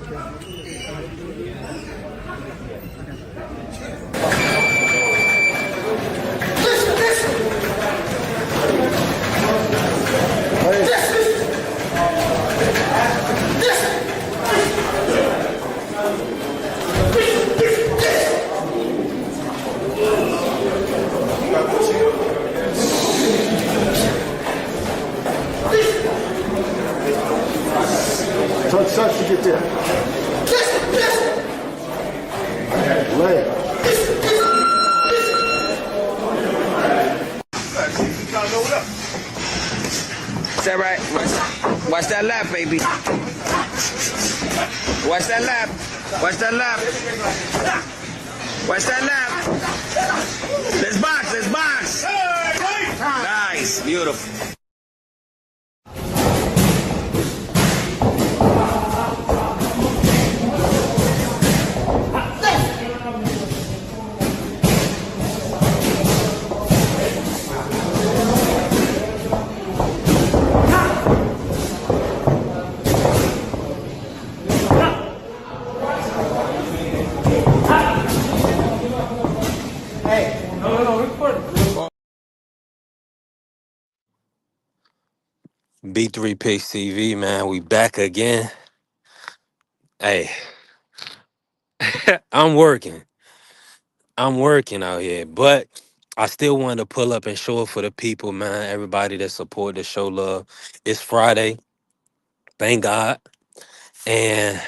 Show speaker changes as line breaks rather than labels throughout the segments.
Touch to get there. Leg.
Is that right? Watch that lap, baby. Watch that lap. Watch that lap. Watch that lap. Let's box. Let's box. Nice. Beautiful. B3 Picks TV, man. We back again. Hey, I'm working out here, but I still wanted to pull up and show it for the people, man. Everybody that support the show love. It's Friday, thank God, and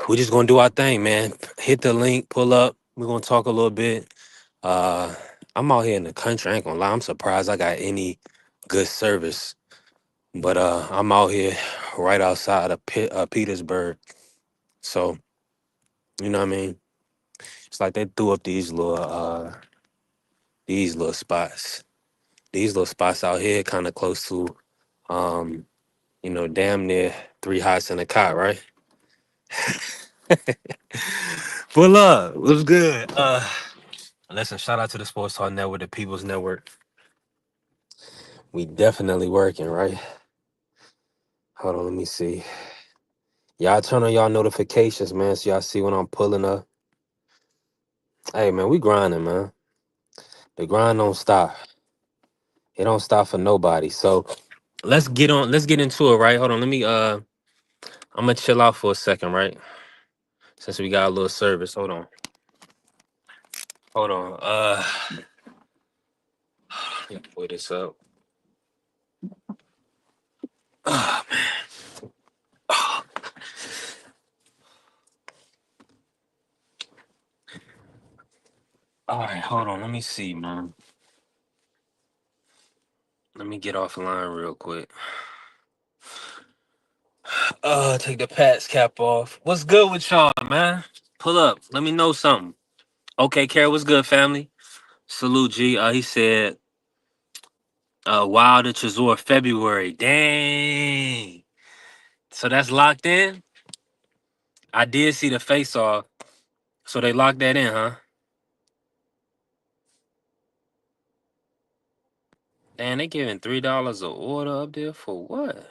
we just gonna do our thing, man. Hit the link, pull up. We're gonna talk a little bit. I'm out here in the country. I ain't gonna lie. I'm surprised I got any good service, but I'm out here right outside of Petersburg. So you know what I mean. It's like they threw up these little spots. These little spots out here kind of close to damn near 3 hots in a cot, right? Pull up. What's good? Listen, shout out to the Sports Talk Network, the People's Network. We definitely working, right? Hold on, let me see. Y'all turn on y'all notifications, man, so y'all see when I'm pulling up. Hey, man, we grinding, man. The grind don't stop. It don't stop for nobody. So let's get into it, right? Hold on, I'm gonna chill out for a second, right? Since we got a little service. Hold on. Let me pull this up. Oh, man. Oh. All right, hold on. Let me see, man. Let me get offline real quick. Take the Pats cap off. What's good with y'all, man? Pull up. Let me know something. Okay, Carol, what's good, family? Salute, G. He said, Wilder Chisora February. Dang. So that's locked in? I did see the face off. So they locked that in, huh? Damn, they giving $3 a order up there for what?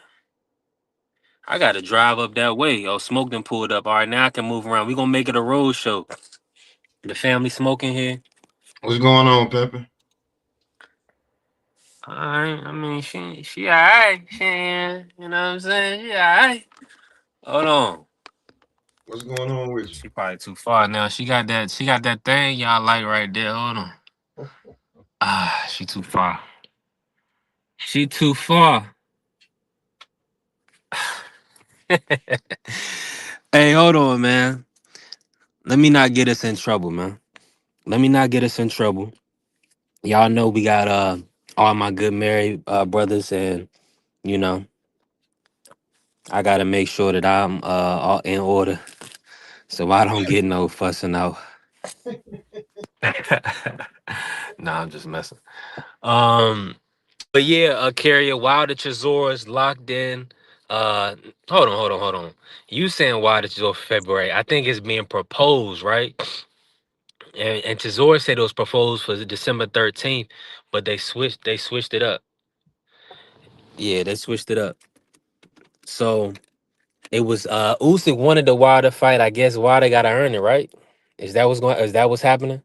I gotta drive up that way. Oh, Smoke done pulled up. All right, now I can move around. We gonna make it a road show. The family smoking here.
What's going on, Pepper?
All right, I mean she all right. She, you know what I'm saying? She all right. Hold on.
What's going on with you?
She probably too far now. She got that thing y'all like right there. Hold on. She too far. She too far. Hey, hold on, man. Let me not get us in trouble, man. Let me not get us in trouble. Y'all know we got all my good married brothers, and you know I gotta make sure that I'm all in order, so I don't get no fussing out. Nah, I'm just messing. But yeah, Carrier Wilder Chizora's locked in. Hold on. You saying Wilder Chisora February? I think it's being proposed, right? And Chisora said it was proposed for December 13th, but they switched it up. Yeah, they switched it up. So It was Usyk wanted the Wilder fight. I guess Wilder gotta earn it, right? Is that what's happening?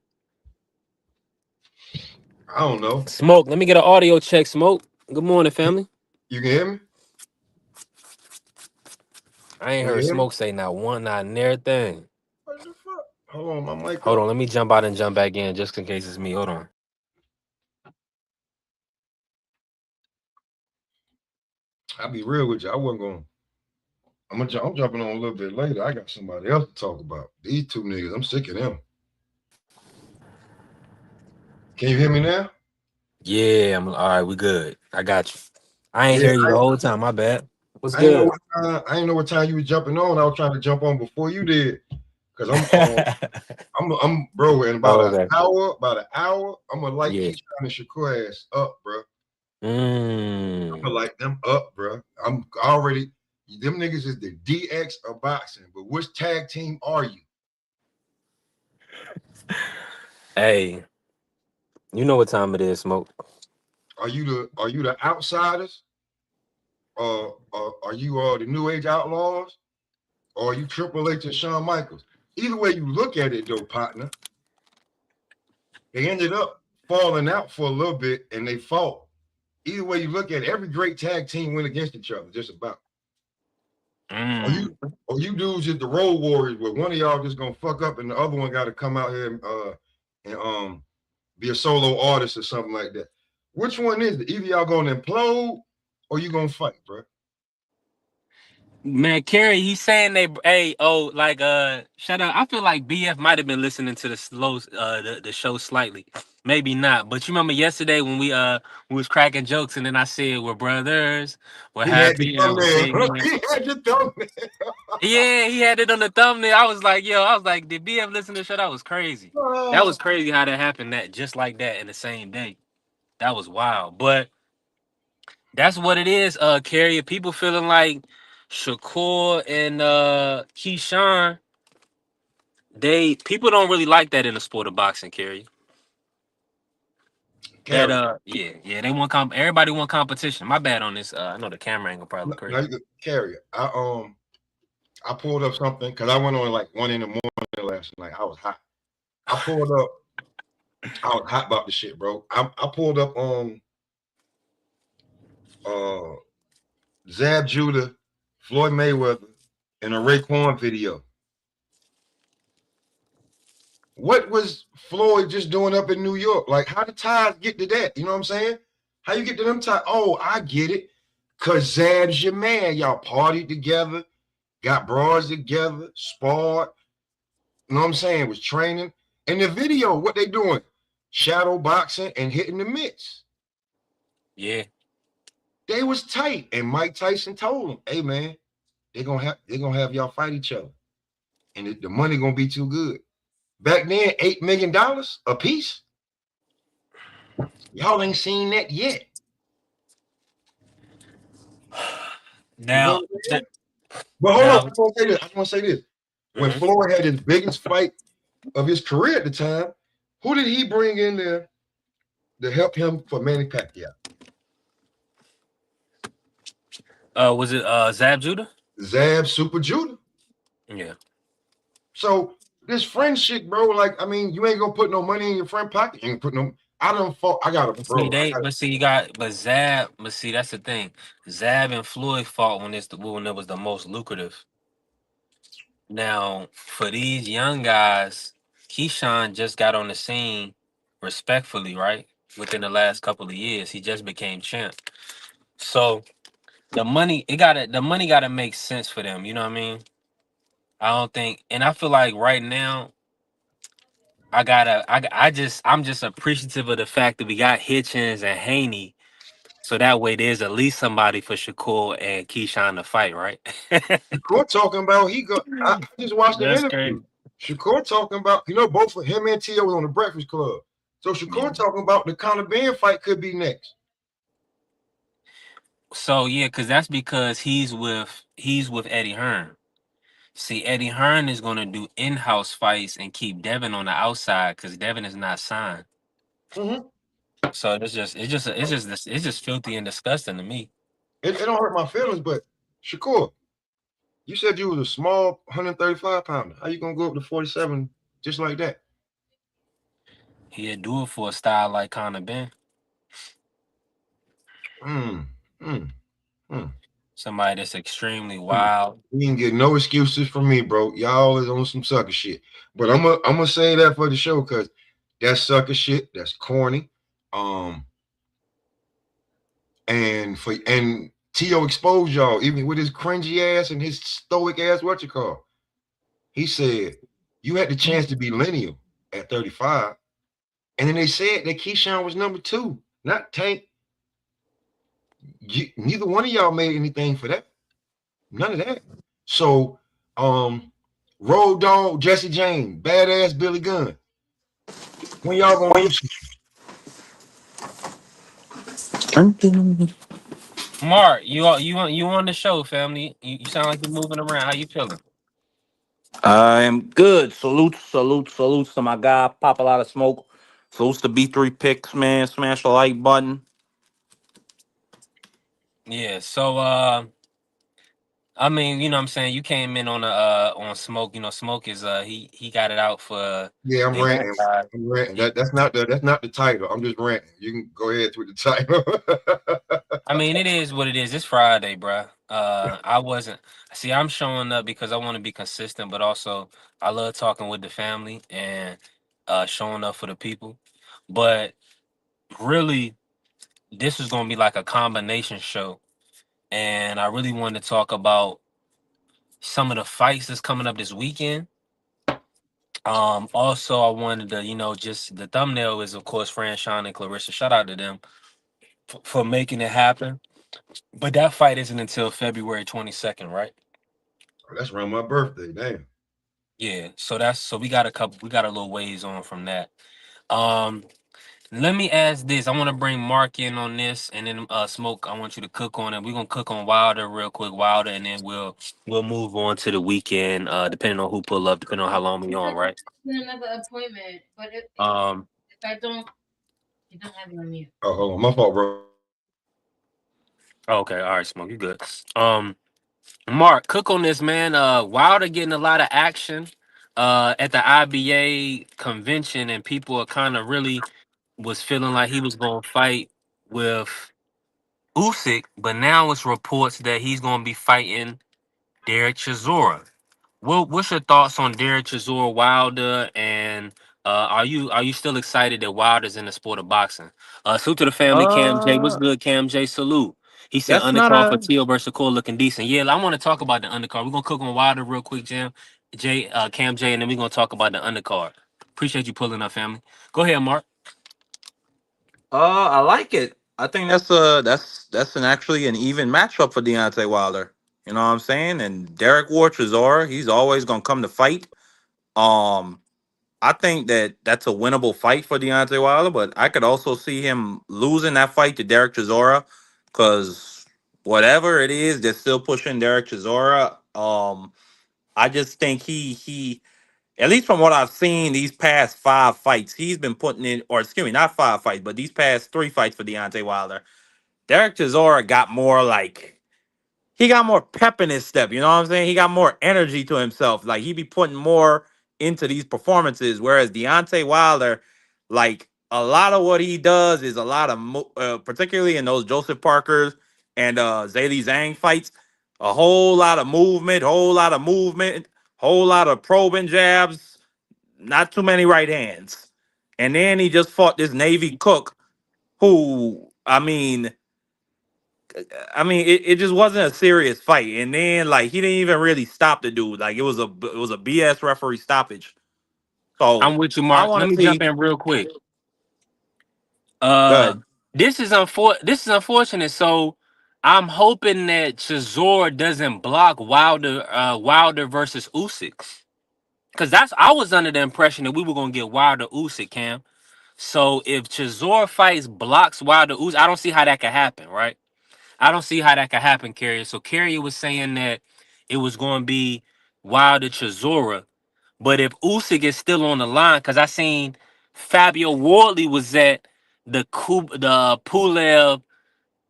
I don't know.
Smoke, let me get an audio check, Smoke. Good morning, family.
You can hear me?
I ain't
Can you
heard
hear me?
Smoke say not one, not near thing.
What the fuck? Hold on, my mic
Hold
up.
on, let me jump out and jump back in just in case it's me. Hold on.
I'll be real with you. I wasn't going. I'm jumping on a little bit later. I got somebody else to talk about. These two niggas, I'm sick of them. Can you hear me now?
Yeah, I'm all right. We good. I got you. I ain't
Yeah,
hear you the whole time. My bad. What's
I ain't know
good?
what time. I ain't know what time you was jumping on. I was trying to jump on before you did, cause I'm bro. In about
Oh,
an
okay.
hour, I'm gonna light
Yeah.
Keyshawn and Shakur ass up, bro. I'm
Mm.
gonna light them up, bro. I'm already. Them niggas is the DX of boxing, but which tag team are you?
Hey, you know what time it is, Smoke.
Are you the outsiders? Are you the New Age Outlaws? Or are you Triple H and Shawn Michaels? Either way you look at it, though, partner, they ended up falling out for a little bit, and they fought. Either way you look at it, every great tag team went against each other, just about. Or you,
Mm.
or you dudes just the road warriors, where one of y'all just gonna fuck up, and the other one got to come out here and be a solo artist or something like that. Which one is it? Either y'all gonna implode or you gonna fight, bro.
Man, Kerry, he's saying like shout out. I feel like BF might have been listening to the show slightly. Maybe not. But you remember yesterday when we was cracking jokes and then I said we're brothers, we're
He had the
happy and we're
thumbnail.
singing.
He had the thumbnail.
Yeah, he had it on the thumbnail. I was like, did BF listen to the show? That was crazy. That was crazy how that happened that just like that in the same day. That was wild. But that's what it is, Carrie. People feeling like Shakur and Keyshawn, people don't really like that in the sport of boxing, Carrie. That
Carry.
yeah, they want everybody want competition. My bad on this. I know the camera angle probably look
Now
crazy.
you could carry it. I pulled up something because I went on like 1 in the morning last night. I was hot. I pulled up. I was hot about the shit, bro. I pulled up on uh Zab Judah, Floyd Mayweather, and a Raekwon video. What was Floyd just doing up in New York? Like, how did ties get to that? You know what I'm saying? How you get to them ties? Oh, I get it. Cause Zab's your man. Y'all partied together, got bras together, sparred. You know what I'm saying? Was training. And the video, what they doing? Shadow boxing and hitting the mitts.
Yeah.
They was tight. And Mike Tyson told them, hey man, they're gonna have y'all fight each other. And the money gonna be too good. Back then, $8 million a piece. Y'all ain't seen that yet. You feel
Now,
what I'm saying? But hold on,
now,
I want to say this. I want to say this. When
mhm.
Floyd had his biggest fight of his career at the time, who did he bring in there to help him for Manny Pacquiao?
Was it Zab Judah?
Zab Super Judah.
Yeah.
So this friendship, bro, like, I mean, you ain't gonna put no money in your friend pocket. You ain't put no. I don't fault. I got a bro.
But see, that's the thing. Zab and Floyd fought when it was the most lucrative. Now, for these young guys, Keyshawn just got on the scene respectfully, right? Within the last couple of years, he just became champ. So the money gotta make sense for them. You know what I mean? I don't think, and I feel like right now, I'm just appreciative of the fact that we got Hitchens and Haney, so that way there's at least somebody for Shakur and Keyshawn to fight, right?
Shakur talking about he got. I just watched the
That's
interview.
crazy.
Shakur talking about both of him and T.O. was on the Breakfast Club. So
Yeah.
Shakur talking about the Conor Ben fight could be next.
So yeah, because he's with Eddie Hearn. See, Eddie Hearn is gonna do in-house fights and keep Devin on the outside because Devin is not signed.
Mm-hmm.
So it's just filthy and disgusting to me.
It don't hurt my feelings, but Shakur, You said you was a small 135 pounder. How you gonna go up to 47 just like that?
He'd do it for a style like Conor Ben,
Mm, mm, mm,
somebody that's extremely
mm.
wild.
You can get no excuses from me, bro. Y'all is on some sucker shit. But I'm gonna say that for the show because that's sucker shit. That's corny. Um, and Tio exposed y'all even with his cringy ass and his stoic ass. What you call? He said you had the chance to be lineal at 35, and then they said that Keyshawn was number two, not Tank. Neither one of y'all made anything for that. None of that. So, Road Dog, Jesse James, Badass Billy Gunn. When y'all gonna do some?
Mark, you on the show, family. You sound like you're moving around. How you feeling?
I am good. Salutes to my guy. Pop a lot of smoke. Salutes to B3 picks, man. Smash the like button.
Yeah. So I mean, you know what I'm saying? You came in on Smoke. You know, Smoke is he got it out for
Yeah, I'm
the
ranting.
inside.
I'm ranting.
He,
That's not the title. I'm just ranting. You can go ahead with the title.
I mean, it is what it is. It's Friday, bruh. I wasn't see. I'm showing up because I want to be consistent, but also I love talking with the family and showing up for the people. But really, this is gonna be like a combination show, and I really wanted to talk about some of the fights that's coming up this weekend. Also, I wanted to, just the thumbnail is of course Fran Sean and Clarissa. Shout out to them for making it happen. But that fight isn't until February 22nd, right?
That's around my birthday. Damn.
Yeah. So we got we got a little ways on from that. Um, Let me ask this. I want to bring Mark in on this, and then Smoke. I want you to cook on it. We're gonna cook on Wilder real quick, Wilder, and then we'll move on to the weekend. Depending on who pull up, depending on how long we on, right? Another appointment, but if I don't, you don't have it on mute.
Oh, hold on. My fault, bro.
Okay, all right, Smoke, you good. Um, Mark, cook on this, man. Wilder getting a lot of action at the IBA convention, and people are kind of really was feeling like he was gonna fight with Usyk, but now it's reports that he's going to be fighting Derek Chisora. What's your thoughts on Derek Chisora, Wilder, and are you still excited that Wilder's in the sport of boxing? Salute to the family, Cam J. What's
Uh,
good, Cam J? Salute. He said
that's not
undercard for
a.
Tio versus Cole looking decent. Yeah, I want to talk about the undercard. We're gonna cook on Wilder real quick, Jam, Cam J, and then we're gonna talk about the undercard. Appreciate you pulling up, family. Go ahead, Mark.
I like it. I think that's an actually an even matchup for Deontay Wilder. You know what I'm saying? And Derek Chisora, he's always gonna come to fight. Um, I think that that's a winnable fight for Deontay Wilder, but I could also see him losing that fight to Derek Chisora because whatever it is, they're still pushing Derek Chisora. I just think he at least from what I've seen these past five fights, he's been putting in, or excuse me, not five fights, but these past three fights for Deontay Wilder. Derek Chisora got more like he got more pep in his step. You know what I'm saying? He got more energy to himself. Like he be putting more into these performances. Whereas Deontay Wilder, like a lot of what he does is a lot of, particularly in those Joseph Parkers and Zaylee Zhang fights, a whole lot of movement, whole lot of probing jabs, not too many right hands. And then he just fought this Navy cook who, I mean, it just wasn't a serious fight, and then like he didn't even really stop the dude. Like it was a BS referee stoppage.
I'm
So
with you,
I
Mark.
want
Let
to
me jump
see.
in real quick.
Good.
This is unfortunate. So I'm hoping that Chisora doesn't block Wilder versus Usyk. Cause I was under the impression that we were gonna get Wilder Usyk, Cam. So if Chisora fights blocks Wilder Usyk, I don't see how that could happen, right? I don't see how that could happen, Carrier. So Carrier was saying that it was gonna be Wilder Chisora. But if Usyk is still on the line, because I seen Fabio Wardley was at the Pulev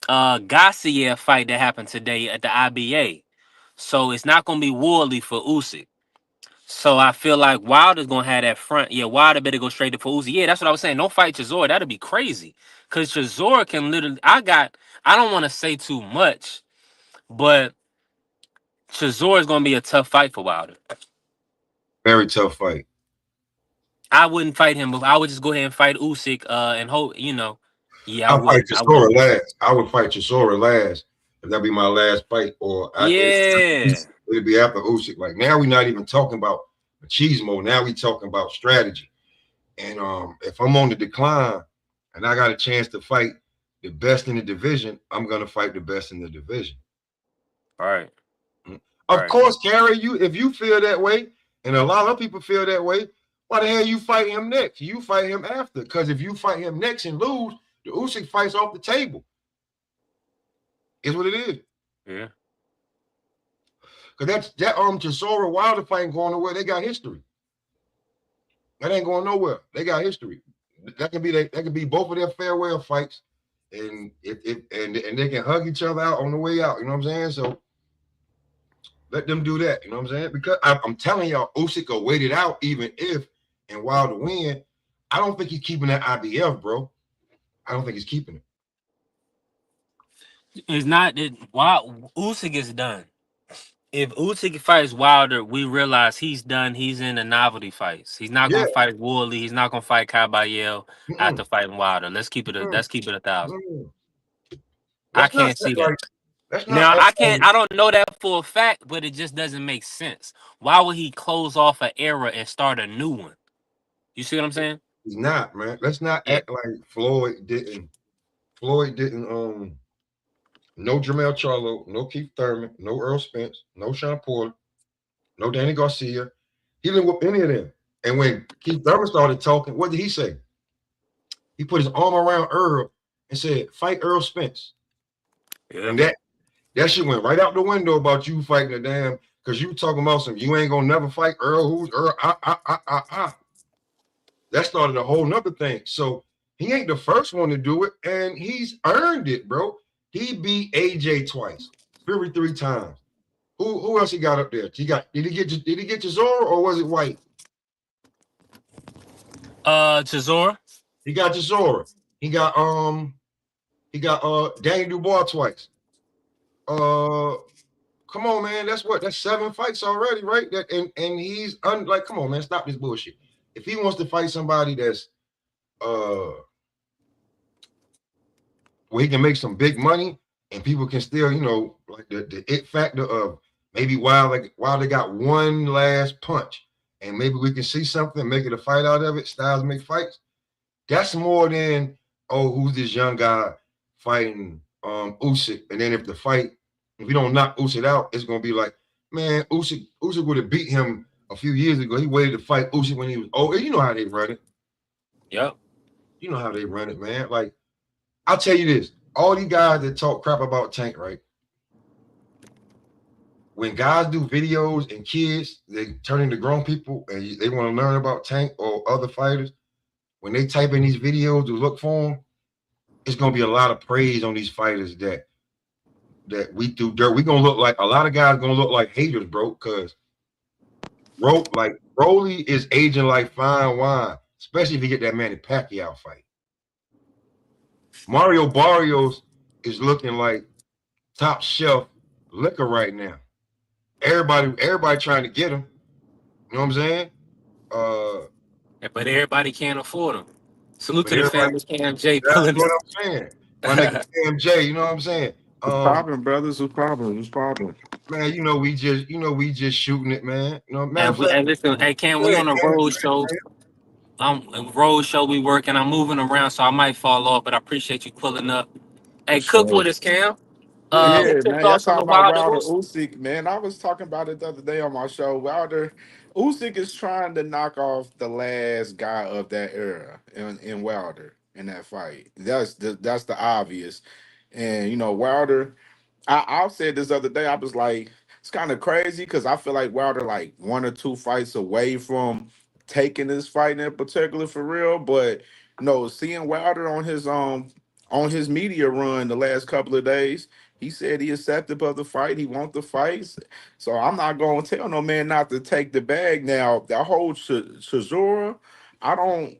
Gassiev fight that happened today at the IBA. So it's not gonna be Wardley for Usyk. So I feel like Wilder's gonna have that front. Yeah, Wilder better go straight to for Usyk. Yeah, that's what I was saying. Don't fight Chisora. That'd be crazy. Cause Chisora can literally. I don't want to say too much, but Chisora is gonna be a tough fight for Wilder.
Very tough fight.
I wouldn't fight him, but I would just go ahead and fight Usyk. And hope Yeah, I
I'll fight
would. I would.
Chisora last. I would fight Chisora last if that be my last fight, or
Yeah.
it'd be after Usyk. Like now, we're not even talking about machismo. Now we talking about strategy. And if I'm on the decline and I got a chance to fight the best in the division, I'm gonna fight the best in the division.
All right.
Of course, Gary, if you feel that way, and a lot of people feel that way, why the hell you fight him next? You fight him after. Because if you fight him next and lose, the Usyk fight's off the table. Is what it is.
Yeah.
Because that Chisora Wilder fight ain't going nowhere. They got history. That ain't going nowhere. They got history. That can be both of their farewell fights, and and they can hug each other out on the way out. You know what I'm saying? So let them do that. You know what I'm saying? Because I'm telling y'all, Usyk will wait it out, even if and Wilder win. I don't think he's keeping that IBF, bro. I don't think he's keeping it.
It's not that Usyk is done. If Usyk fights Wilder, we realize he's done. He's in the novelty fights. He's not
Yeah.
gonna fight Woodley. He's not gonna fight Caballero after
Mm-mm.
fighting Wilder. Let's keep it. Let's keep it 1,000.
Mm-mm.
I
Let's not
can't see
act
that.
like. Let's not
Now
act
I can't.
like
I don't know that for a fact, but it just doesn't make sense. Why would he close off an era and start a new one? You see what I'm saying?
he's not, man. Let's not
Yeah.
act like Floyd didn't. Floyd didn't. No Jermell Charlo, no Keith Thurman, no Earl Spence, no Sean Porter, no Danny Garcia. He didn't whoop any of them. And when Keith Thurman started talking, what did he say? He put his arm around Earl and said, "Fight Earl Spence."
Yeah.
And that shit went right out the window about you fighting a damn, because you talking about some, you ain't gonna never fight Earl. Who's Earl? That started a whole nother thing. So he ain't the first one to do it, and he's earned it, bro. He beat AJ twice, Fury 3 times. Who else he got up there? Did he get Chisora, or was it White?
Chisora.
He got Chisora. He got Danny Dubois twice. Come on, man. That's 7 fights already, right? And he's like, come on, man, stop this bullshit. If he wants to fight somebody that's where he can make some big money and people can still, like the it factor of maybe Wilder got one last punch and maybe we can see something, make it a fight out of it. Styles make fights. That's more than, oh, who's this young guy fighting Usyk? And then if we don't knock Usyk out, it's gonna be like, man, Usyk would have beat him a few years ago. He waited to fight Usyk when he was old. You know how they run it.
Yep.
You know how they run it, man. Like, I'll tell you this: all these guys that talk crap about Tank, right? When guys do videos and kids, they turn into grown people and they want to learn about Tank or other fighters. When they type in these videos to look for them, it's gonna be a lot of praise on these fighters that we threw dirt. We're gonna look like a lot of guys gonna look like haters, bro, because Broly is aging like fine wine, especially if you get that Manny Pacquiao fight. Mario Barrios is looking like top shelf liquor right now. Everybody trying to get him. You know what I'm saying?
But everybody can't afford them. Salute
But
to the
everybody,
famous KMJ
that's
pulling
what
it.
I'm saying. My nigga KMJ, you know what I'm saying?
What's popping, brothers? What's popping? What's popping?
Man, we just shooting it, man. Matter of fact,
And listen, hey Cam,
go
we
ahead,
on a road show. Road show we working. I'm moving around, so I might fall off, but I appreciate you pulling up.
For
Hey, cook with
sure.
us, Cam.
Yeah,
Yeah,
What's your
man. Y'all
thoughts on the
talking about
Wilder
Wilder
Usyk?
Usyk, man. I was talking about it the other day on my show. Wilder Usyk is trying to knock off the last guy of that era in Wilder in that fight. That's the obvious. And Wilder, I said this other day, I was like, it's kind of crazy because I feel like Wilder like 1 or 2 fights away from taking this fight in particular for real. But seeing Wilder on his media run the last couple of days, He said he accepted of the fight. He want the fights. So I'm not going to tell no man not to take the bag. Now, that whole Chisora, I don't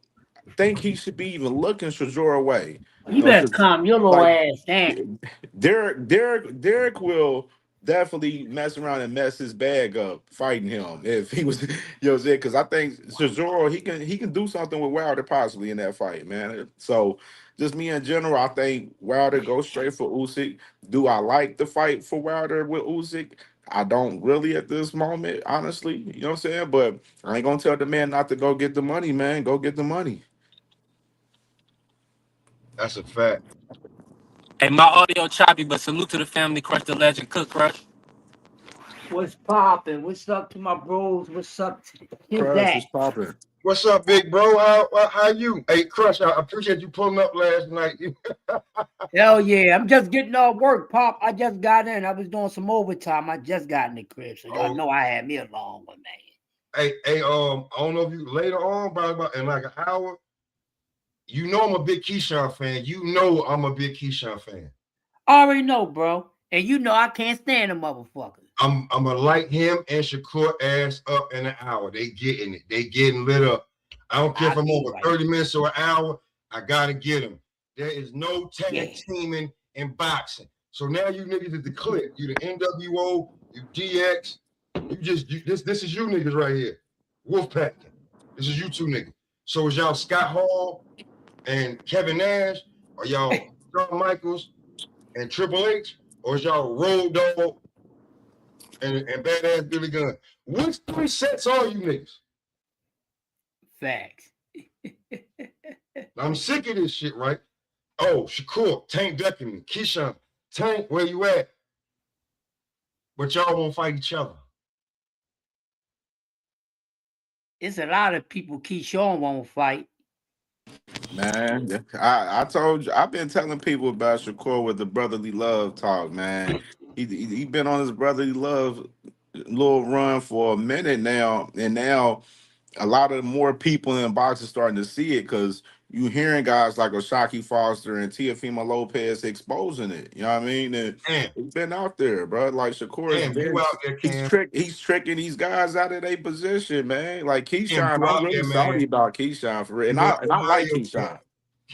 think he should be even looking Chisora way.
You better calm your little
Like
ass down.
Derek will definitely mess around and mess his bag up fighting him if he was, you know what I'm saying? Because I think Cesaro he can do something with Wilder possibly in that fight, man. So just me in general, I think Wilder goes straight for Usyk. Do I like the fight for Wilder with Usyk? I don't really at this moment, honestly. You know what I'm saying? But I ain't gonna tell the man not to go get the money, man. Go get the money.
That's a fact.
Hey, my audio choppy, but salute to the family. Crush the legend. Cook Crush.
What's popping? What's up to my bros? What's up to his
Crush
dad?
is popping.
What's up, big bro? How you? Hey, Crush, I appreciate you pulling up last night.
Hell yeah. I'm just getting off work, Pop. I just got in. I was doing some overtime. I just got in the crib. So y'all know I had me a long one, man.
Hey, I don't know if you later on, about in like an hour. You know I'm a big Keyshawn fan. You know I'm a big Keyshawn fan.
I already know, bro. And you know I can't stand a motherfucker.
I'm gonna light him and Shakur ass up in an hour. They getting it. They getting lit up. I don't care if I'm over 30 minutes or an hour. I gotta get them. There is no tag teaming in boxing. So now you niggas is the clique. You the NWO, you DX. This is you niggas right here. Wolfpack. This is you two niggas. So is y'all Scott Hall and Kevin Nash, or y'all Shawn Michaels and Triple H, or is y'all Road Dogg and Badass Billy Gunn? Which 3 sets are you niggas?
Facts.
I'm sick of this shit, right? Oh, Shakur, Tank decking me. Keyshawn, Tank, where you at? But y'all won't fight each other.
It's a lot of people Keyshawn won't fight.
Man, I told you, I've been telling people about Shakur with the brotherly love talk, man. He been on his brotherly love little run for a minute now, and now a lot of more people in boxing starting to see it because you hearing guys like Oshaki Foster and Teofimo Lopez exposing it. You know what I mean? And it's been out there, bro. Like Shakur has been, he's tricking these guys out of their position, man. Like Keyshawn, I'm really salty about Keyshawn for real. And I like Keyshawn.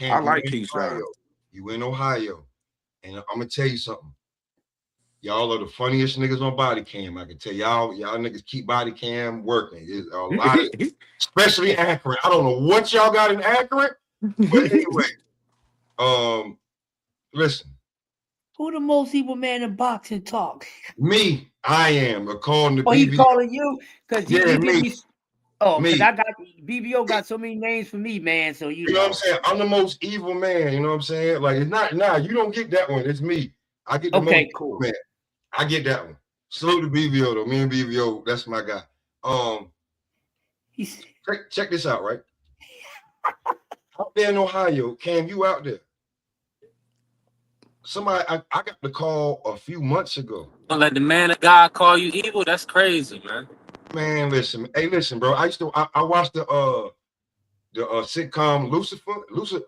I like Keyshawn.
You in Ohio. And I'm gonna tell you something. Y'all are the funniest niggas on body cam. I can tell y'all niggas keep body cam working. It's a lot of, especially accurate. I don't know what y'all got in accurate, but anyway, listen.
Who the most evil man in boxing talk?
Me, I am. According to
BBO.
He
calling you? Because
me.
because I got BBO got so many names for me, man. So you know
what I'm saying? I'm the most evil man. You know what I'm saying? Like it's not. Nah, you don't get that one. It's me. I get the most cool man. I get that one. Salute to BBO though. Me and BBO, that's my guy. Check this out, right? Out there in Ohio, Cam, you out there? Somebody, I got the call a few months ago.
Don't let the man of God call you evil. That's crazy, man.
Man, listen. Hey, listen, bro. I watched the sitcom Lucifer.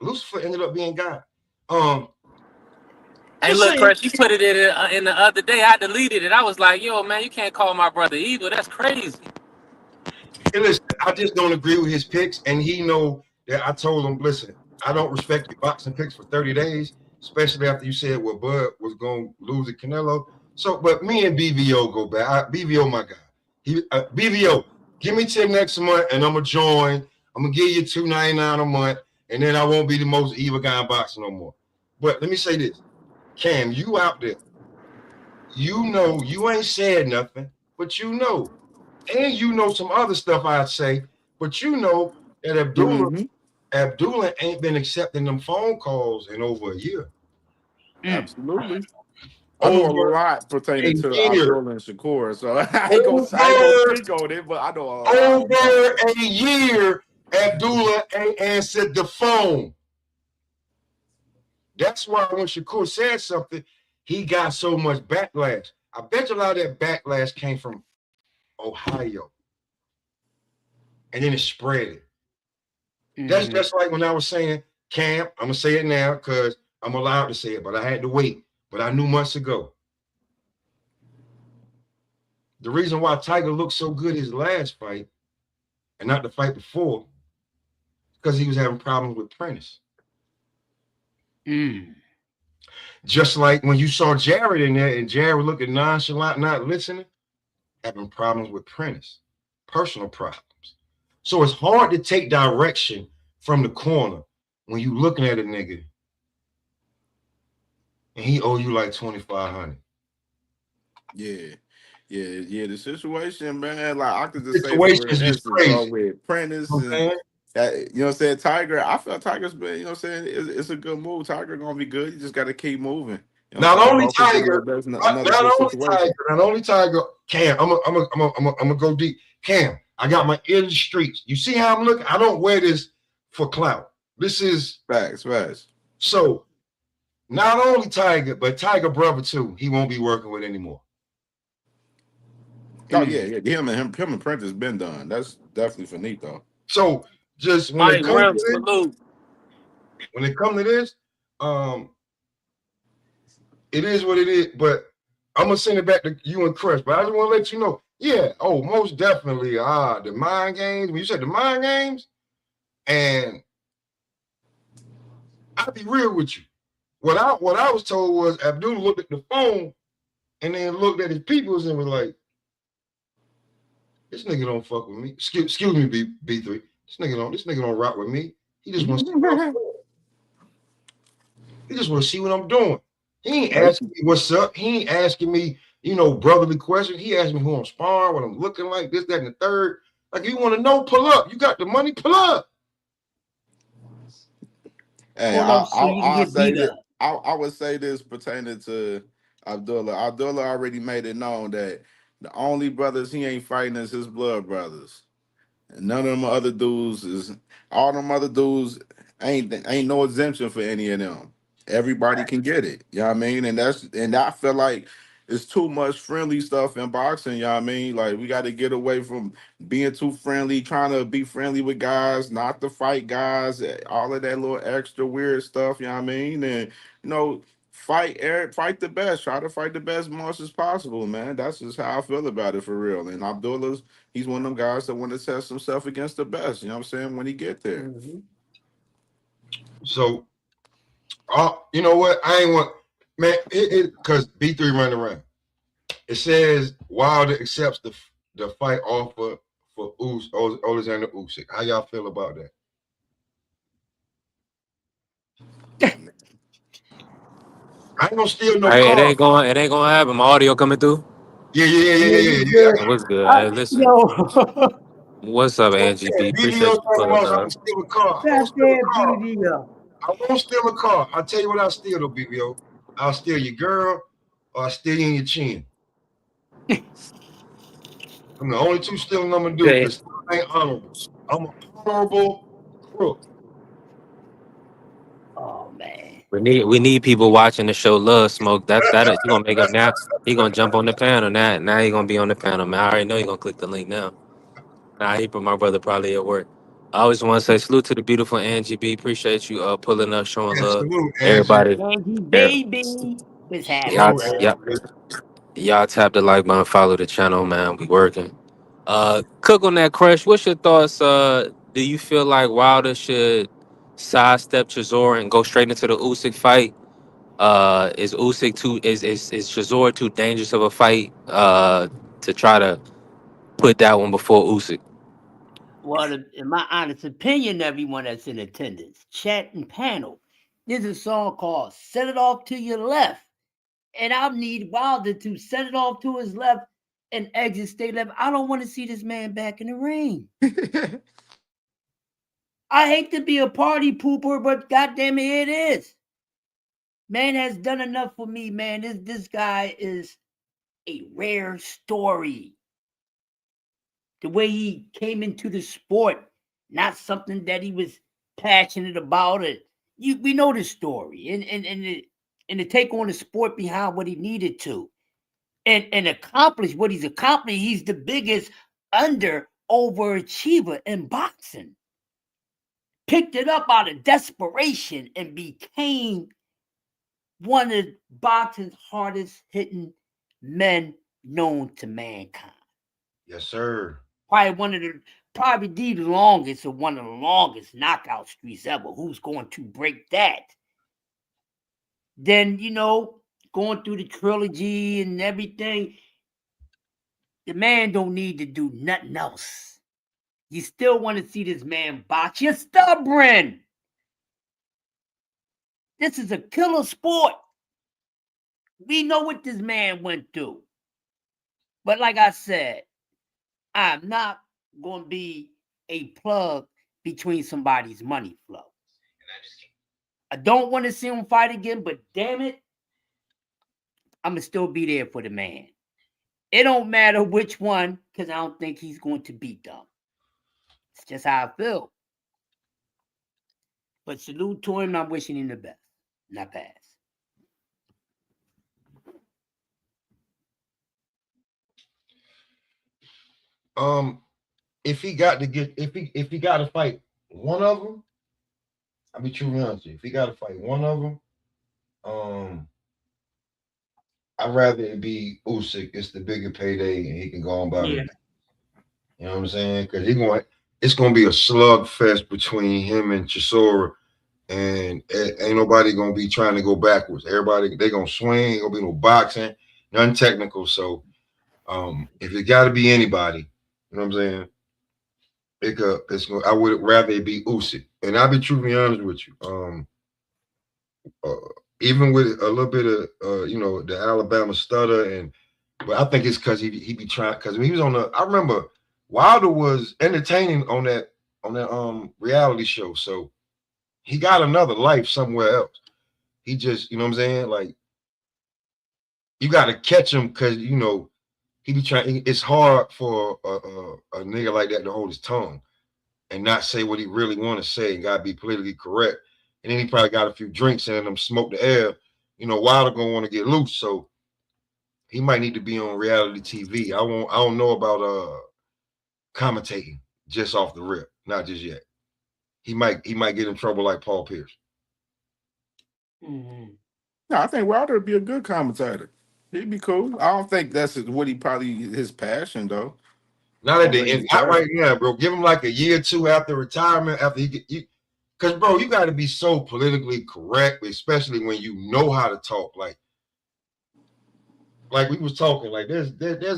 Lucifer ended up being God.
Hey, look, Chris, you put it in the other day. I deleted it. I was like, yo, man, you can't call my brother evil. That's crazy.
Hey, listen, I just don't agree with his picks, and he know that I told him, listen, I don't respect your boxing picks for 30 days, especially after you said, well, Bud was going to lose to Canelo. So, but me and BVO go back. BVO, my guy. BVO, give me till next month, and I'm going to join. I'm going to give you $2.99 a month, and then I won't be the most evil guy in boxing no more. But let me say this. Cam, you out there, you know, you ain't said nothing, but you know, and you know some other stuff I'd say, but you know that Abdullah ain't been accepting them phone calls in over a year.
Absolutely. I know a lot pertaining to Abdullah and Shakur, so I ain't gonna speak on it, but I know a lot.
Over a year, Abdullah ain't answered the phone. That's why when Shakur said something, he got so much backlash. I bet you a lot of that backlash came from Ohio. And then it spread it. That's just like when I was saying, Cam, I'm going to say it now because I'm allowed to say it, but I had to wait. But I knew months ago. The reason why Tiger looked so good his last fight and not the fight before, because he was having problems with Prentice. Just like when you saw Jared in there and Jared looking nonchalant, not listening, having problems with Prentice, personal problems. So it's hard to take direction from the corner when you looking at a nigga and he owe you like 2,500.
Yeah. The situation, man. Like I could just say,
Situation
for
is just
instance,
crazy.
with Prentice
You know
and you know what I'm saying, Tiger. I feel Tiger's been, you know what I'm saying, it's a good move. Tiger gonna be good. You just got to keep moving. You know what I'm
Not
saying?
only
Hopefully,
Tiger,
another good situation.
not only Tiger, Cam, I'm gonna go deep. Cam, I got my ear to the streets. You see how I'm looking? I don't wear this for clout. This is
Facts.
so not only Tiger, but Tiger brother too, he won't be working with anymore.
Oh yeah. Him and Prentice been done. That's definitely finito.
So just when it comes to this, it is what it is. But I'm gonna send it back to you and Chris. But I just want to let you know, yeah, most definitely. The mind games. When you said the mind games, and I'll be real with you. What I was told was Abdul looked at the phone and then looked at his peoples and was like, "This nigga don't fuck with me." Excuse me, B3. This nigga don't rock with me. He just wants to see what I'm doing. He just want to see what I'm doing. He ain't asking me what's up. He ain't asking me, brotherly questions. He asked me who I'm sparring, what I'm looking like, this, that, and the third. Like, if you want to know, pull up. You got the money, pull up.
Hey, I'll say this. I would say this pertaining to Abdullah. Abdullah already made it known that the only brothers he ain't fighting is his blood brothers. And none of them other dudes is all them other dudes ain't no exemption for any of them. Everybody can get it. You know what I mean? And I feel like it's too much friendly stuff in boxing, you know what I mean? Like we got to get away from being too friendly, trying to be friendly with guys, not to fight guys, all of that little extra weird stuff, you know what I mean? And fight the best, try to fight the best much as possible, man. That's just how I feel about it for real. And Abdullah's he's one of them guys that want to test himself against the best, you know what I'm saying, when he get there.
So you know what? I ain't want, man, because B3 running around. It says Wilder accepts the fight offer for Oleksandr Usyk. How y'all feel about that? I ain't gonna steal no
Hey,
car.
it ain't gonna happen. My audio coming through.
Yeah.
What's good? Hey, listen. What's up, Angie B? Appreciate you pulling
I'm
up.
gonna steal a car. I won't steal a car. I'll tell you what I'll steal though, BBO. I'll steal your girl or I'll steal you in your chin. I'm the only two stealing I'm gonna do because I ain't honorable. I'm an honorable crook.
Oh man.
We need people watching the show Love Smoke. That you gonna make him now. He gonna jump on the panel now. Now he gonna be on the panel, man. I already know he gonna click the link now. Nah, he put my brother probably at work. I always want to say salute to the beautiful Angie B. Appreciate you pulling up, showing love.
Salute,
Everybody,
Angie baby. What's happening?
y'all tap the like button, follow the channel, man. We working. Cook on that crush. What's your thoughts? Do you feel like Wilder should sidestep Chisora and go straight into the Usyk fight? Is Usyk is Chisora too dangerous of a fight to try to put that one before Usyk?
Well, in my honest opinion, everyone that's in attendance, chat and panel, there's a song called "Set It Off to Your Left," and I need Wilder to set it off to his left and exit state left. I don't want to see this man back in the ring. I hate to be a party pooper, but goddamn it, it is. Man has done enough for me, man. This guy is a rare story. The way he came into the sport, not something that he was passionate about. We know the story, and to take on the sport behind what he needed to, and accomplish what he's accomplished. He's the biggest overachiever in boxing. Picked it up out of desperation and became one of boxing's hardest hitting men known to mankind.
Yes, sir.
Probably one of the probably the longest or one of the longest knockout streaks ever. Who's going to break that? Then, going through the trilogy and everything, the man don't need to do nothing else. You still want to see this man box. You're stubborn. This is a killer sport. We know what this man went through. But like I said, I'm not going to be a plug between somebody's money flow. I don't want to see him fight again, but damn it, I'm going to still be there for the man. It don't matter which one, because I don't think he's going to beat them. It's just how I feel. But salute to him, I'm wishing him the best. Not pass.
If he got to get if he got to fight one of them, I'll be truly honest with you. If he got to fight one of them, um, I'd rather it be Usyk. It's the bigger payday, and he can go on about
Yeah.
it. You know what I'm saying? Because it's going to be a slugfest between him and Chisora, and ain't nobody going to be trying to go backwards. Everybody they going to swing. Ain't going to be no boxing, none technical. So, if it got to be anybody, you know what I'm saying? I would rather it be Usyk, and I'll be truly honest with you. Uh, Even with a little bit of the Alabama stutter, but I think it's because he be trying because when he was on the I remember Wilder was entertaining on that reality show, so he got another life somewhere else. He just you know what I'm saying like you got to catch him because he be trying. It's hard for a nigga like that to hold his tongue and not say what he really want to say and gotta be politically correct. And then he probably got a few drinks and them smoke the air. Wilder gonna want to get loose, so he might need to be on reality TV. I don't know about commentating just off the rip, not just yet. He might get in trouble like Paul Pierce.
Mm-hmm.
No, I think Wilder would be a good commentator. He'd be cool. I don't think that's what he probably his passion though.
Not
I
at
don't
the
think
end,
his
not right
passion.
now, bro. Give him like a year or two after retirement, after he get you. Because, bro, you got to be so politically correct, especially when you know how to talk. Like we was talking, like there's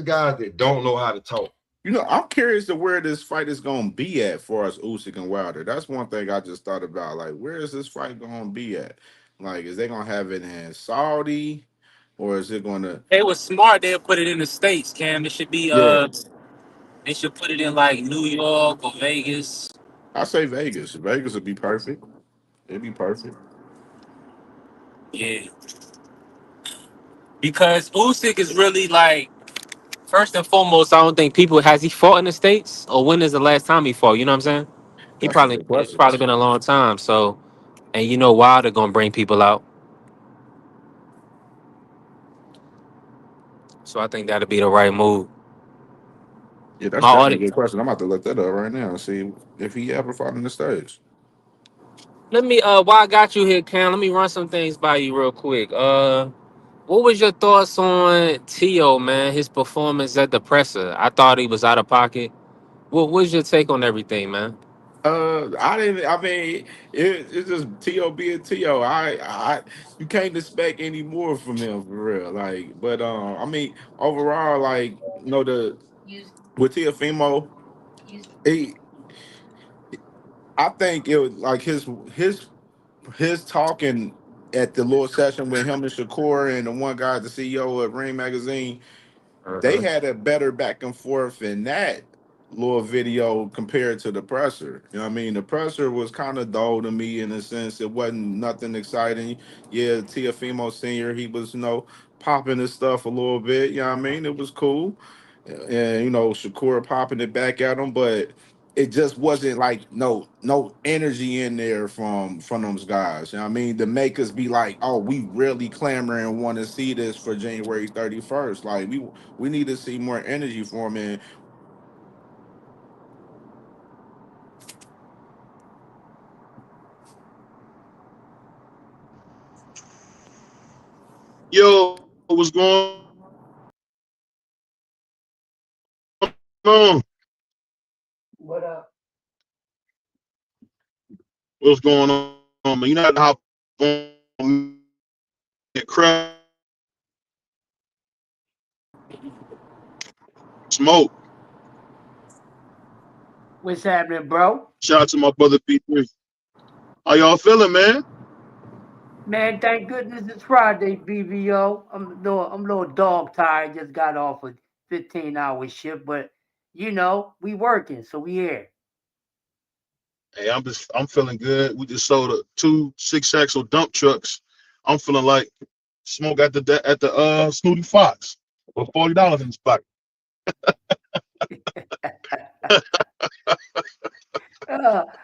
guys that don't know how to talk.
I'm curious to where this fight is going to be at for us, Usyk and Wilder. That's one thing I just thought about. Like, where is this fight going to be at? Like, is they going to have it in Saudi, or is it going to?
They was smart. They'll put it in the states, Cam. It should be
Yeah,
they should put it in like New York or Vegas.
I say Vegas. Vegas would be perfect. It'd be perfect.
Yeah, because Usyk is really like first and foremost. I don't think people has he fought in the states or when is the last time he fought. You know what I'm saying?
That's a good
It's
question.
probably been a long time. So and Wilder gonna bring people out. So I think that'll be the right move.
Yeah, that's
My
definitely
audit.
a good question. I'm about to look that up right now and see if he ever fought in the States.
Let me while I got you here, Cam, let me run some things by you real quick. What was your thoughts on Tio, man? His performance at the presser. I thought he was out of pocket. What was your take on everything, man?
I didn't. I mean, it's just To being To. You can't expect any more from him for real. Like, but I mean, overall, like, the with Tiafimo, he, I think it was like his talking at the little session with him and Shakur and the one guy, the CEO of Ring Magazine. They
Uh-huh.
had a better back and forth in that little video compared to the presser. You know what I mean? The presser was kind of dull to me in a sense. It wasn't nothing exciting. Yeah, Tiafimo Sr., he was, popping his stuff a little bit. You know what I mean? It was cool. And, Shakur popping it back at him, but it just wasn't like no energy in there from those guys. You know what I mean? The makers be like, oh, we really clamoring and want to see this for January 31st. Like we need to see more energy from him.
Yo, what's going on?
What up?
What's going on, man? You know how to hop on Crush Smoke.
What's happening, bro?
Shout out to my brother P3. How y'all feeling, man?
Man, thank goodness it's Friday, BBO. I'm a little dog tired. Just got off a 15-hour shift, but we working, so we here.
Hey, I'm feeling good. We just sold 2 6-axle dump trucks. I'm feeling like Smoke at the Snooty Fox with $40 in his pocket.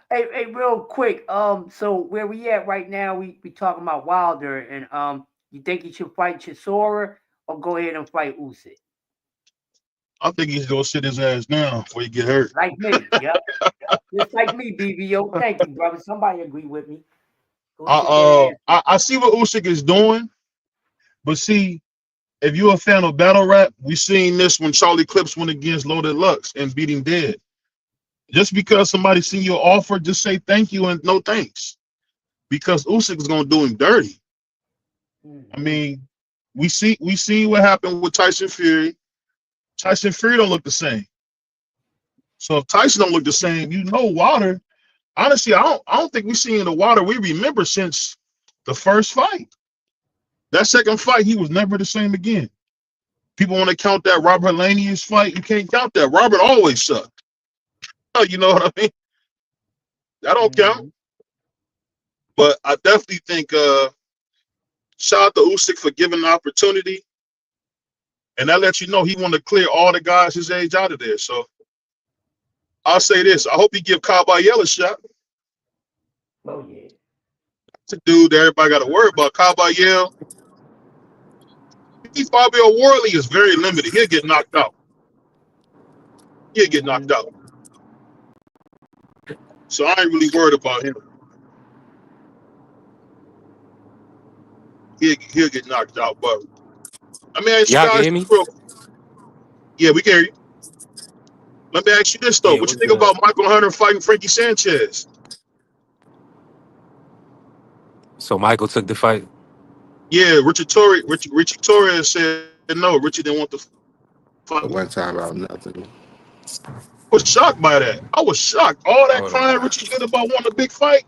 Hey, real quick. So where we at right now? We talking about Wilder, and you think he should fight Chisora or go ahead and fight Usyk?
I think he's gonna sit his ass down before he get hurt.
Like me, yep. Just like me, BBO. Thank you, brother. Somebody agree with me. Go sit that ass.
I see what Usyk is doing, but see, if you're a fan of battle rap, we seen this when Charlie Clips went against Loaded Lux and beat him dead. Just because somebody seen your offer, just say thank you and no thanks. Because Usyk is gonna do him dirty. I mean, we see what happened with Tyson Fury. Tyson Fury don't look the same. So if Tyson don't look the same, Wilder. Honestly, I don't think we seen the Wilder we remember since the first fight. That second fight, he was never the same again. People want to count that Robert Lanius fight. You can't count that. Robert always sucked. You know what I mean? That don't count. But I definitely think shout out to Usyk for giving the opportunity. And that lets you know he want to clear all the guys his age out of there. So I'll say this. I hope he give Caballero a shot.
Oh, yeah.
It's a dude that everybody got to worry about. Caballero. Fabio Worley is very limited. He'll get knocked out. So I ain't really worried about him. He'll get knocked out. But I mean, ask you
Y'all can
guys
hear me?
Yeah, we can hear you. Let me ask you this though.
Yeah,
What you
what's
think
good?
about Michael Hunter fighting Frankie Sanchez?
So Michael took the fight.
Yeah, Richie Torres said no. Richie didn't want the fight.
One time about nothing.
I was shocked by that. I was shocked. All that
Hold on.
crying Richie did about wanting a big fight.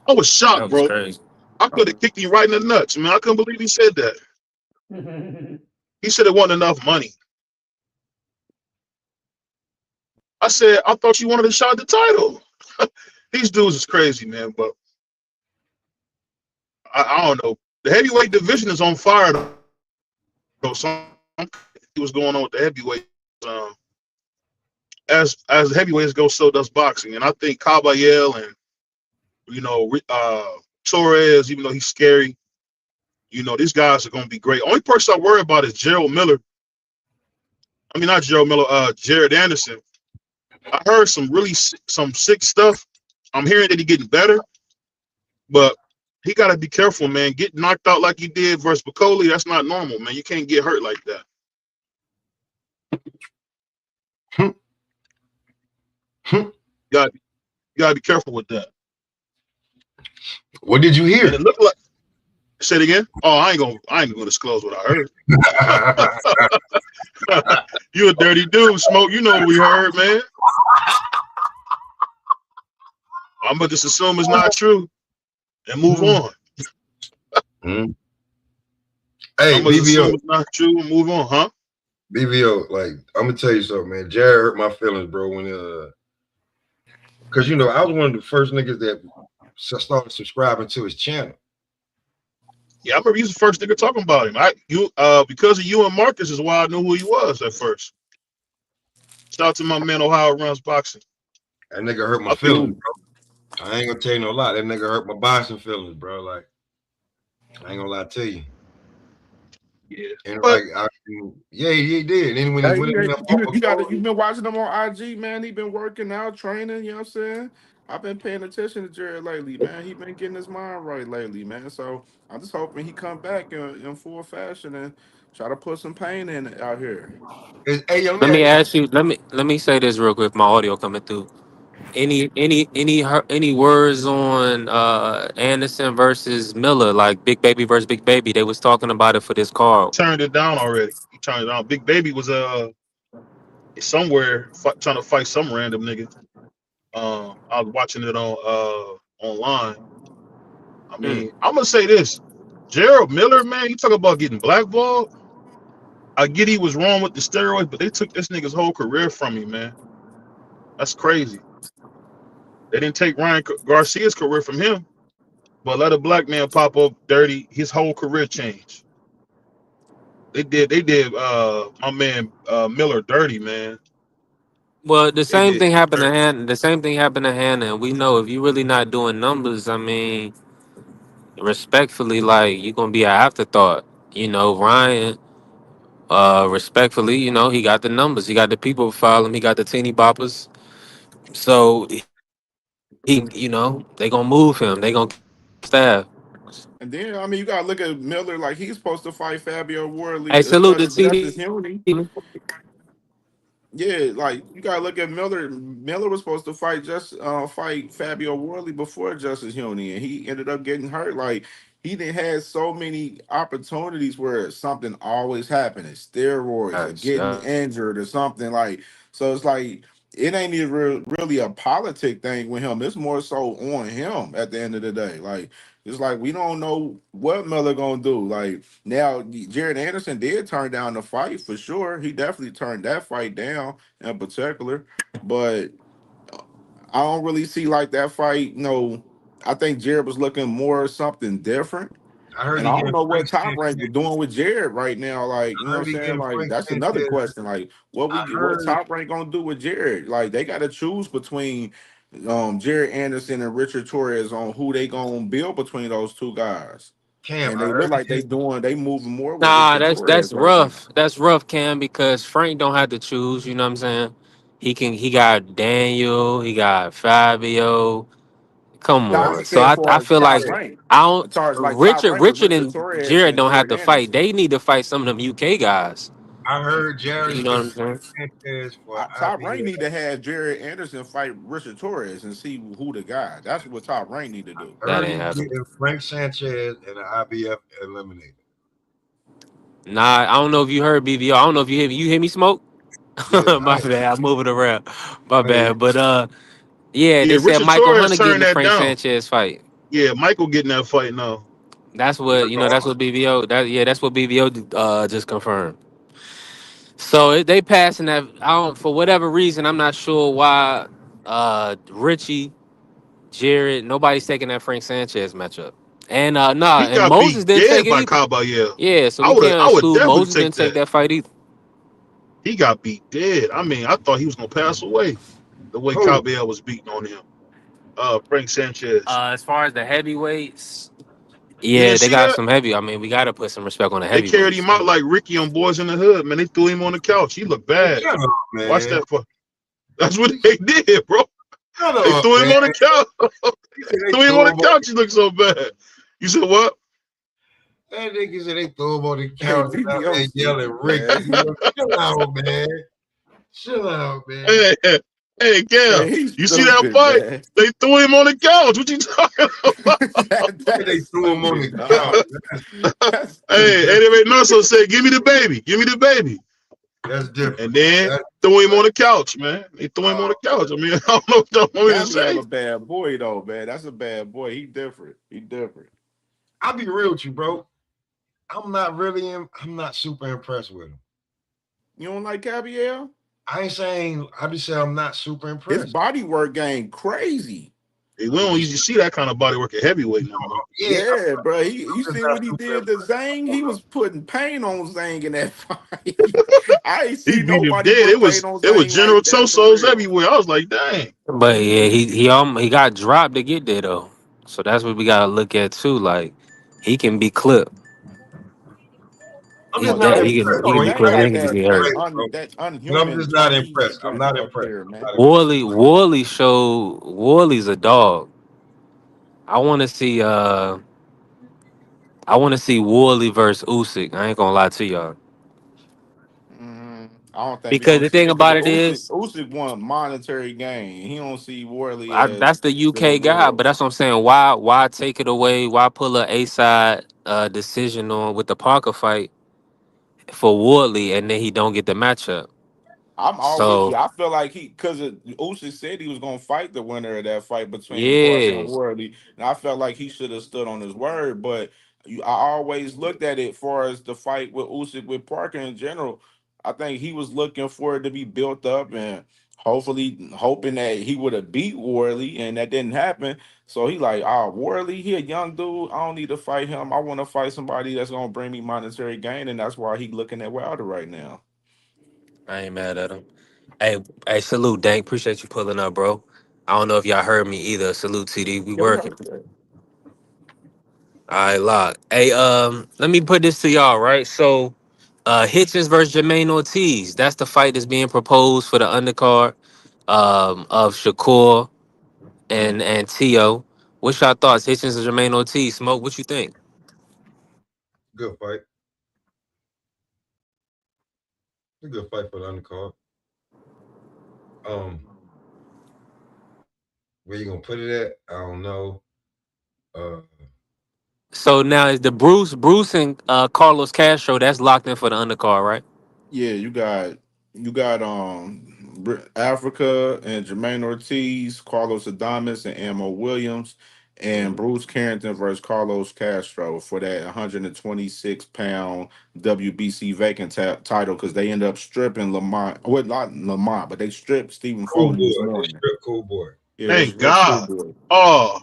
I was shocked,
That was
bro.
crazy.
I could have kicked him right in the nuts. Man, I couldn't believe he said that. He said it wasn't enough money. I said, I thought you wanted to shot the title. These dudes is crazy, man. But I don't know. The heavyweight division is on fire, though. Something was going on with the heavyweight. As heavyweights go, so does boxing. And I think Caballero and Torres, even though he's scary, these guys are going to be great. Only person I worry about is Gerald Miller. I mean, not Gerald Miller, Jared Anderson. I heard some sick stuff. I'm hearing that he's getting better, but he got to be careful, man. Getting knocked out like he did versus Bacoli, that's not normal, man. You can't get hurt like that. You gotta be careful with that.
What did you hear?
And it looked like. Say it again. Oh, I ain't gonna disclose what I heard. You a dirty dude, Smoke. You know what we heard, man. I'm gonna just assume it's not true and move on.
Hey,
I'm gonna assume
BBO.
it's not true and move on, huh?
BBO, like, I'm gonna tell you something, man. Jared hurt my feelings, bro, when because I was one of the first niggas that started subscribing to his channel.
Yeah, I remember you was the first nigga talking about him. Because of you and Marcus is why I knew who he was at first. Shout out to my man Ohio Runs Boxing.
That nigga hurt my feelings, bro. I ain't gonna tell you no lie. That nigga hurt my boxing feelings, bro. Like, I ain't gonna lie to you.
Yeah,
and
but,
yeah, he did. And when
You've been watching him on IG, man. He been working out, training. You know what I'm saying? I've been paying attention to Jared lately, man. He been getting his mind right lately, man. So I'm just hoping he come back in full fashion and try to put some pain in out here.
Hey, yo, let me
Let
ask
me
you.
ask you. Let me say this real quick. My audio coming through. Any words on Anderson versus Miller, like Big Baby versus Big Baby? They was talking about it for this card.
Turned it down already. He turned it down. Big Baby was somewhere trying to fight some random nigga. I was watching it on online. I
Mm.
mean, I'm gonna say this: Gerald Miller, man, you talk about getting blackballed. I get he was wrong with the steroids, but they took this nigga's whole career from him, man. That's crazy. They didn't take Ryan Garcia's career from him, but let a black man pop up dirty, his whole career changed. They did my man Miller dirty, man.
Well, the
They
same
did
thing
him
happened to
dirty.
Han. The same thing happened to Hannah, and we know if you really not doing numbers, I mean, respectfully, like you gonna be an afterthought. Ryan. Respectfully, he got the numbers. He got the people follow him. He got the teeny boppers. So they gonna move him. They gonna staff.
And then I mean you gotta look at Miller like he's supposed to fight Fabio
Hey,
Wardley
salute
instead
to
of Justice
TD.
Huni. Yeah, like you gotta look at Miller. Miller was supposed to fight Fabio Wardley before Justice Huni, and he ended up getting hurt. Like he didn't had so many opportunities where something always happening, steroids or
Yes,
getting
yeah.
injured or something like. So it's like it ain't even really a politic thing with him. It's more so on him at the end of the day. Like it's like we don't know what Miller gonna do. Like now, Jared Anderson did turn down the fight for sure. He definitely turned that fight down in particular, but I don't really see like that fight. I think Jared was looking more something different.
I heard
And
he
I don't
getting
know
Frank
what Top Rank
Sanchez.
was doing with Jared right now. Like, you
I
know what I'm
heard he
saying?
getting
Like,
Frank
that's another
Sanchez.
question. Like,
I
what
heard.
Top Rank gonna do with Jared? Like, they gotta choose between Jared Anderson and Richard Torres on who they gonna build between those two guys.
Cam,
And
I
they
heard
look like
his,
they moving more with
Nah,
Richard
that's
Torres right now.
rough. That's rough, Cam, because Frank don't have to choose. You know what I'm saying? He got Daniel. He got Fabio. Come
No, I
on.
just
So
said
I
for
feel
top
like
yeah,
rank.
I don't.
As far as like top
Richard
rank with
Richard
Richard
and
Torres
Jared
and
don't have
Jared
to fight.
Anderson.
They need to fight some of them UK guys.
I heard Jared
You
is
know what
getting
I'm saying?
Sanchez for
Top rank
IBF.
need to have Jared Anderson fight Richard Torres and see who the guy. That's what top rank need to do.
That
Heard
ain't
he's
happening.
getting Frank Sanchez and an IBF eliminator.
Nah, I don't know if you heard BVO. I don't know if you hear me smoke.
Yeah,
My bad. I'm moving around. My
I hear
bad. But yeah,
Yeah,
they said
Richard
Michael
Torres
Hunter getting
turned
the
that
Frank
down.
Sanchez fight.
Yeah, Michael getting that fight now.
That's
you.
what That's what BVO. That's what BVO just confirmed. So they passing that. I don't for whatever reason. I'm not sure why. Richie, Jared, nobody's taking that Frank Sanchez matchup. And
He
and
got beat
Moses didn't take
dead
it
by
either.
Caballero.
Yeah, so
I
we
would
can't
I would
exclude
definitely
Moses
take
didn't take
that.
that fight either.
He got beat dead. I mean, I thought he was gonna pass away the way
Who?
Caballero was beating on him. Frank Sanchez.
As far as the heavyweights,
You
yeah,
didn't
they
see
got
that?
some heavy. I mean, we got to put some respect on the
They carried
heavyweights.
him out like Ricky on Boys in the Hood, man. They threw him on the couch. He looked
Man,
bad.
shut up,
Watch
man.
that for that's what they did, bro.
Shut
They
up,
threw him
man.
on the couch.
He said they
Threw him
threw
on the
him on.
couch. He looked so bad. You said what?
That nigga said they threw him on the
Hey,
couch and out
BBO
there yelling
stupid,
Ricky.
man.
Chill out, man. Chill out, man.
Hey, hey, Cal.
Man, he's
You see that
stupid,
fight?
man.
They threw him on the couch. What you talking about?
They
That's
threw him on
stupid,
the couch.
dog. That's
Hey,
stupid.
anyway, Nusso said, "Give me the baby. Give me the baby."
That's
And
different.
then
That's
threw him on the couch, man. They threw him on
uh,
the couch. I mean, I don't know what y'all want me to
Gabrielle
say.
a bad boy though, man. That's a bad boy. He different. He different.
I'll be real with you, bro. I'm not super impressed with him.
You don't like Gabrielle?
I ain't saying I just say I'm not super
His
impressed.
body work game crazy.
Hey, we don't usually see that kind of body work at heavyweight no more.
Yeah,
Yeah, bro.
I'm
You
just
seen
not
what he
super
did to
impressed.
Zhang? He was putting pain on Zhang in that fight. I ain't
He
seen
beat him
nobody
dead.
put pain on
It was
Zhang
General
like that for
Tosos
real.
everywhere. I was like, dang.
But yeah, he got dropped to get there though. So that's what we gotta look at too. Like he can be clipped.
I'm
He's
just
Bro,
not
that he
you
can
impressed,
he
know,
bro.
can be
He
names
crazy.
like
prevented to
He
get
that,
hurt.
that's
crazy, bro.
that
And I'm
unhuman
just not
Chinese
impressed. I'm
strength
not
up
impressed.
there, man.
I'm not impressed.
Worley's a dog. I want to see Worley versus Usyk. I ain't gonna lie to y'all.
I don't think we
Because
gonna
the
see
thing
it because
about it
Usyk,
is,
Usyk want monetary gain. He don't see Worley as
that's the
the real
UK guy,
deal.
but that's what I'm saying. Why take it away? Why pull a side decision on with the Parker fight for Woodley and then he don't get the matchup?
I'm all with you.
So
I feel like because Usyk said he was gonna fight the winner of that fight between Parker and
yeah,
Worley, and I felt like he should have stood on his word. But I always looked at it far as the fight with Usyk with Parker in general. I think he was looking for it to be built up and hopefully hoping that he would have beat Worley, and that didn't happen. So he like, Worley, he a young dude. I don't need to fight him. I want to fight somebody that's gonna bring me monetary gain, and that's why he looking at Wilder right now.
I ain't mad at him. Hey, hey, salute, Dank. Appreciate you pulling up, bro. I don't know if y'all heard me either. Salute, TD. We
Yeah, we
working.
heard that.
All right, lock. Hey, let me put this to y'all, right? So, Hitchens versus Jermaine Ortiz. That's the fight that's being proposed for the undercard of Shakur and Tio. What's your thoughts? Hitchens and Jermaine Ortiz. Smoke, what you think?
Good fight. It's a good fight for the undercard. Um, where you gonna put it at? I don't know. Uh,
So now is the Bruce and Carlos Castro, that's locked in for the undercard, right?
Yeah, you got Africa and Jermaine Ortiz, Carlos Adames and Ammo Williams, and
Mhm.
Bruce Carrington versus Carlos Castro for that 126-pound WBC vacant title because they end up stripping Lamont. Well, not Lamont, but they stripped Stephen
cool
Foley this
boy. They
morning.
strip cool boy.
Yeah, it was
Thank
real cool,
God.
boy.
Oh,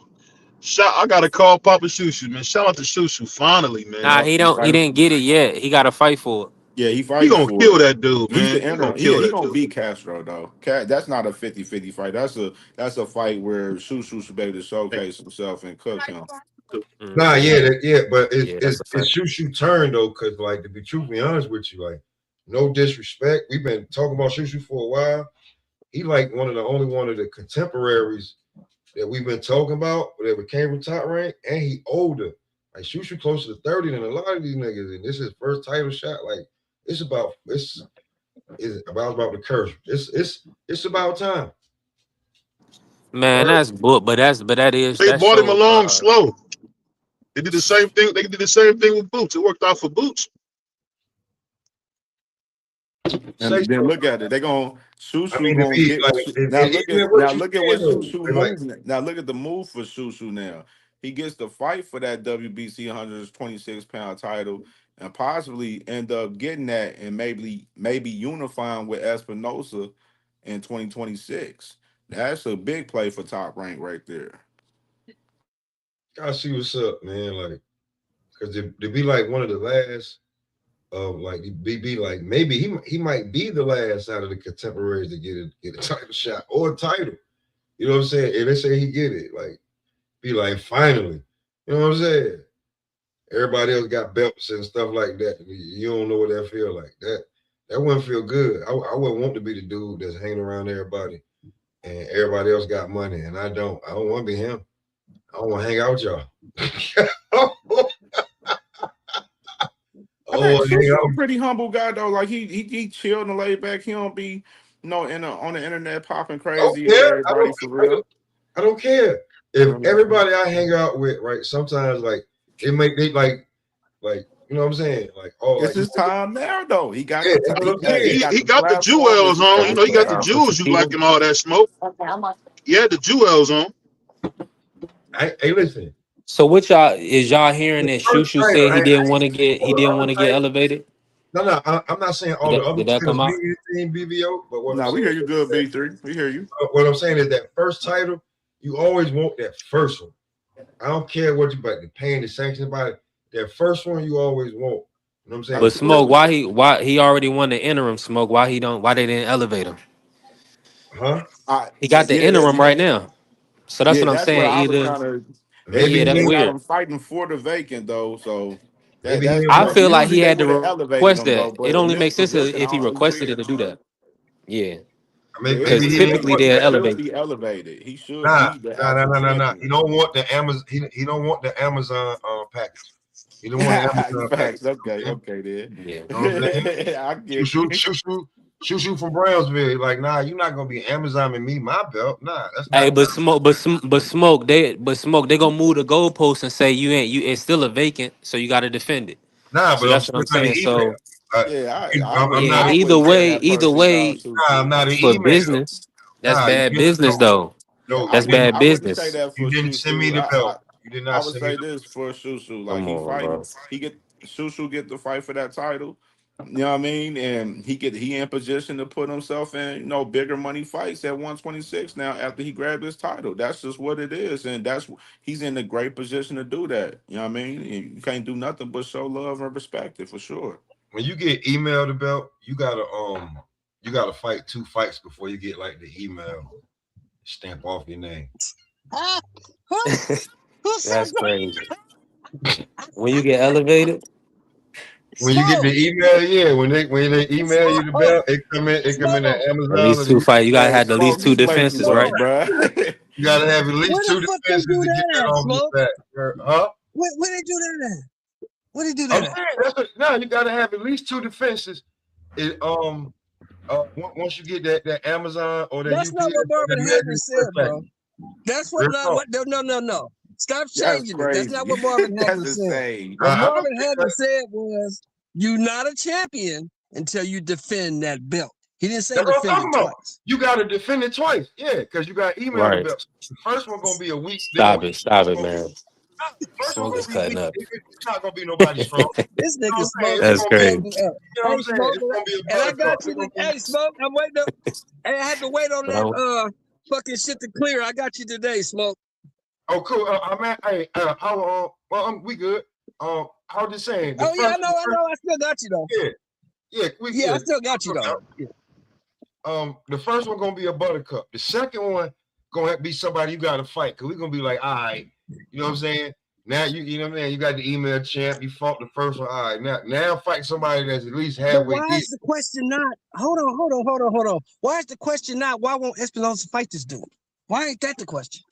I gotta call Papa Shushu, man. Shout out to Shushu finally, man.
Nah,
Yep, he
he
fighting.
didn't get it yet. He got to fight for it.
Yeah, he
He
fighting
gonna
for
kill
it.
that dude,
He's
man.
the
He gonna
interim.
kill
He
that
gonna
dude.
beat Castro though. That's not a 50-50 fight. That's a fight where Shushu should be able to showcase himself and cook him.
Nah,
Mhm.
yeah, yeah, but
Yeah, that's a
it's
fact.
shoot turn though, cause like to be truthfully honest with you, like no disrespect, we've been talking about Shushu for a while. He like one of the only one of the contemporaries that we've been talking about that became from top rank, and he older. Like Shushu closer to 30 than a lot of these niggas, and this is his first title shot. Like it's about the curse. It's about time.
Man,
Word.
that's book, but
They
that
bought him
shows
along slow. They did the same thing. They did the same thing with Boots. It worked out for Boots.
Say
And then
so.
look at it. They gonna
I
Shushu
mean, to
gonna
be
get
like,
now.
and
Look
even
at
what you
what
saying though,
Shushu
like,
moves. Now look at the move for Shushu. Now he gets to fight for that WBC 126-pound title and possibly end up getting that and maybe unifying with Espinosa in 2026. That's a big play for Top Rank right there.
I see what's up, man. Like, cause to be like one of the last of like be like maybe he might be the last out of the contemporaries to get a title shot or a title. You know what I'm saying? And they say he get it, like be like finally. You know what I'm saying? Everybody else got belts and stuff like that. You don't know what that feel like. That wouldn't feel good. I wouldn't want to be the dude that's hanging around everybody and everybody else got money and I don't. I don't want to be him. I don't want to hang out with y'all.
I think
Oh, hang
Shushu a
out.
pretty humble guy though. Like he chilled and laid back. He don't be on the internet popping
I don't
crazy at
care.
everybody for real.
I don't care. If
Um,
everybody I hang out with, right, sometimes like they like you know what I'm saying? Like, oh,
It's
like
his time now, though. He got
yeah,
the
that's what I'm
he
saying.
He
got
he
the
got the
platform. It's
jewels
his
on. You
Hey,
know,
time
he
to
got the
I'll
shine.
put your
jewels. You
feet
like
up.
and all that smoke. He had the jewels on.
Hey, listen.
So what y'all hearing
The
that
first
Shushu
title,
said
I ain't
he
all the
didn't want
other
to get
titles.
elevated?
No, I'm not saying all the other
Did that
titles
come out?
mean anything, BBO. But what I'm
Now we
saying
hear you
is
good,
that
B3. We hear you.
that first title, you always want that first one. I don't care what you about the pain, the sanction about it. That first one you always want. You know what I'm saying?
But
The second,
Smoke, why he already won the interim? Smoke, why they didn't elevate him?
huh?
He got the
Yeah, that,
interim right now. So that's
yeah,
what I'm
that's what
saying.
I was
Either
kind of.
Maybe
yeah,
They
he
that's
they
ain't.
got
weird.
him fighting for the vacant though, so
Maybe he
That's
didn't
I
want.
feel like
usually
he
they
had to
would have elevated
request
him though,
that. It
but in
only
this
makes sense
position, I
if he
don't see
requested it
it.
to do that. Yeah,
Maybe
because
he
Usually
didn't
typically
want
they'll
he
that.
should
elevate.
be elevated. He should
Nah,
be the
nah, nah,
actual
nah, nah, nah. He
champion.
don't want the Amazon. He don't want the Amazon package. He don't want the Amazon package.
Facts. Okay,
Man.
okay, then.
Yeah.
You know what I'm saying?
I
Shoo,
get
shoo,
it.
shoo, shoo, shoo, shoo from Brownsville. Like, nah, you're not gonna be Amazon and me my belt. Nah, that's
Hey,
not.
but smoke, they gonna move the goalpost and say you ain't you. It's still a vacant, so you got to defend it.
Nah,
So
but I'm
that's what
still
I'm
not an
saying.
email.
So
Yeah,
I'm not
yeah,
an
I wouldn't
email.
send that
either
person
way,
dog too
Nah, I'm
soon.
not an
for
email.
business, that's
Nah, you
bad
didn't.
business though.
Yeah,
No,
I
That's
you didn't.
wouldn't.
bad
I wouldn't say
business.
that
You
for
didn't send me
Shushu.
the belt. You did
I
not
would
send me
say
the.
this for Shushu. Like
Come
he
on,
fighting,
bro.
he get Shushu get the fight for that title. You know what I mean? And he in position to put himself in, bigger money fights at 126 now after he grabbed his title. That's just what it is. And he's in a great position to do that. You know what I mean? And you can't do nothing but show love and respect it for sure.
When you get emailed the belt, you gotta fight 2 fights before you get like the email stamp off your name.
Ah, who said
That's crazy. When you get elevated,
When you get the
smoke?
email, yeah, when they email you the
Smoke,
belt, it come in the
smoke,
at
Amazon or
least
the
two fight. You gotta
Man,
have at least
Smoke,
two
you play too
defenses,
much,
right?
smoke.
bruh.
you gotta have at
Where
least
the
2
fuck they
defenses
do
to get
that
that
at,
on your
smoke?
back. Huh?
Where they do that at? Where they do
I'm
that at?
saying no, you gotta have at least 2 defenses. It once you get that Amazon or that
That's not
UPS
what
or that
Marvin
American
Hagler
Express
said, bro.
package.
That's what
Real
not
talk.
what no. Stop
That's
changing it. That's not
crazy.
what Marvin
That's
Hagler said.
insane.
What
I know
Marvin Hagler said was, "You not a champion until you defend that belt." He didn't say
that's what I'm
defend
talking
it
about.
twice.
You gotta defend it twice. Yeah, because you got email the
Right.
belts. The first one gonna be a week, then a
Stop
week.
it. Stop it, man.
First one
Smoke
gonna
is
be weak.
cutting up.
It's not gonna be nobody strong.
This
You know
nigga
what I'm saying?
Smoke
It's
That's
is
gonna be,
crazy.
cutting up.
you know what I'm
Hey,
saying?
Smoke,
It's gonna be a
and I got
buttercup.
you. Hey, Smoke, I'm waiting. Hey, I had to wait on
But
that
I'm,
fucking shit to clear. I got you today, Smoke.
Oh, cool. I'm at. Hey, we good. I was just saying
Oh yeah, I know. I still got you though.
yeah.
I still got you though. Yeah.
The first one gonna be a buttercup. The second one gonna have to be somebody you gotta fight because we're gonna be like, all right, you know what I'm saying? Now you know what I mean. You got the email champ. You fought the first one. All right, now fight somebody that's at least
But
halfway
why
there.
is the question not? Hold on. Why is the question not? Why won't Espinosa fight this dude? Why ain't that the question?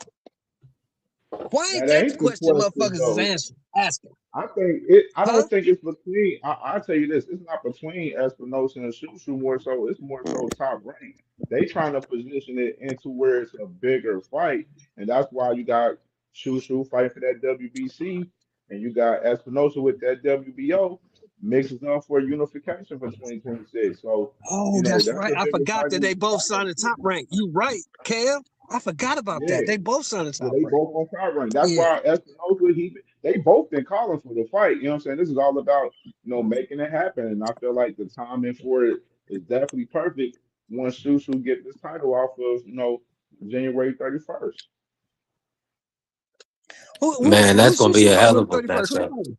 Why ain't
That
that the
ain't the
question
question
motherfuckers
though.
is asking?
I
Huh?
don't think it's between. I tell you this, it's not between Espinosa and Shushu more so. It's more so top rank. They trying to position it into where it's a bigger fight, and that's why you got Shushu fighting for that WBC, and you got Espinosa with that WBO mixes up for unification for 2026. So
Oh, that's
that's
right.
a
I
bigger
forgot
fight
that
in
they
the
both
title
signed the top
picture.
rank. You right, Cam. I forgot about that.
Yeah.
They both signed the
Yeah,
top
they
rank.
both on top rank. That's
Yeah.
why Espinosa, they both been calling for the fight. You know what I'm saying? This is all about, making it happen. And I feel like the timing for it is definitely perfect once Shushu get this title off of, January 31st.
man, that's
Who's
gonna be
Shushu
a
fighting
hell
on
of
the
a
31st? Who's
matchup.
fighting?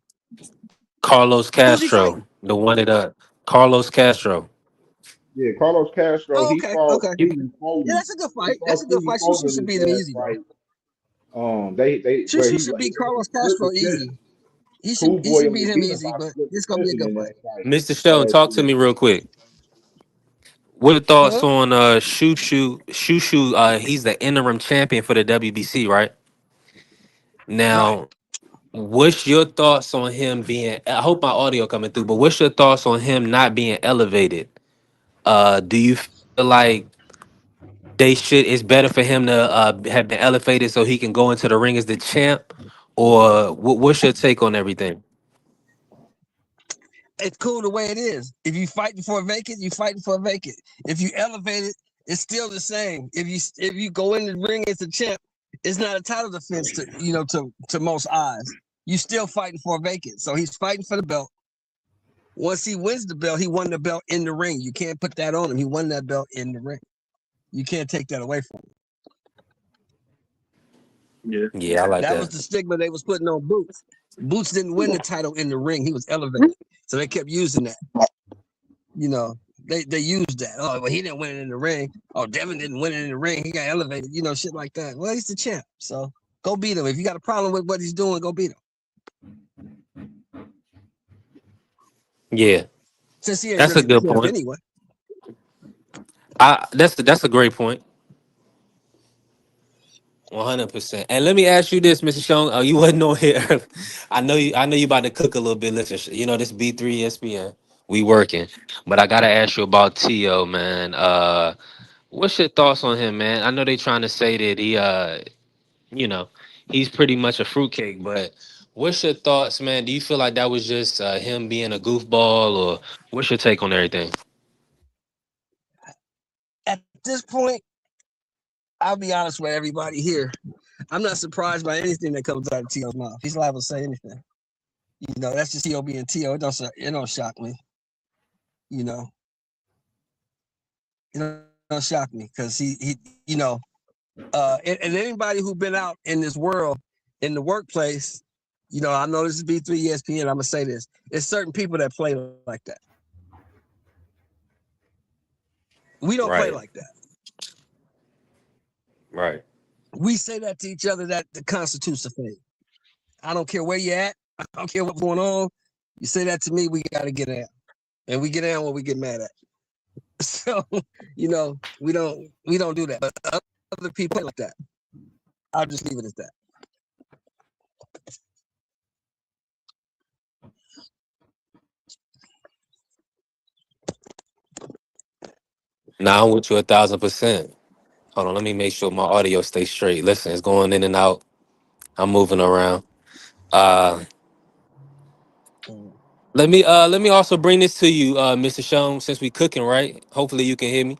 Carlos
Who's he
Castro,
fighting?
the one that Carlos Castro.
Yeah, Carlos Castro,
Oh,
he
okay.
fought
Okay.
He,
Stevie
Yeah,
Foley.
that's a good
He
fight. That's
fought
a good
Stevie
fight.
Foley
Shushu
in
should
his
beat him
last
easy, though.
fight. They where
Shushu
he
should
like
beat
it was
Carlos
a split
Castro
decision.
easy. He should
Cool Boy
beat
only
him
beat him
easy,
by
but
split
it's gonna be a
decision
good
in
fight.
that fight
Mr. Sheldon,
last
talk to
year.
me real quick. What are the thoughts
Huh?
on Shushu? He's the interim champion for the WBC, right?
Right.
Now, what's your thoughts on him being? I hope my audio coming through, but what's your thoughts on him not being elevated? Do you feel like they should? It's better for him to have been elevated so he can go into the ring as the champ, or what's your take on everything?
It's cool the way it is. If you fighting for a vacant, you fighting for a vacant. If you elevate it, it's still the same. If you go in the ring as a champ, it's not a title defense to most eyes. You still fighting for a vacant. So he's fighting for the belt. Once he wins the belt, he won the belt in the ring. You can't put that on him. He won that belt in the ring. You can't take that away from him.
Yeah.
Yeah, I like
That was
that.
the stigma they was putting on Boots. Boots didn't win the title in the ring. He was elevated. So they kept using that. They used that. Oh, well, he didn't win it in the ring. Oh, Devin didn't win it in the ring. He got elevated, shit like that. Well, he's the champ. So go beat him. If you got a problem with what he's doing, go beat him.
Yeah,
since he ain't
that's a
really a
good
champ
point.
anyway.
That's a great point. 100%. And let me ask you this, Mr. Sean. Oh, you wasn't on here early. I know you about to cook a little bit. Listen, this B3 ESPN. We working. But I gotta ask you about T.O., man. What's your thoughts on him, man? I know they trying to say that you know, he's pretty much a fruitcake, but what's your thoughts, man? Do you feel like that was just him being a goofball, or what's your take on everything?
At this point, I'll be honest with everybody here. I'm not surprised by anything that comes out of T.O.'s mouth. He's liable to say anything. That's just T.O. being T.O. It don't shock me. It don't shock me because he and anybody who been out in this world, in the workplace, I know this is B3 ESPN. I'm gonna say this: it's certain people that play like that. We don't play
Right,
like that.
right.
We say that to each other. That constitutes a thing. I don't care where you're at. I don't care what's going on. You say that to me, we got to get out, and we get out when we get mad at. So we don't do that. But other people play like that. I'll just leave it at that.
Now I'm with you 1,000%. Hold on, let me make sure my audio stays straight. Listen, it's going in and out. I'm moving around. Uh let me also bring this to you, Mr. Sean, since we cooking, right? Hopefully you can hear me.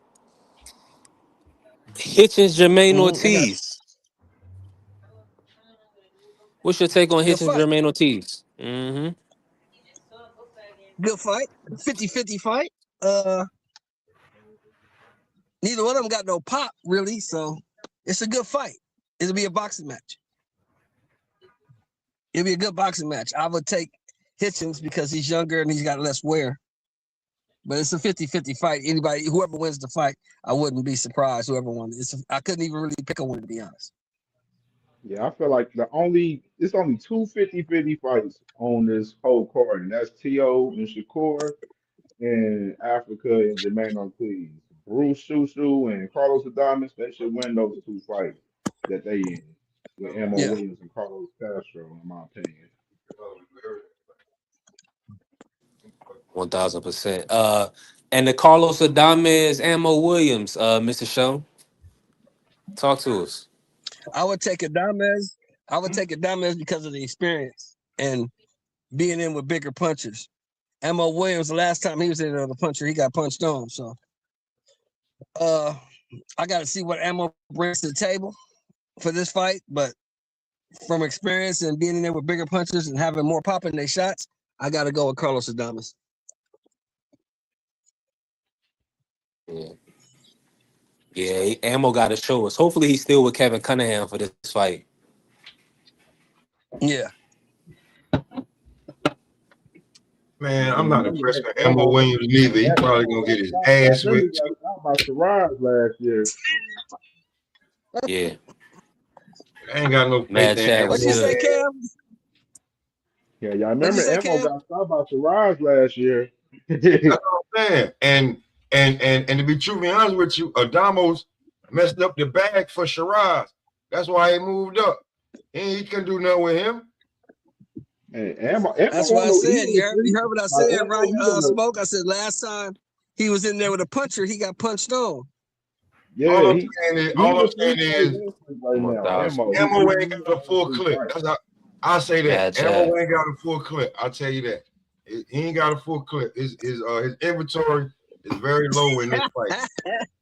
Hitchens Jermaine
I got
Ortiz. What's your take on
good
Hitchens
fight.
Jermaine Ortiz? Mm-hmm.
Good fight. 50-50 fight. Neither one of them got no pop, really. So it's a good fight. It'll be a boxing match. It'll be a good boxing match. I would take Hitchens because he's younger and he's got less wear. But it's a 50-50 fight. Whoever wins the fight, I wouldn't be surprised. Whoever won, I couldn't even really pick a winner, to be honest.
Yeah, I feel like it's only two 50-50 fights on this whole card, and that's T.O. and Shakur and Africa and Jermaine Ortiz. Bruce Susu and Carlos Adames, they should win those two fights that they in with Emma
Yeah,
Williams and Carlos Castro, in my opinion.
1,000%. And the Carlos Adames, Ammo Williams, Mr. Sean, talk to us.
I would take Adames. I would take Adames because of the experience and being in with bigger punchers. Emma Williams, the last time he was in there with a puncher, he got punched on. So I got to see what Emma brings to the table for this fight. But from experience and being in there with bigger punchers and having more pop in their shots, I got to go with Carlos Adames.
Yeah. Yeah, Ammo got to show us. Hopefully he's still with Kevin Cunningham for this fight.
Yeah.
Man, I'm
And
not
remember
impressed
that
with Emma Williams neither. He probably gonna get his ass
remember
whipped.
he got stopped by Shiraz last year.
Yeah.
I ain't got no faith
Mad
in
Chad
Emma,
What'd
was
you
good.
say,
man.
Cam?
Yeah, y'all
What'd you
remember
say,
Emma
Cam?
got stopped by Shiraz last year.
That's what I'm saying. And to be truly honest with you, Adamos messed up the bag for Shiraz. That's why he moved up. He couldn't do nothing with him.
And Emma
That's what
on
I
the
said. You
easy.
heard what I
Like
said,
Emma,
right?
he on the
Smoke. I said last time he was in there with a puncher, he got punched on.
All
yeah,
I'm saying is,
he's a free fight right
I'm
now.
1,000.
Emma,
Emma ain't
he's
got a
a
full
free
clip.
fight.
That's how I say that.
Mad
Emma
Chad.
ain't got a full clip. I'll tell you that. He ain't got a full clip. His inventory is very low in this fight.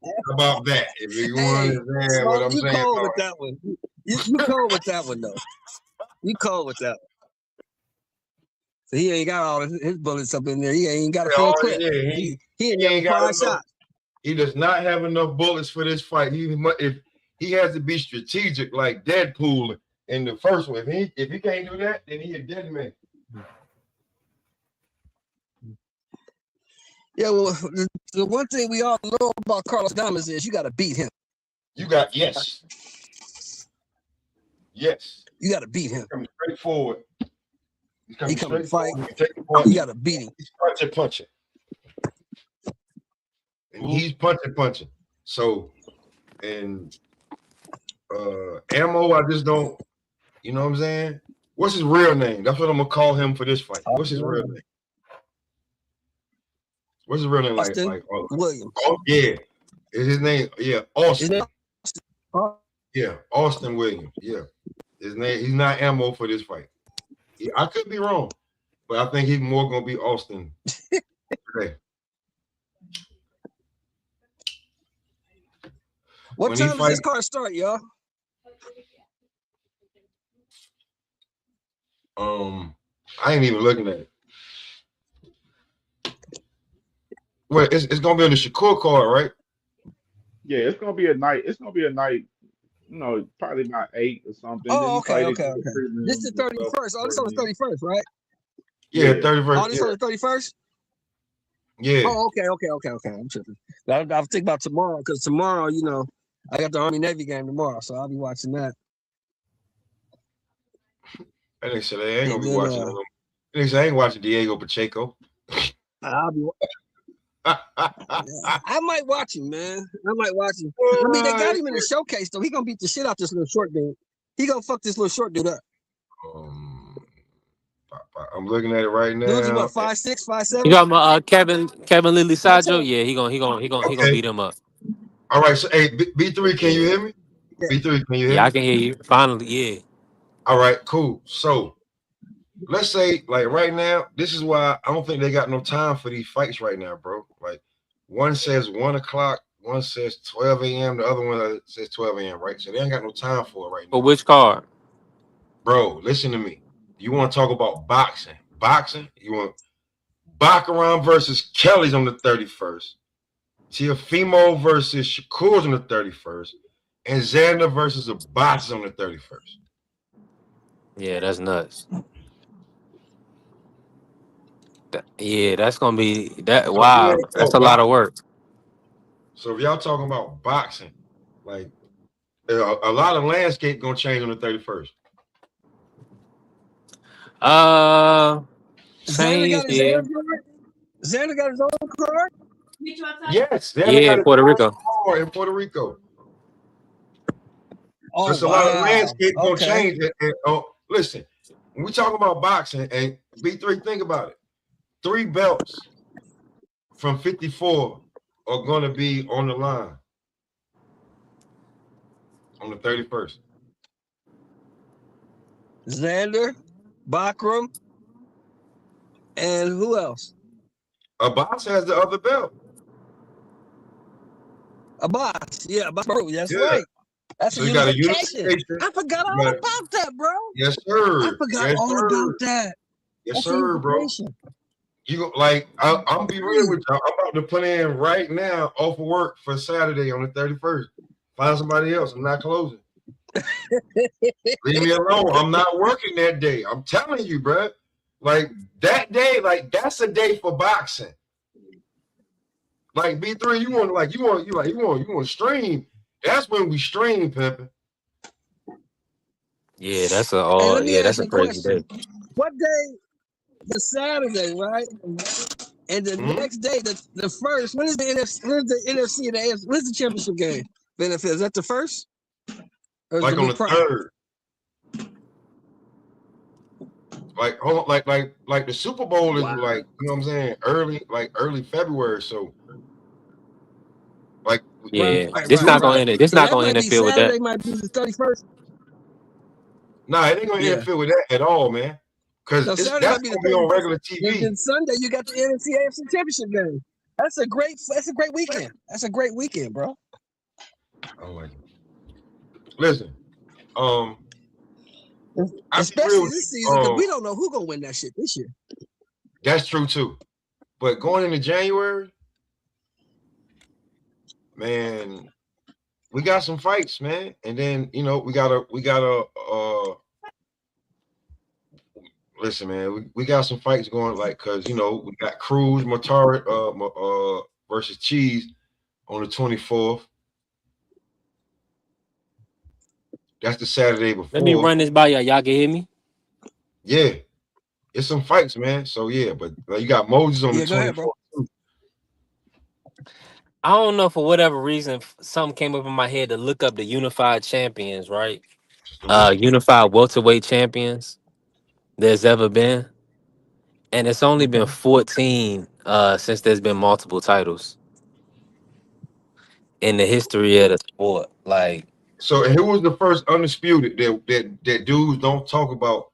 How about that? If you want to understand what
Smoke,
I'm
you
saying,
cold with that one. You cold with that one, though. You cold with that one. So he ain't got all his bullets up in there. He ain't got a full clip.
he
He ain't there
ain't
with
got
5
enough.
shots.
He does not have enough bullets for this fight. If he has to be strategic, like Deadpool in the first one. If he can't do that, then he a dead man.
Yeah, well, the one thing we all know about Carlos Adames is you got to beat him.
You got yes.
You got to beat him.
Come straight forward. He's
He
coming
come to
straight
fight.
forward. He take the
You
punch.
got to beat him.
He's punching. And he's punching. So, and Ammo, I just don't, you know what I'm saying? What's his real name? That's what I'm gonna call him for this fight. What's his real name? What's his real name?
Austin Williams.
Oh, yeah. Is his name? Yeah, Austin.
Isn't it?
Yeah, Austin Williams. Yeah. His name, he's not Ammo for this fight. I could be wrong, but I think he's more gonna be Austin today.
What
When
time does this card start, y'all?
I ain't even looking at it. Well, it's gonna be on the Shakur card, right?
Yeah, it's gonna be a night. It's gonna be a night. You know, probably about 8 or something.
Oh,
Then he
okay.
fight it to the prelims
This is
and
the
stuff.
31st. Oh, this on the 31st, right?
Yeah, 31st.
Oh, this on the 31st?
Yeah.
Oh, okay. I'm tripping. I was thinking about tomorrow, because tomorrow, you know, I got the Army-Navy game tomorrow, so I'll be watching that.
And they said they ain't gonna be
And then,
watching them. They said I ain't watching Diego Pacheco.
I'll be. I might watch him, man. I might watch him. I mean, they got him in the showcase, though. He gonna beat the shit out this little short dude. He gonna fuck this little short dude up.
I'm looking at it right now.
Dude's what, 5'6", 5'7"?
You got my Kevin Lily Sajo? Yeah, he gonna beat him up.
All right, so hey, B3, can you hear me?
Yeah.
B3, can you hear me?
Yeah, I can hear you. Finally, yeah.
All right, cool. So let's say, like right now, this is why I don't think they got no time for these fights right now, bro. Like one says 1 o'clock, one says 12 a.m., the other one says 12 a.m., right? So they ain't got no time for it right now.
For which card?
Bro, listen to me. You want to talk about boxing? You want Baccarat versus Kelly's on the 31st. Teofimo versus Shakur's on the 31st. And Xander versus Abbas on the 31st.
Yeah, that's nuts. Yeah, that's gonna be that.
So
Wow, that's a lot of work.
So if y'all talking about boxing, like a lot of landscape gonna change on the 31st.
Xander got his
Yeah.
own card? Xander got his own card?
Yes,
Yeah, in Puerto Rico.
In Puerto Rico.
Oh,
so it's a lot of landscape gonna change. And listen, when we talk about boxing, and B3, think about it. 3 belts from 54 are gonna be on the line on the 31st.
Xander, Baccarat, and who else?
Abbas has the other belt.
Abbas. Yeah, Abbas. That's right. That's
so
a
you got a
unification.
unification.
I forgot all about that, bro.
Yes, sir.
I forgot all about that.
Yes,
That's
sir, bro. You go, like I'm gonna be real with you. I'm about to put in right now off of work for Saturday on the 31st. Find somebody else. I'm not closing. Leave me alone. I'm not working that day. I'm telling you, bro. Like that day, like that's a day for boxing. Like B3, you want to stream. That's when we stream, pimping.
Yeah, that's a crazy day.
What day? The Saturday, right? And the next day, the first. When is the NFC? When is the NFC and the AFC? When is the championship game? The NFL, is that the first? Or
Like on the 3rd. Like the Super Bowl is like, you know what I'm saying, early February. So like
this not gonna interfere with that.
Saturday might be the 31st.
Nah, it ain't gonna interfere with that at all, man. Because that's gonna be on regular TV.
And then Sunday you got the NFC AFC championship game. That's a great weekend. That's a great weekend, bro.
I like it. Listen,
especially this season, because we don't know who's gonna win that shit this year.
That's true too. But going into January, man, we got some fights, man. And then we gotta listen, man, we got some fights going, like, because we got Cruz Matara versus Cheese on the 24th. That's the Saturday before.
Let me run this by y'all. Y'all can hear me?
Yeah. it's some fights, man. So yeah, but you got Moses on the
Yeah, go ahead, bro.
24th.
I don't know, for whatever reason, something came up in my head to look up the unified champions, right? Unified welterweight champions there's ever been, and it's only been 14 since there's been multiple titles in the history of the sport. Like,
So who was the first undisputed that dudes don't talk about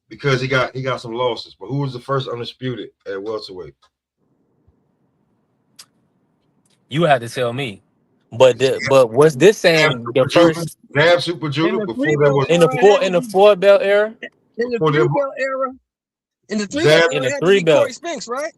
because he got some losses? But who was the first undisputed at welterweight?
you had to tell me. But what's this saying? The first
Super
In
Judah.
the
Before
three
that
belt
was
in the
era, it
four
had to
in the
be
four belt era,
in the
before
three
that
belt era. In the three belt
Zab.
in
era,
the
it had to
three
be Corey
belt.
Spinks, right?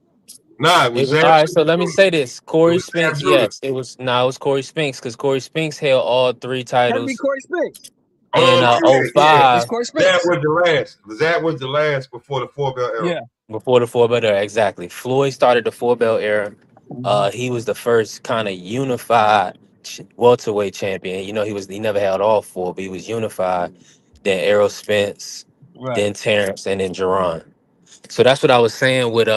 Nah, it was
It was
Zab
all right.
Super
So let me
Judah.
say this:
It
Corey
was Zab
Spinks.
Judah.
Yes, it was. No, it was Corey Spinks, because Corey Spinks held all three
Had to be
titles
Corey Spinks.
in
Yeah.
It's
05
Corey
Zab
Spinks.
was the last. Zab was the last before the 4 belt era.
Yeah.
before the four belt era. Exactly. Floyd started the four belt era. He was the first kind of unified welterweight champion. You know, he never held all four, but he was unified. Then Errol Spence,
Right.
then Terrence, and then Jerron. So that's what I was saying with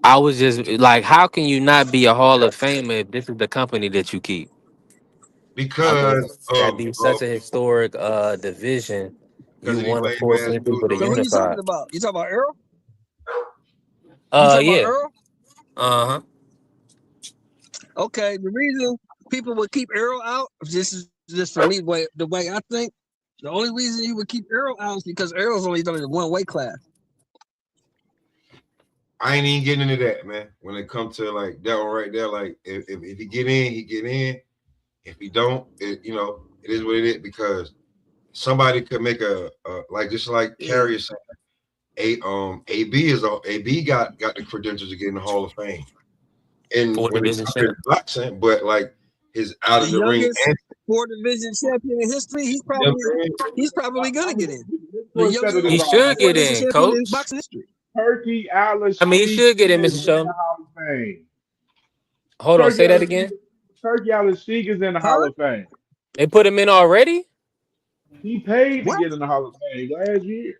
I was just like, how can you not be a Hall of Famer if this is the company that you keep? I mean,
Because
that'd
of
be such a historic division. You
these
want to
lame
force
ass
people
dudes
to
on
So who you
YouTube.
unify.
talking about? You talking about Earl? You talking about
Yeah.
Earl?
Uh-huh.
Okay. The reason people would keep Earl out, this is just for me, the way I think. The only reason you would keep Earl out is because Earl's only done it in one weight class.
I ain't even getting into that, man. When it comes to like that one right there, like if he get in, he get in. If he don't, it is what it is, because somebody could make a like, just like Carrier said, AB got the credentials to get in the Hall of Fame. And
Four
when it
division
comes to
champ.
boxing, but like his out
The
of the ring
youngest
and
4 division champion in history, he's
you know what I'm
probably gonna get in.
This
The
was said it
youngest
He
about
should get
4 division
in,
champion in
coach.
boxing history.
Turkey
I mean, he
Al-Sheikh
should get in,
is
Mr.
in the
Shelton.
Hall of Fame.
Hold on,
Turkey
say that
Al-Sheikh,
again.
Turkey Al-Sheikh is in the
Huh?
Hall of Fame.
They put him in already?
He paid to
What?
get in the Hall of Fame last year.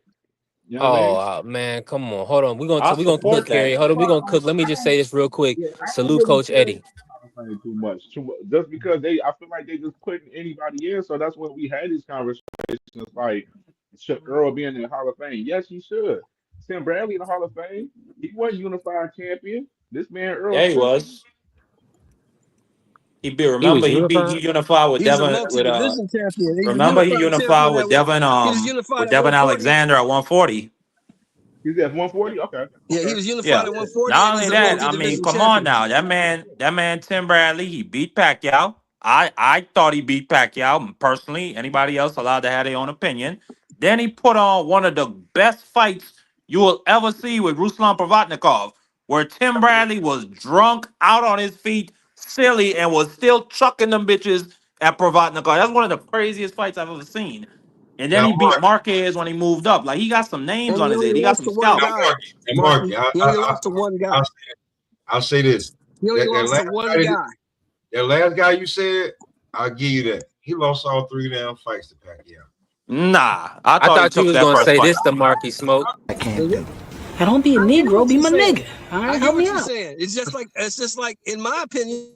You know what I
Oh
mean?
man, come on. Hold on. We're
I
gonna cook
support
Carrie.
that.
Hold on, we're gonna cook. Let me just say this real quick.
Yeah, I don't
Salute
really
Coach
care
Eddie.
about the Hall of Fame too much. Just because I feel like they just putting anybody in. So that's when we had these conversations. Like, should Earl be in the Hall of Fame? Yes, he should. Tim Bradley in the Hall of Fame. He wasn't unified champion. This man Earl
Yeah, he
Spence.
was. He beat.
He
Remember,
was unified?
he unified with
He's a
Devin. With
multi-division champion. He was a
remember he
unified champion
unified
at he was unified
with
at
Devin
140.
Alexander at 140.
He's at 140. Okay,
Yeah, he
okay.
was unified
Yeah.
at 140,
Not
and
only
he's a
that, I mean,
multi-division
come on
champion.
now. That man Tim Bradley, he beat Pacquiao. I thought he beat Pacquiao personally. Anybody else allowed to have their own opinion. Then he put on one of the best fights you will ever see with Ruslan Provatnikov, where Tim Bradley was drunk, out on his feet, silly, and was still chucking them bitches at Provatnikov. That's one of the craziest fights I've ever seen. And then
Now,
he beat Marquez when he moved up. Like, he got some names
And
on
he
his head.
only
He got
lost
some
to one
scalps.
guy,
Marky,
Marky. He only lost to one guy.
I'll say this.
He only
That
lost to
last
one
guy,
guy.
that last guy you said, I'll give you that. He lost all 3 damn fights to Pacquiao.
Nah, I
I
thought he
thought you
took
was
that
gonna
first
say
fight.
this to Marky Smoke.
I can't
Is it?
do. Now, don't be a
I get
Negro,
what
be
you're
my
saying.
nigga. All
I
right,
get
help
what
me
you're
out.
saying. It's just like, in my opinion,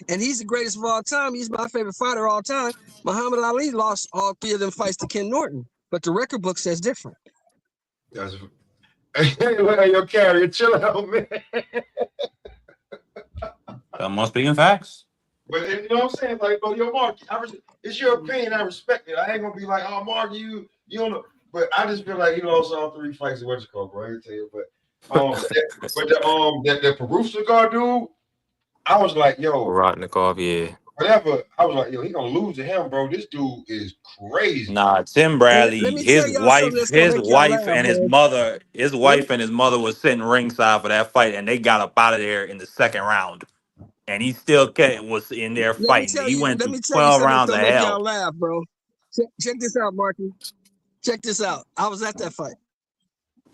and he's the greatest of all time. He's my favorite fighter of all time. Muhammad Ali lost all 3 of them fights to Ken Norton, but the record book says different.
That's hey, look at your Carrier. Chill out, man.
Must be in facts.
But you know what I'm saying? Like, but yo, Mark, it's your opinion. I respect it. I ain't gonna be like, oh, Mark, you don't know. But I just feel like he lost all 3 fights in what you call, bro. I ain't tell you, but the Peru cigar dude, I was like, yo,
Rotnikov, yeah.
whatever. I was like, yo, he gonna lose to him, bro. This dude is crazy.
Nah, Tim
And let
Bradley,
me tell y'all something that's gonna
his
make y'all
wife
laugh,
and
man.
his
Let
wife and his mother was sitting ringside for that fight, and they got up out of there in the second round. And he still was in there fighting. He went
let
through
me tell you
12
something that's
rounds of
gonna make
hell.
y'all laugh, bro. Check this out, Marky. Check this out. I was at that fight.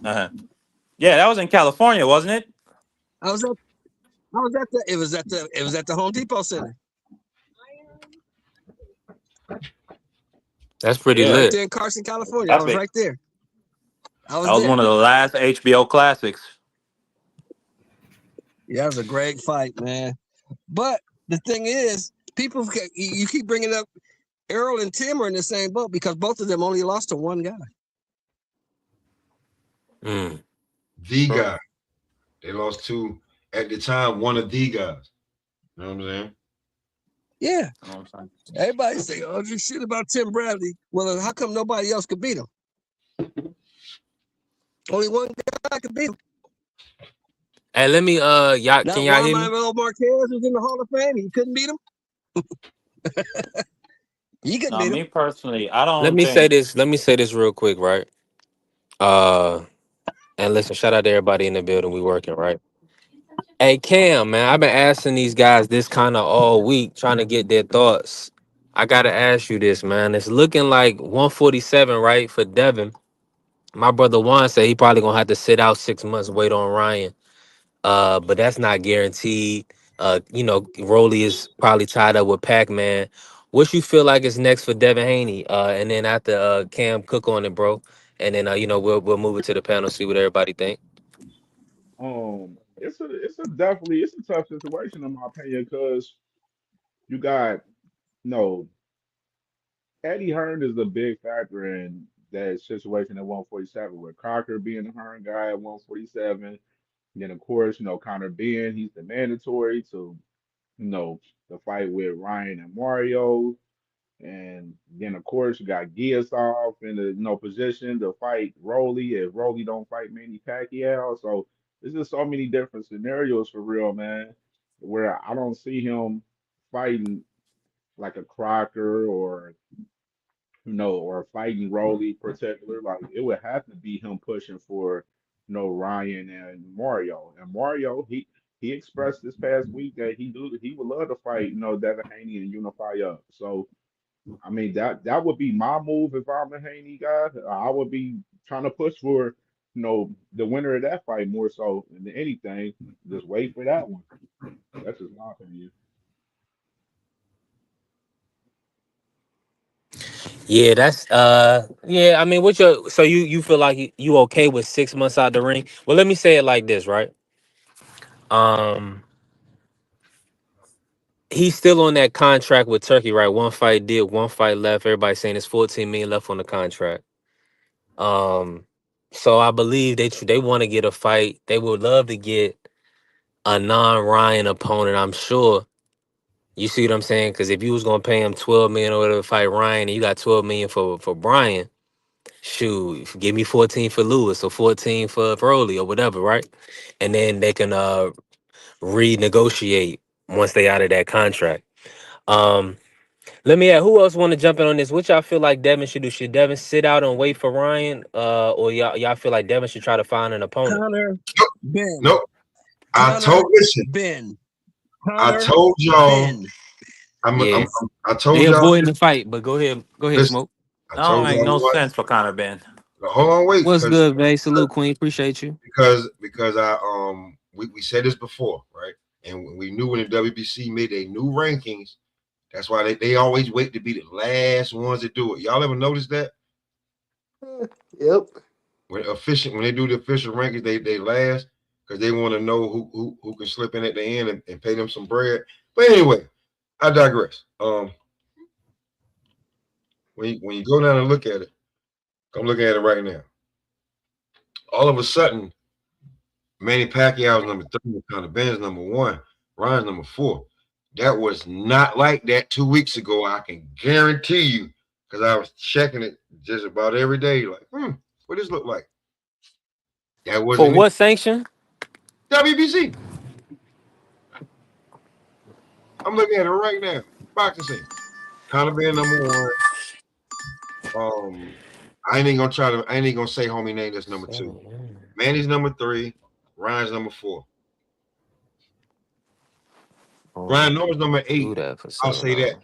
Uh-huh. Yeah, that was in California, wasn't it?
I was at the Home Depot Center.
That's pretty
Yeah,
Right
lit.
there in Carson, California. I
that's
was
big.
right there. I was
That was
there.
one of the last HBO classics.
Yeah, it was a great fight, man. But the thing is, you keep bringing up Errol and Tim are in the same boat because both of them only lost to one guy.
Mm.
The
True.
guy. They lost to, at the time, one of the guys. You know what I'm saying?
Yeah.
You know what I'm saying?
Everybody say, oh, this shit about Tim Bradley. Well, how come nobody else could beat him? Only one guy could beat him.
Hey, let me y'all
Now,
can y'all
Juan
hear me?
Manuel Marquez was in the Hall of Fame. He couldn't beat him. He couldn't
Now,
beat
me
him.
personally, I
Let
don't
me say
think.
this. Let me say this real quick, right? And listen, shout out to everybody in the building. We working, right? Hey Cam, man, I've been asking these guys this kind of all week, trying to get their thoughts. I gotta ask you this, man. It's looking like 147, right, for Devin. My brother Juan said he probably gonna have to sit out 6 months, wait on Ryan. But that's not guaranteed. Rolly is probably tied up with Pac-Man. What you feel like is next for Devin Haney? And then after Cam Cook on it, bro. And then we'll move it to the panel, see what everybody think.
It's a tough situation in my opinion because you got no Eddie Hearn is a big factor in that situation at 147 with Crocker being the Hearn guy at 147. Then of course, Connor Ben, he's the mandatory to, the fight with Ryan and Mario. And then of course you got Giasov in the position to fight Rolly if Rolly don't fight Manny Pacquiao. So there's just so many different scenarios for real, man, where I don't see him fighting like a Crocker or or fighting Rolly particular. Like it would have to be him pushing for Ryan and Mario. And Mario, he expressed this past week that he would love to fight Devin Haney and unify up. So I mean that would be my move if I'm a Haney guy. I would be trying to push for the winner of that fight more so than anything. Just wait for that one. That's just my opinion.
Yeah, that's yeah. I mean, so you feel like you okay with 6 months out the ring? Well, let me say it like this, right? Um, he's still on that contract with Turkey, right? One fight deal, one fight left. Everybody saying it's 14 million left on the contract. Um, so I believe they want to get a fight. They would love to get a non-Ryan opponent. I'm sure. You see what I'm saying? Because if you was gonna pay him 12 million or whatever to fight Ryan, and you got 12 million for Brian, shoot, give me 14 for Lewis or 14 for Rolly or whatever, right? And then they can renegotiate once they out of that contract. Um, Let me ask, who else want to jump in on this? What y'all feel like Devin should do? Should Devin sit out and wait for Ryan? Or y'all feel like Devin should try to find an opponent?
Connor Ben.
Nope.
Connor
Listen,
Ben.
I
Connor
told y'all,
Ben.
Yeah.
I
They
told y'all
avoiding
this.
the fight, but go ahead. Go ahead,
Listen,
Smoke.
I
That don't
told
make
y'all
no
what.
sense for Conor Ben.
Hold on, wait,
What's good, man? Salute, Queen. Appreciate you.
because I we said this before, right? And we knew when the WBC made their new rankings, that's why they always wait to be the last ones to do it. Y'all ever notice that?
Yep.
When they do the official rankings, they last because they want to know who can slip in at the end and pay them some bread. But anyway, I digress. When you go down and look at it, I'm looking at it right now. All of a sudden, Manny Pacquiao's number 3, Conor Ben's number 1, Ryan's number 4. That was not like that 2 weeks ago. I can guarantee you, because I was checking it just about every day. Like, what does this look like? That
For
wasn't it.
what sanction?
WBC. I'm looking at it right now. Boxing scene. Conor Ben number 1. I ain't gonna say homie name that's number 2. Manny's number 3. Ryan's number 4. Brian Norman's number
Do
8.
that for
I'll
$7.
say that.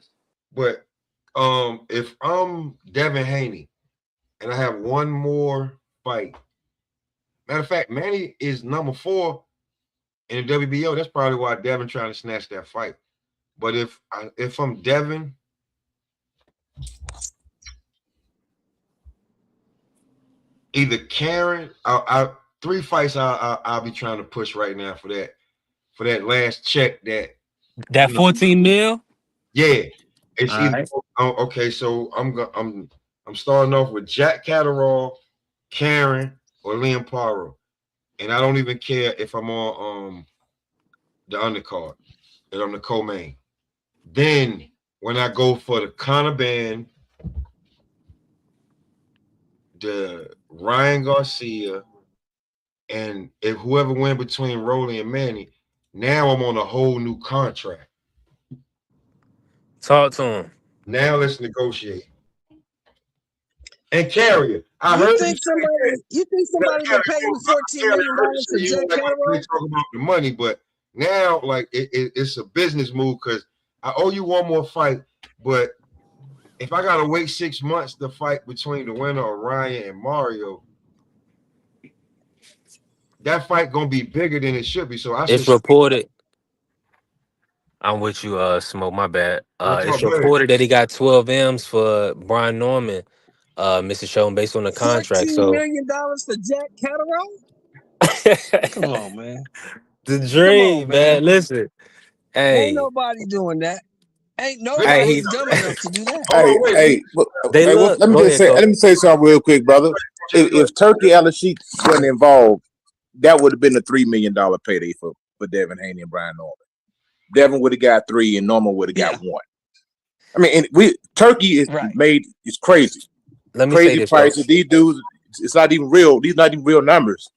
But if I'm Devin Haney and I have one more fight, matter of fact, Manny is number 4 in the WBO. That's probably why Devin trying to snatch that fight. But if I'm Devin, either Karen. 3 fights. I'll be trying to push right now for that last check. That
14 mil.
yeah, it's
All
either
right.
okay. So I'm starting off with Jack Catterall, Karen, or Liam Paro, and I don't even care if I'm on the undercard and I'm the co-main. Then when I go for the Conor Band, the Ryan Garcia, and if whoever win between Rolly and Manny, now I'm on a whole new contract.
Talk to him.
Now let's negotiate. And Carrier, I
You
heard you
think
say that.
somebody will pay you $14 million for
You
Jack
like we
Catterall?
talk about the money, but now like it's a business move because I owe you one more fight, but if I gotta wait 6 months to fight between the winner of Ryan and Mario, that fight gonna be bigger than it should be. So I
It's
should
reported. I'm with you, Smoke. My bad. It's
talk better.
reported that he got 12 M's for Brian Norman, Mr. Show, based on the contract.
$14
So
million for Jack Catterall? Come on, man.
the
Come on,
dream,
man.
man. Listen,
Ain't
hey,
nobody doing that. Ain't
hey,
nobody
he,
dumb enough to do that.
Hold
Hey,
on, wait.
hey,
they look.
let me
Go
just
ahead,
say,
Coach.
something real quick, brother. If Turkey Al-Sheikh wasn't involved, that would have been a $3 million payday for Devin Haney and Brian Norman. Devin would have got 3, and Norman would have got 1. I mean, and Turkey is
Right.
it's crazy,
Let me say
crazy
this,
prices.
Coach.
These dudes, it's not even real. These not even real numbers.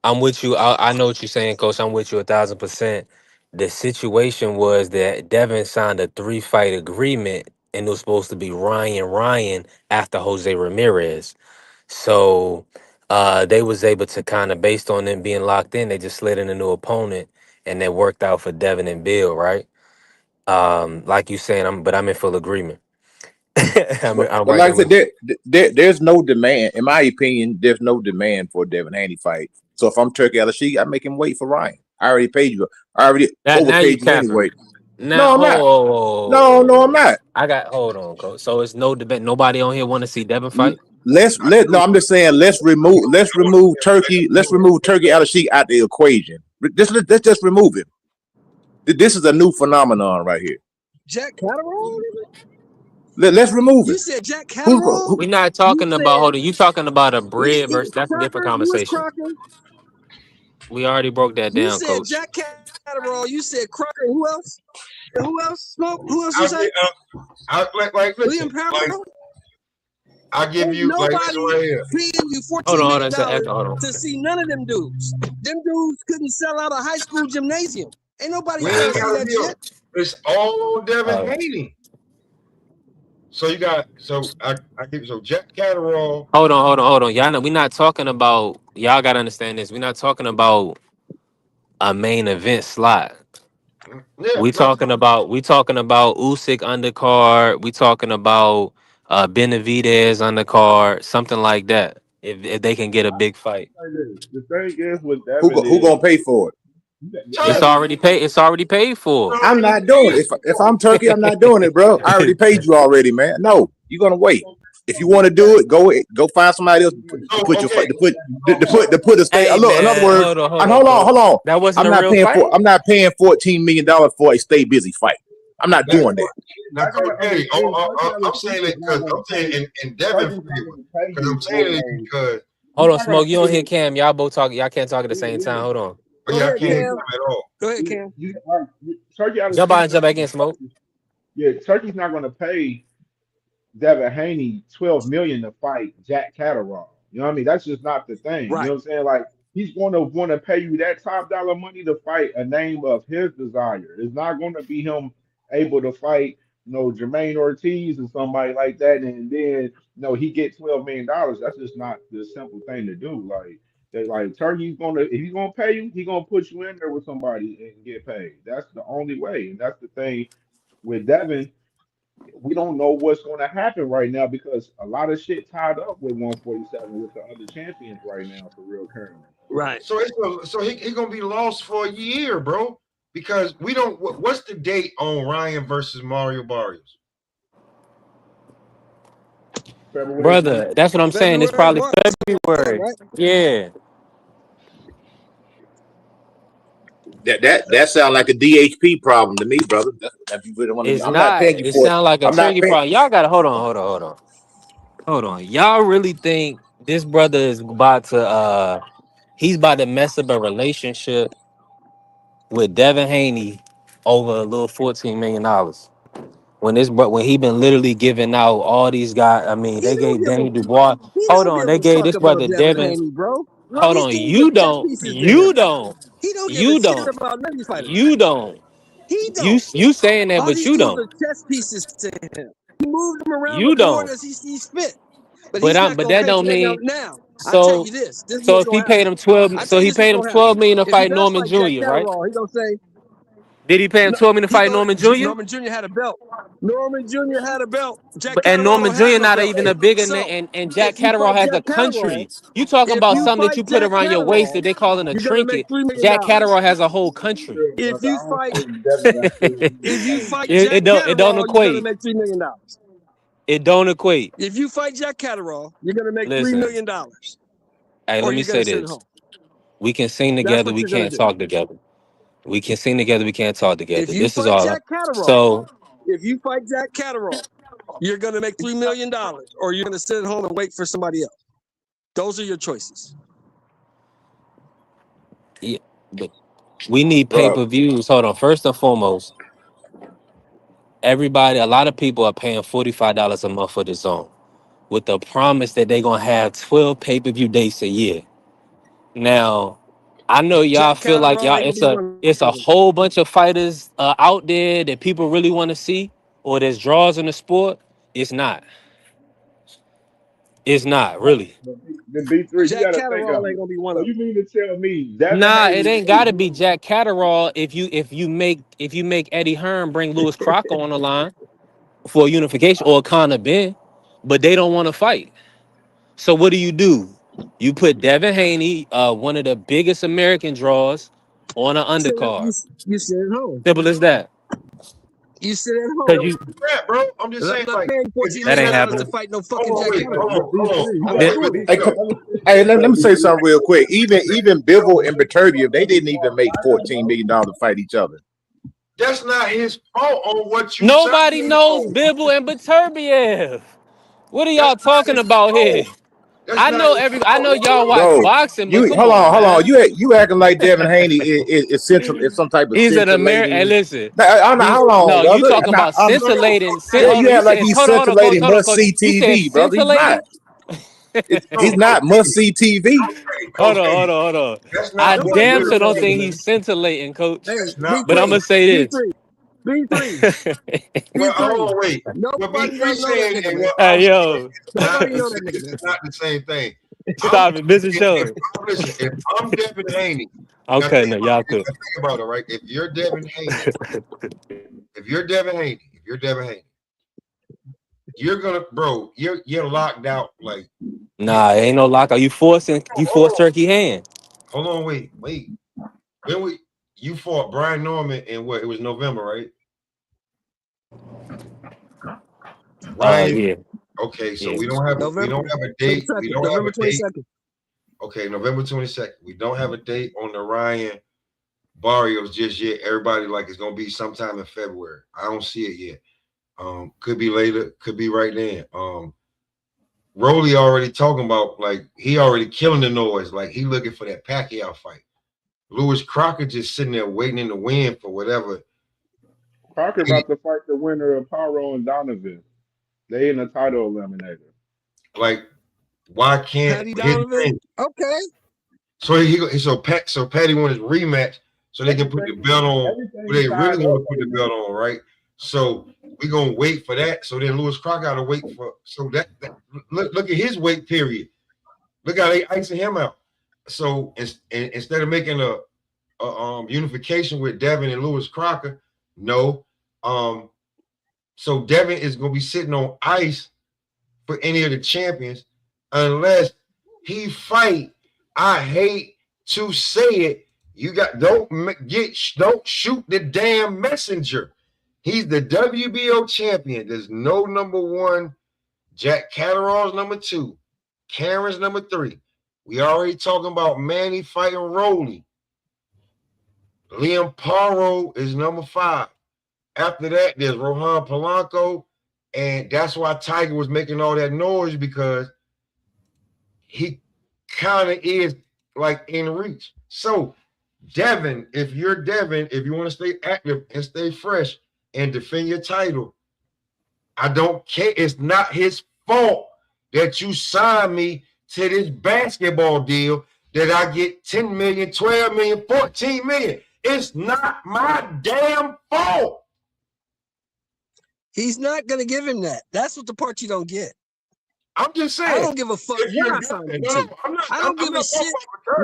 I'm with you. I know what you're saying, Coach. I'm with you 1,000%. The situation was that Devin signed a 3-fight agreement, and it was supposed to be Ryan after Jose Ramirez. So they was able to kind of, based on them being locked in, they just slid in a new opponent, and that worked out for Devin and Bill, right? Like you saying, I'm in full agreement. I'm
But
right
like
there
I said,
with you.
there's no demand. In my opinion, there's no demand for a Devin Haney fight. So if I'm Turkey Al-Sheikh, I make him wait for Ryan. I already paid you. I already
Now you
overpaid you
capping.
anyway.
Now
No, I'm not. No, I'm not.
I got hold on, Coach. So it's no debate. Nobody on here want to see Devin fight.
No, I'm just saying let's remove Turkey Al-Sheikh out the equation. Let's just remove him. This is a new phenomenon right here.
Jack Catterall?
Let's remove
You
him.
said Jack
Who's
Catterall?
We're not
You
talking about
said
hold on. You talking about a bread versus that's a different
Crocker? Who is
conversation.
Crocker?
We already broke that
You
down,
said
Coach.
Jack Catterall. You said Crocker. Who else? Who else? Smoke? Who else you
I'll
say?
get, like
William
listen,
Powell?
like I give
Ain't
you like this
nobody
right here.
paying you
Hold
$14
on, hold on.
million
Hold on.
to see none of them dudes. Them dudes couldn't sell out a high school gymnasium. Ain't nobody
We
trying
ain't
to see
gotta
that
be on.
shit.
It's all Devin
Uh,
Haney. So you got I give you so Jack Catterall.
hold on. Y'all know we're not talking about. Y'all gotta understand this. We're not talking about a main event slot.
Yeah,
We
no,
talking about Usyk undercard. We talking about Benavidez undercard, something like that. If they can get a big fight,
The thing is with
who
Devin
go, who
is
gonna pay for it?
it's
Turkey.
already paid. It's already paid for.
I'm not doing it. If I'm Turkey, I'm not doing it, bro. I already paid you already, man. No, you're gonna wait. If you want to do it, go find somebody else to
So
put your
okay,
to put a stay.
Hey
Look, in other
man,
words,
hold
and
on,
hold
coach.
on.
That wasn't
I'm
a
not
real
paying
fight.
$14 million for a stay busy fight. I'm not
now,
doing that.
now
y'all
Coach
gotta
Eddie,
understand Turkey
I'm
Al-Sheikh
saying
is
it
not
because
gonna
I'm saying
pay.
in Devin's
Turkey's not
favor.
gonna pay
Because I'm
you for
saying it
a.
because
Hold
He's
on,
not gonna
smoke. You
pay
don't hear
you.
Cam. Y'all both talk. Y'all can't talk at the
Yeah,
same time.
yeah.
Hold on.
oh,
Go
yeah, I
ahead,
can't hear
Yeah,
him
Cam.
at all.
Go ahead,
you,
Cam.
Turkey
Jump out
Al-Sheikh's
and jump
not
back
gonna
in, smoke.
pay. Yeah, Turkey's not gonna pay Devin Haney 12 million to fight Jack Catterall. You know what I mean? That's just not the thing. You know
Right.
what I'm saying? Like he's going to want to pay you that top dollar money to fight a name of his desire. It's not going to be him able to fight, Jermaine Ortiz or somebody like that, and then he get $12 million. That's just not the simple thing to do. Like Turkey's gonna if he's gonna pay you, he's gonna put you in there with somebody and get paid. That's the only way, and that's the thing with Devin. We don't know what's going to happen right now because a lot of shit tied up with 147 with the other champions right now for real currently.
Right.
So he gonna be lost for a year, bro. Because we don't. What's the date on Ryan versus Mario Barrios?
February
brother. That's what I'm saying. It's
February,
probably
March,
February.
right?
Yeah,
That sounds like a DHP problem to me, brother. If you really want to,
it's
I'm not
not.
paying you
It
for it.
sounds like a
I'm not
turkey
paying.
problem. Y'all gotta hold on. Y'all really think this brother is about to he's about to mess up a relationship with Devin Haney over a little $14 million? When he been literally giving out all these guys. I mean,
He
they
don't
gave
give a
Danny Dubois.
he
Hold
don't
on,
give
they
a
gave
fuck
this
about
brother
Devin
Devin.
Haney, bro. Bro,
Hold
these
on,
dudes are
you
chess
don't,
pieces to
you
him.
don't,
He don't give a
you
shit
don't,
about none of these fighters.
you don't.
He
You
don't.
you saying that,
All
but
these
you
dudes
don't.
are chess pieces to him. He moved them around the
You
board
don't.
as he sees fit. But
But
he's
I'm
not
but
gonna
that
pay
don't
for that.
mean
Now, I tell
so
you this. This is
so
what's
if he
gonna
paid
happen.
him 12,
I
so
tell you
he
this what's
paid him
gonna happen.
12 million to
If he
fight
does
Norman
fight Jack
Jr., right?
Catterall, he gonna say,
Did he pay him
no,
12 million to
he
fight
gonna
Norman Jr.?
Norman Jr. had a belt. Norman Jr. had a belt. Jack
And
Catterall
Norman
don't have
Jr.
no
not
belt.
even a bigger name,
So
and Jack
if you
Catterall
fight
has a
Jack Catterall,
country. You talking
if
about
you
something that
fight
you put
Jack
around your waist that
Catterall,
they calling a
you're gonna make
trinket.
$3 million.
Jack Catterall has a whole country.
If
Brother,
you
I don't
fight
think Devin gonna stay with me
if you fight
It
Jack
don't
Catterall, you're gonna
equate.
make $3 million.
It don't equate.
If you fight Jack Catterall, you're gonna make $3
Listen,
million,
hey,
or
let me
you're gonna
say
sit at
this.
home.
We can sing
That's
together,
what
we
you're gonna
can't
do.
talk together. We can sing together, we can't talk
If
together.
you
This is
fight
all.
Jack Catterall,
So
if you fight Jack Catterall, you're gonna make $3 million, or you're gonna sit at home and wait for somebody else. Those are your choices.
yeah, but we need
bro.
pay-per-views. Hold on. First and foremost, a lot of people are paying $45 a month for the zone with the promise that they're gonna have 12 pay-per-view dates a year. Now, I know y'all
Jack
feel like
Catterall
y'all
ain't gonna be one
it's a
of them.
whole bunch of fighters out there that people really want to see, or there's draws in the sport. It's not. It's not really.
The B3, you
Jack
gotta think
Catterall
of
ain't
it.
gonna be one
So
of
you
them.
mean to tell me Devin
Nah, it
Haney
ain't gotta be Jack Catterall if you make Eddie Hearn bring Louis Crocker on the line for a unification or Conor Ben, but they don't want to fight. So what do? You put Devin Haney, one of the biggest American draws, on an undercard.
You sit at home.
Simple as that.
You sit at
Cause
home.
you
Yeah, bro. I'm just
And I'm
saying,
not
like,
paying
if
$14
you
that
million
ain't
say,
to
happening.
fight no
hold
fucking
on,
Jack
wait,
Catterall.
hold on, hold on.
B3, you
Hold on.
gotta
Wait,
Hey,
hold on.
let me say something real quick. Even Bivol and Beterbiev, they didn't even make $14 million to fight each other.
That's not his fault on what you
Nobody
saying,
knows
though.
Bibble and Beterbiev. What are
That's
y'all
not
talking
his
about here?
fault. That's not his
I know
fault.
y'all watch
Bro,
boxing, but
you
come on,
hold on.
man.
You acting like Devin Haney is central is some type of
He's an American. Hey,
scintillating.
listen.
I'm not,
He
hold on,
no, you
brother.
talking about
No, no,
scintillating.
I'm
Yeah,
Hold
you
on, you
act like
said
he's
coach,
scintillating must
coach.
see
You said
TV, brother. He's not.
scintillating.
no,
He's not must see TV.
Hold
Coach
on,
K.
hold on.
That's
I
not what
Nobody
damn
knows
sure
we're
don't
that.
saying,
think
man.
he's scintillating, coach.
Hey,
That's not
But
what
I'm
B3,
gonna say this.
B3, B3,
Well, hold
B3.
on, wait. What
Nobody
B3
don't know that
saying
nigga,
and
man.
what I'm
Hey,
saying
yo,
is not
Nobody
the
know that
same.
nigga,
It's
man.
not the same thing. I'm
stop it, Mr.
if
Show.
listen, if I'm Devin Haney,
I'm
now think
cutting it. Y'all
about it.
could.
Think about it, right? If you're Devin Haney, you're gonna, bro. You're locked out. Like, you,
Nah, ain't no lock. Are you force
hold on,
turkey hand?
wait. When you fought Brian Norman in what? It was November, right? Ryan.
Yeah,
Okay, so
yeah.
we
November
don't have a date. We
22nd.
don't have
November
a date.
22nd.
Okay, November 22nd. We don't have a date on the Ryan Barrios just yet. Everybody like it's gonna be sometime in February. I don't see it yet. Could be later, could be right then. Rolly already talking about like he already killing the noise, like he looking for that Pacquiao fight. Lewis Crocker just sitting there waiting in the wind for whatever.
Parker about to fight the winner of Paro and Donovan. They in the title eliminator.
Like, why can't
Patty
his
Donovan.
thing?
Okay.
So Patty wants his rematch so they can put the belt on where
Everything
they really
tied
want
up
to put
right
the
now.
belt on, right? So we're gonna wait for that. So then Lewis Crocker got to wait for that look at his wait period. Look how they icing him out. So instead of making a unification with Devin and Lewis Crocker, no. So Devin is gonna be sitting on ice for any of the champions unless he fight. I hate to say it. You got don't shoot the damn messenger. He's the WBO champion. There's no number one Jack Catterall's number 2. Karen's number 3. We already talking about Manny fighting Rolly. Liam Paro is number 5. After that, there's Rohan Polanco, and that's why Tiger was making all that noise, because he kind of is like in reach. So, Devin, if you're Devin, if you want to stay active and stay fresh and defend your title, I don't care. It's not his fault that you signed me to this basketball deal that I get 10 million, 12 million, 14 million. It's not my damn fault.
He's not going to give him that. That's what the part you don't get.
I'm just saying.
I don't give a fuck what I signed you to. I don't give a shit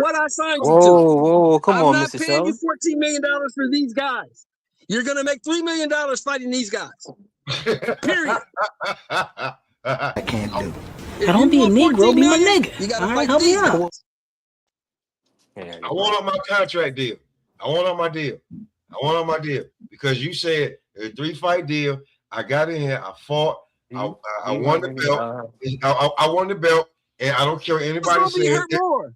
what I signed you to.
Whoa, come on,
I'm not
Mr.
paying you
Sheldon.
$14 million for these guys. You're going to make $3 million fighting these guys. Period.
I can't do.
If
Don't be a Negro, be my nigga.
You got to
All
fight
right, help me
these
out.
guys.
I want on my contract deal. I want on my deal. I want on my deal because you said a 3-fight deal. I got in here. I fought. I won the belt. I won the belt, and I don't care what anybody
Who's going to be
says.
hurt more?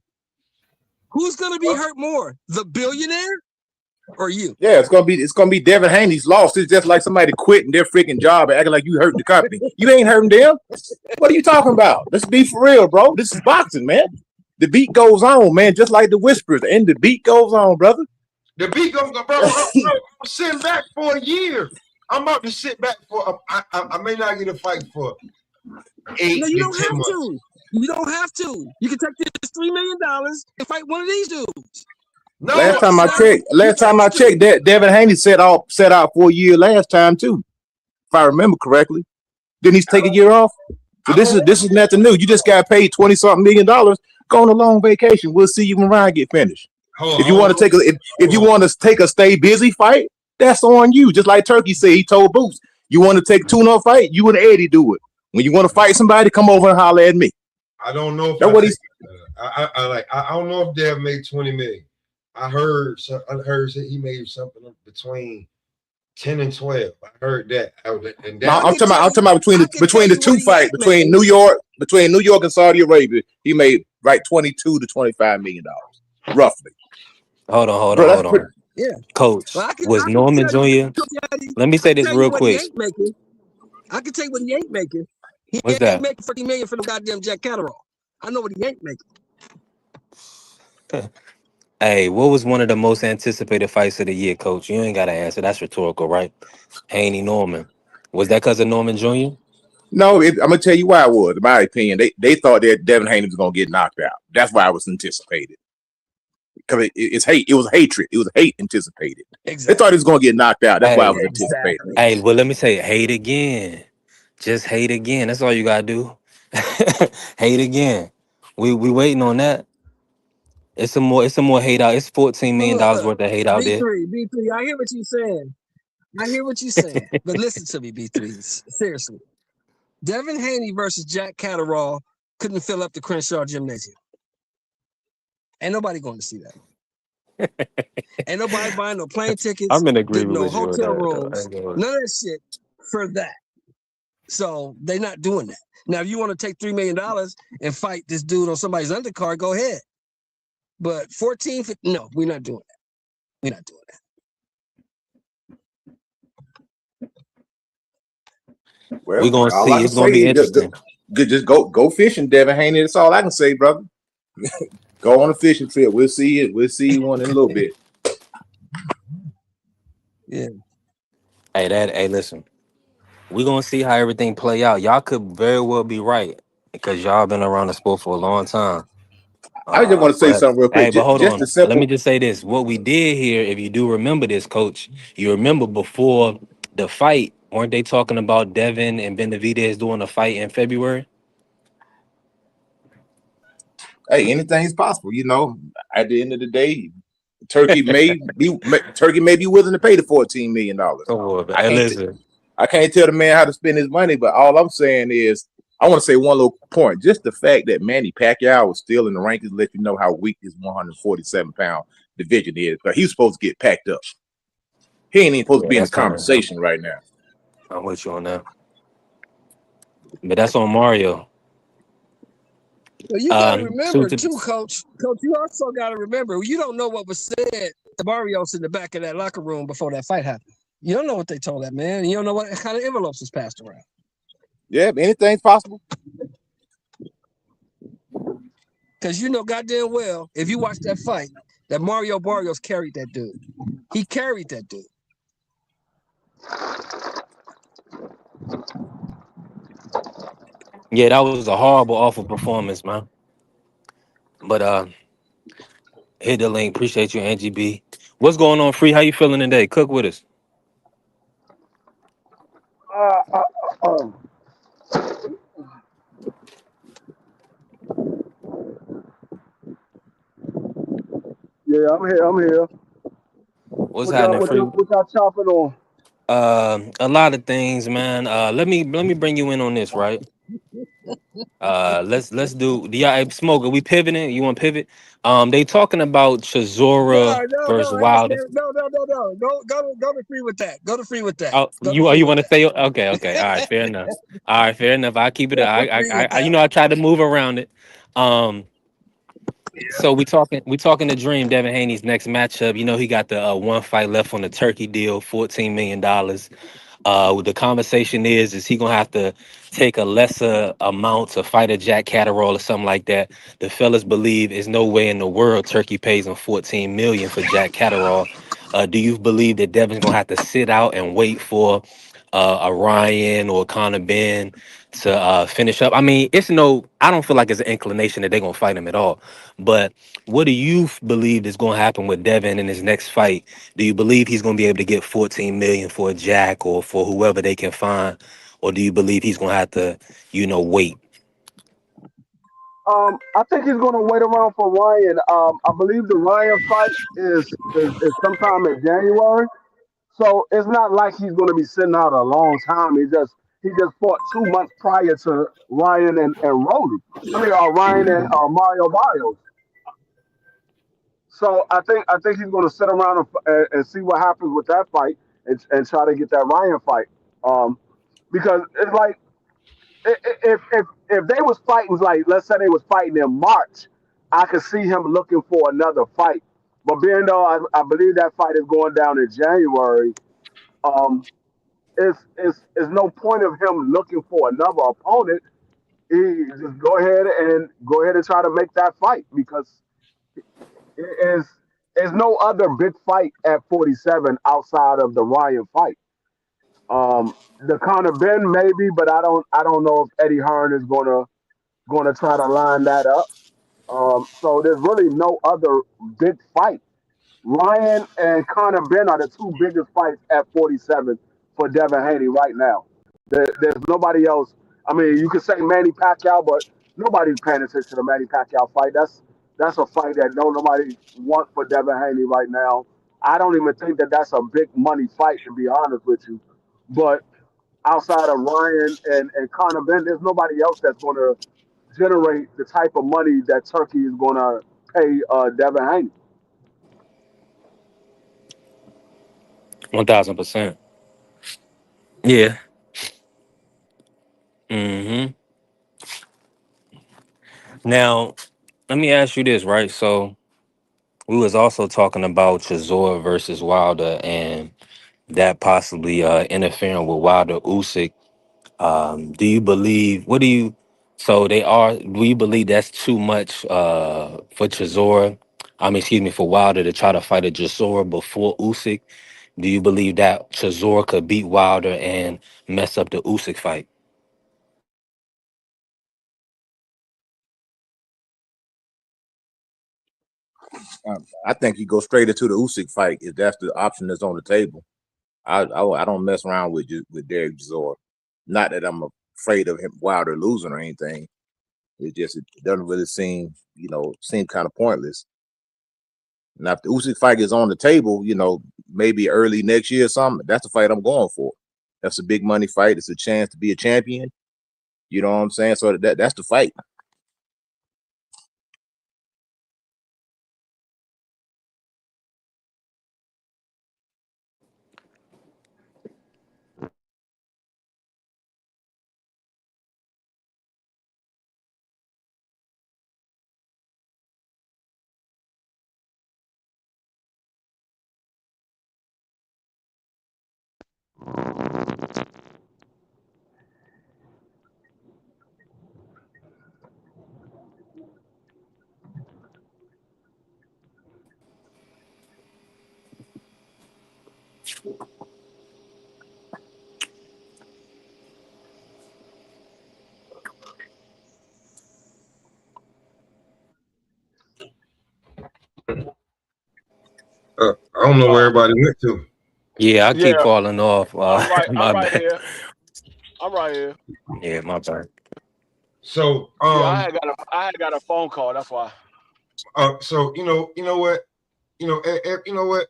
Who's going to be hurt more? The billionaire or you?
Yeah, it's gonna be Devin Haney's loss. It's just like somebody quitting their freaking job and acting like you hurt the company. You ain't hurting them. What are you talking about? Let's be for real, bro. This is boxing, man. The beat goes on, man, just like the whispers, and the beat goes on, brother.
The beat goes on, bro. I'm sitting back for a year. I'm about to sit back for. I may not get a fight for 8
No, you
to
don't
10
have
months.
to. You don't have to. You can take this $3 million and fight one of these dudes.
No,
Last time I checked, that Devin Haney set out for a year last time too, if I remember correctly. Didn't he take a year off? So this is nothing new. You just got paid $20-something million. Go on a long vacation. We'll see you when Ryan get finished. If you want to take a stay busy fight, that's on you. Just like Turkey said, he told Boots, you want to take a tune-up fight, you and Eddie do it. When you want to fight somebody, come over and holler at me.
I don't know if
that's what he's.
I don't know if Dev made 20 million. I heard he made something between 10 and 12. I heard that.
I'm talking about between the two fights between New York and Saudi Arabia. He made like $22 to $25 million, roughly.
Hold on.
Yeah,
Coach, was Norman Jr. Let me say this real quick.
I can tell you what he ain't making. He
What's
ain't
that?
making $40 million for the goddamn Jack Catterall. I know what he ain't making.
Hey, what was one of the most anticipated fights of the year, Coach? You ain't got to answer. That's rhetorical, right? Haney Norman. Was that because of Norman Jr.?
No, I'm gonna tell you why it was. In my opinion, they thought that Devin Haney was gonna get knocked out. That's why it was anticipated. Because it's hate. It was hatred. It was hate anticipated.
Exactly.
They thought he was gonna get knocked out. That's why it was anticipated.
Hey, well, let me say, hate again. Just hate again. That's all you gotta do. Hate again. We waiting on that. It's some more hate out. It's $14 million worth of hate out there.
B3, I hear what you're saying. But listen to me, B3. Seriously. Devin Haney versus Jack Catterall couldn't fill up the Crenshaw Gymnasium. Ain't nobody going to see that. Ain't nobody buying no plane tickets.
I'm in agreement
no
with you.
hotel rooms. None of that shit for that. So they're not doing that. Now, if you want to take $3 million and fight this dude on somebody's undercard, go ahead. But 14, no, we're not doing that. We're not doing that.
Well,
we're gonna see. It's gonna be interesting.
Just go fishing, Devin Haney. That's all I can say, brother. Go on a fishing trip. We'll see it. We'll see you one in a little bit.
Yeah.
Hey, listen. We're gonna see how everything play out. Y'all could very well be right because y'all been around the sport for a long time.
I just want to say something real quick.
Hey, but hold on.
Simple...
Let me just say this. What we did here, if you do remember this, Coach, you remember before the fight, weren't they talking about Devin and Benavidez doing a fight in February?
Hey, anything's possible, you know. At the end of the day, Turkey may be willing to pay the $14 million. I can't tell the man how to spend his money, but all I'm saying is I want to say one little point. Just the fact that Manny Pacquiao was still in the rankings let you know how weak this 147-pound division is. But he's supposed to get packed up. He ain't even supposed to be in this conversation right now.
I'm with you on that. but that's on Mario.
Well, you got to
So
remember
to,
too, Coach. Coach, you also got to remember you don't know what was said to Barrios in the back of that locker room before that fight happened. You don't know what they told that man. You don't know what kind of envelopes was passed around.
Yeah, anything's possible.
Because you know goddamn well, if you watch that fight, that Mario Barrios carried that dude. He carried that dude.
yeah, that was a horrible, awful performance, man. But hit the link. Appreciate you, Angie B. What's going on, Free? How you feeling today? Cook with us.
Uh, uh, uh, yeah, I'm here. I'm here.
What's happening, Free?
What y'all chopping on?
A lot of things, man. Let me bring you in on this, right? Let's do y'all smoke. Are we pivoting? You want to pivot? They talking about Chisora versus
I
Wilder.
can't. No. Go to free with that. Go to free with that.
Oh,
Go to
you
free with
want to
that.
stay? Okay. All right, fair enough. All right, fair enough. I keep it.
Go to free with
You
that.
know, I try to move around it. Um, so we talking to Dream Devin Haney's next matchup. You know, he got the one fight left on the Turkey deal, $14 million. The conversation is he gonna have to take a lesser amount to fight a Jack Catterall or something like that? The fellas believe there's no way in the world Turkey pays him 14 million for Jack Catterall. Do you believe that Devin's gonna have to sit out and wait for a Ryan or Conor Ben to finish up? I mean, I don't feel like it's an inclination that they're gonna fight him at all. But what do you believe is gonna happen with Devin in his next fight? Do you believe he's going to be able to get 14 million for a Jack or for whoever they can find, or do you believe he's going to have to, wait?
I think he's gonna wait around for Ryan. I believe the Ryan fight is sometime in January. So it's not like he's gonna be sitting out a long time. He just fought 2 months prior to Ryan and Rolly. I mean, Ryan and Mario Barrios. So I think he's going to sit around and see what happens with that fight and try to get that Ryan fight. Um, because it's like if they was fighting, like let's say they was fighting in March, I could see him looking for another fight. But being though I believe that fight is going down in January, um, it's no point of him looking for another opponent. He just go ahead and try to make that fight because is there's no other big fight at 47 outside of the Ryan fight. The Conor Ben maybe, but I don't know if Eddie Hearn is gonna try to line that up. So there's really no other big fight. Ryan and Conor Ben are the two biggest fights at 47 for Devin Haney right now. There's nobody else. I mean, you could say Manny Pacquiao, but nobody's paying attention to the Manny Pacquiao fight. That's a fight that nobody wants for Devin Haney right now. I don't even think that that's a big money fight, to be honest with you. But outside of Ryan and Conor Ben, there's nobody else that's going to generate the type of money that Turkey is going to pay Devin Haney.
1,000%. Yeah. hmm Now, let me ask you this, right? So we was also talking about Chisora versus Wilder and that possibly interfering with Wilder Usyk. Do you believe? What do you? So they are. Do you believe that's too much for Chisora? I mean, excuse me, for Wilder to try to fight a Chisora before Usyk. Do you believe that Chisora could beat Wilder and mess up the Usyk fight?
I think you go straight into the Usyk fight if that's the option that's on the table. I don't mess around with Derek Chisora. Not that I'm afraid of him Wilder losing or anything. It doesn't really seem kind of pointless. Now if the Usyk fight is on the table, maybe early next year or something, that's the fight I'm going for. That's a big money fight. It's a chance to be a champion. You know what I'm saying? So that's the fight.
I don't know where everybody went to.
Yeah, I keep
Yeah,
falling off.
I'm
My
right
bad.
here. I'm right here.
Yeah, my bad.
So
Yeah, I had got a phone call. That's why.
so you know what, you know what,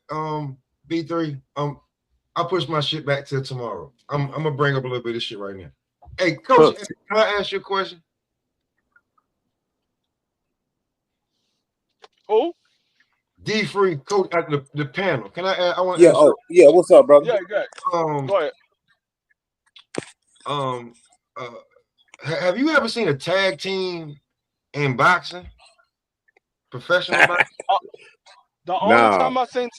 B3, I'll push my shit back till tomorrow. I'm gonna bring up a little bit of shit right now. Hey, Coach,
But
can I ask you a question?
Who?
D Free, Coach, at the panel. Can I ask, I want to
Yeah.
ask
Oh, yeah. What's up, brother?
Yeah, good.
you,
Go ahead.
um uh have you ever seen a tag team in boxing? Professional boxing?
The only
Nah.
time I seen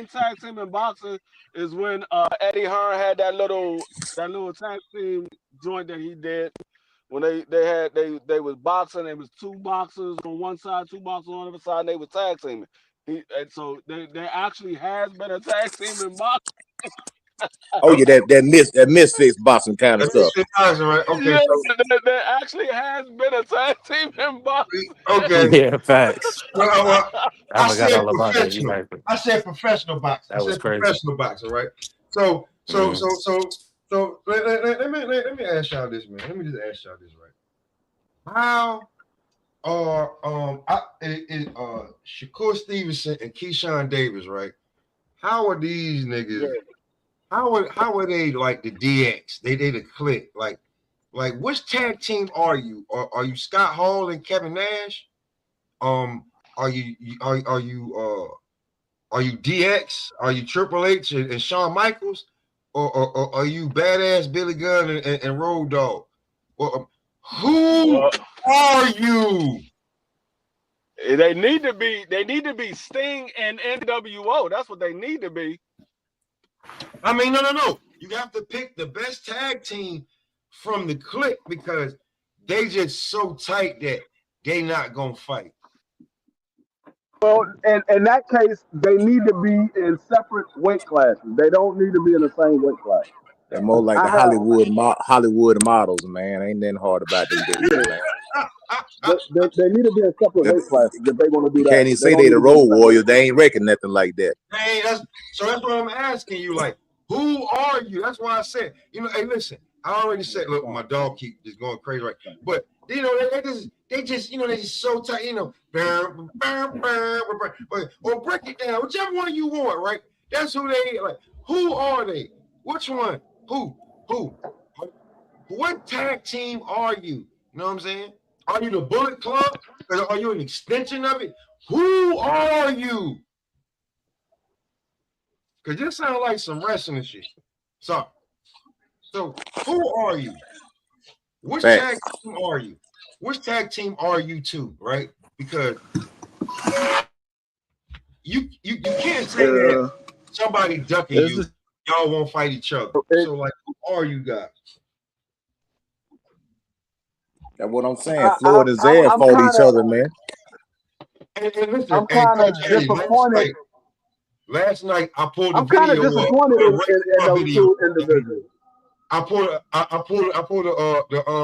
tag team in boxing is when Eddie Hearn had that little tag team joint that he did when they was boxing. There was two boxers on one side, two boxers on the other side, and they were tag teaming. And so there actually has been a tag team in boxing.
Oh yeah, that misfits boxing kind of
Let me
stuff.
see boxing, right? Okay,
Yeah,
so
there actually has been a tag team in boxing.
okay.
Yeah, facts.
Well,
I
I
forgot
said
all about that. You
professional.
right.
I said professional boxing. I
That was
said
crazy.
professional boxing, right? So, so,
Mm.
so, so, so let me ask y'all this, man. Let me just ask y'all this, right? How are Shakur Stevenson and Keyshawn Davis, right? How are these niggas?
Yeah.
How are they like the DX? They the click. Like which tag team are you? Are you Scott Hall and Kevin Nash? Um, are you are you DX? Are you Triple H and Shawn Michaels? Or are you badass Billy Gunn and Road Dogg? Well, who
Well,
are you?
they need to be. They need to be Sting and NWO. That's what they need to be.
I mean, no. You have to pick the best tag team from the clique because they just so tight that they not gonna fight.
Well, in that case, they need to be in separate weight classes. They don't need to be in the same weight class.
They're more like
I
the
have,
Hollywood models, man. Ain't nothing hard about them dudes,
yeah,
man.
they need to be in separate
Them-
weight classes if they want to
You
do that.
can't even
They
say
don't
they
need
the
to be in
road
the same weight
warriors. They ain't reckon nothing like that.
Hey, that's what I'm asking you. Like, who are you? That's why I said, hey, listen, I already said, look, my dog keep just going crazy, right? But they just so tight, or break it down, whichever one you want, right? That's who they like. Who are they? Which one? Who? What tag team are you? You know what I'm saying? Are you the Bullet Club? Or are you an extension of it? Who are you? Because this sounds like some wrestling shit. So who are you? Which tag
Facts.
team are you? Which tag team are you too, right? Because you can't say that
class.
somebody ducking
It's
you,
just,
y'all won't fight each other.
it,
So like, who are you guys?
That's what I'm saying.
I, I,
Floyd and Zab
I'm
fought
kind
each
of,
other, man.
And listen,
I'm
and
kind of
Coach Eddie,
disappointed.
last night I pulled the
I'm kind of
video up,
disappointed
the
in
Raekwon
those
video.
two individuals.
I pulled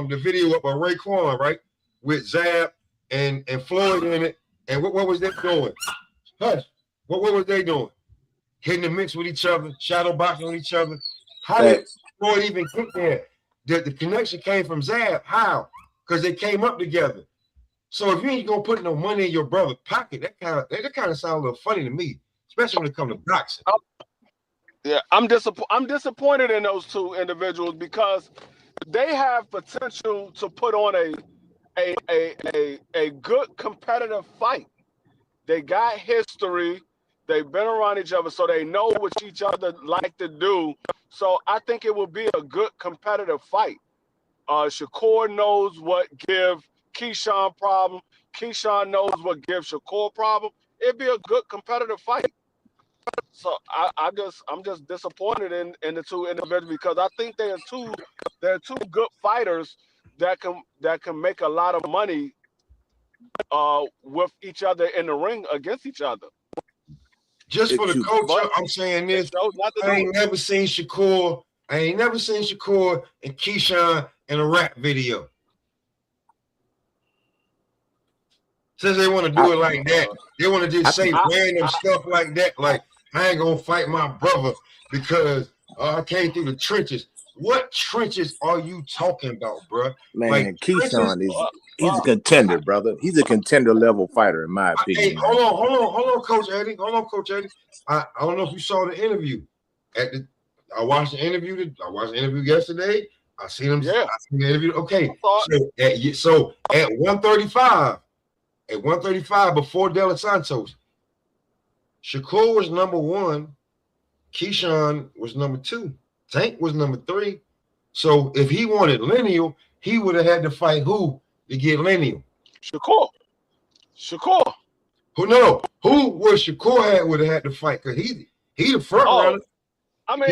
the video up of Raekwon, right, with Zab and Floyd in it. And what was they doing? Hush. What was they doing? Hitting the mix with each other, shadow boxing with each other. How did
Facts.
Floyd even get there? The connection came from Zab. How? Because they came up together. So if you ain't gonna put no money in your brother's pocket, that kind of sounds a little funny to me, especially when it comes to boxing.
Yeah, I'm disappointed in those two individuals because they have potential to put on a good competitive fight. They got history. They've been around each other, so they know what each other like to do. So I think it will be a good competitive fight. Shakur knows what give Keyshawn problem. Keyshawn knows what gives Shakur problem. It'd be a good competitive fight. So I'm just disappointed in the two individuals because I think they're two good fighters that can make a lot of money with each other in the ring against each other.
Just for
It
the
you
culture,
But
I'm saying
they
this.
chose not to
I
do
ain't
it.
never seen Shakur. I ain't never seen Shakur and Keyshawn in a rap video. Since they want to do it like that, they want to just say random stuff like that. Like, I ain't gonna fight my brother because I came through the trenches. What trenches are you talking about, bro?
Man,
like
Keyshawn he's a contender, brother. He's a contender level fighter, in my opinion.
Hey, hold on, Coach Eddie. Hold on, Coach Eddie. I don't know if you saw the interview. I watched the interview. I watched the interview yesterday. I seen him.
Yeah.
I seen the interview. Okay, so at 135, before De Los Santos, Shakur was number 1. Keyshawn was number 2. Tank was number 3. So if he wanted lineal, he would have had to fight who to get lineal?
Shakur.
Who would Shakur would have had to fight? Because he the front runner.
I mean,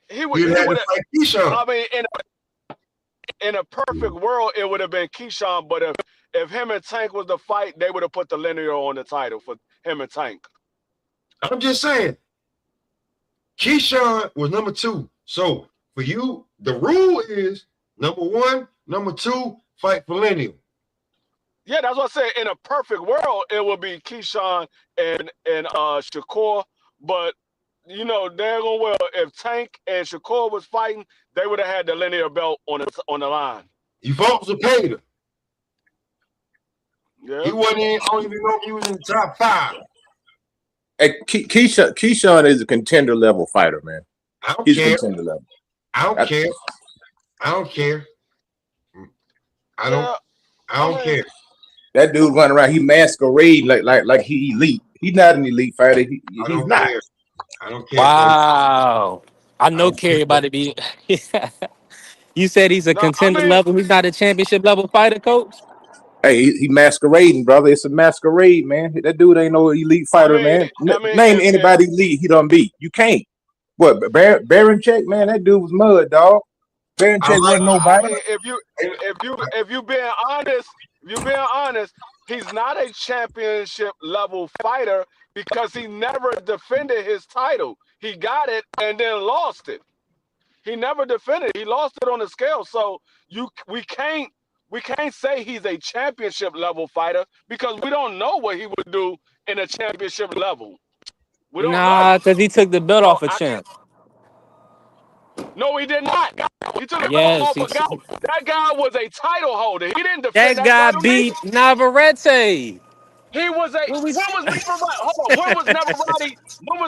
he would have to fight Keyshawn. I mean, in a perfect world, it would have been Keyshawn, but if him and Tank was the fight, they would have put the linear on the title for him and Tank.
I'm just saying, Keyshawn was number 2. So for you, the rule is number 1, number 2, fight for lineal.
Yeah, that's what I said. In a perfect world, it would be Keyshawn and Shakur. But you know, daggone well, if Tank and Shakur was fighting, they would have had the linear belt on the line.
You fought Zepeda.
Yeah.
He wasn't in, I don't even know if he was in the top 5.
Hey, Keyshawn is a contender level fighter, man. He's a contender level.
I don't care. I don't care. I don't care.
That dude running around, he masquerade like he elite. He's not an elite fighter. He's not.
Care. I don't care.
Wow. I know Kerry about to be. You said he's a contender level. He's not a championship level fighter, Coach.
Hey, he masquerading, brother. It's a masquerade, man. That dude ain't no elite fighter, man. Name anybody elite he done beat. You can't. What, Baranchek, man? That dude was mud, dog. Baranchek wasn't nobody.
I mean, if you being honest, he's not a championship level fighter because he never defended his title. He got it and then lost it. He never defended. He lost it on the scale. So we can't say he's a championship level fighter because we don't know what he would do in a championship level. We don't know.
Because he took the belt off a champ.
No, he did not. He took the belt off a guy. That guy was a title holder. He didn't defend
that guy
title.
beat Navarrete.
He was a. When was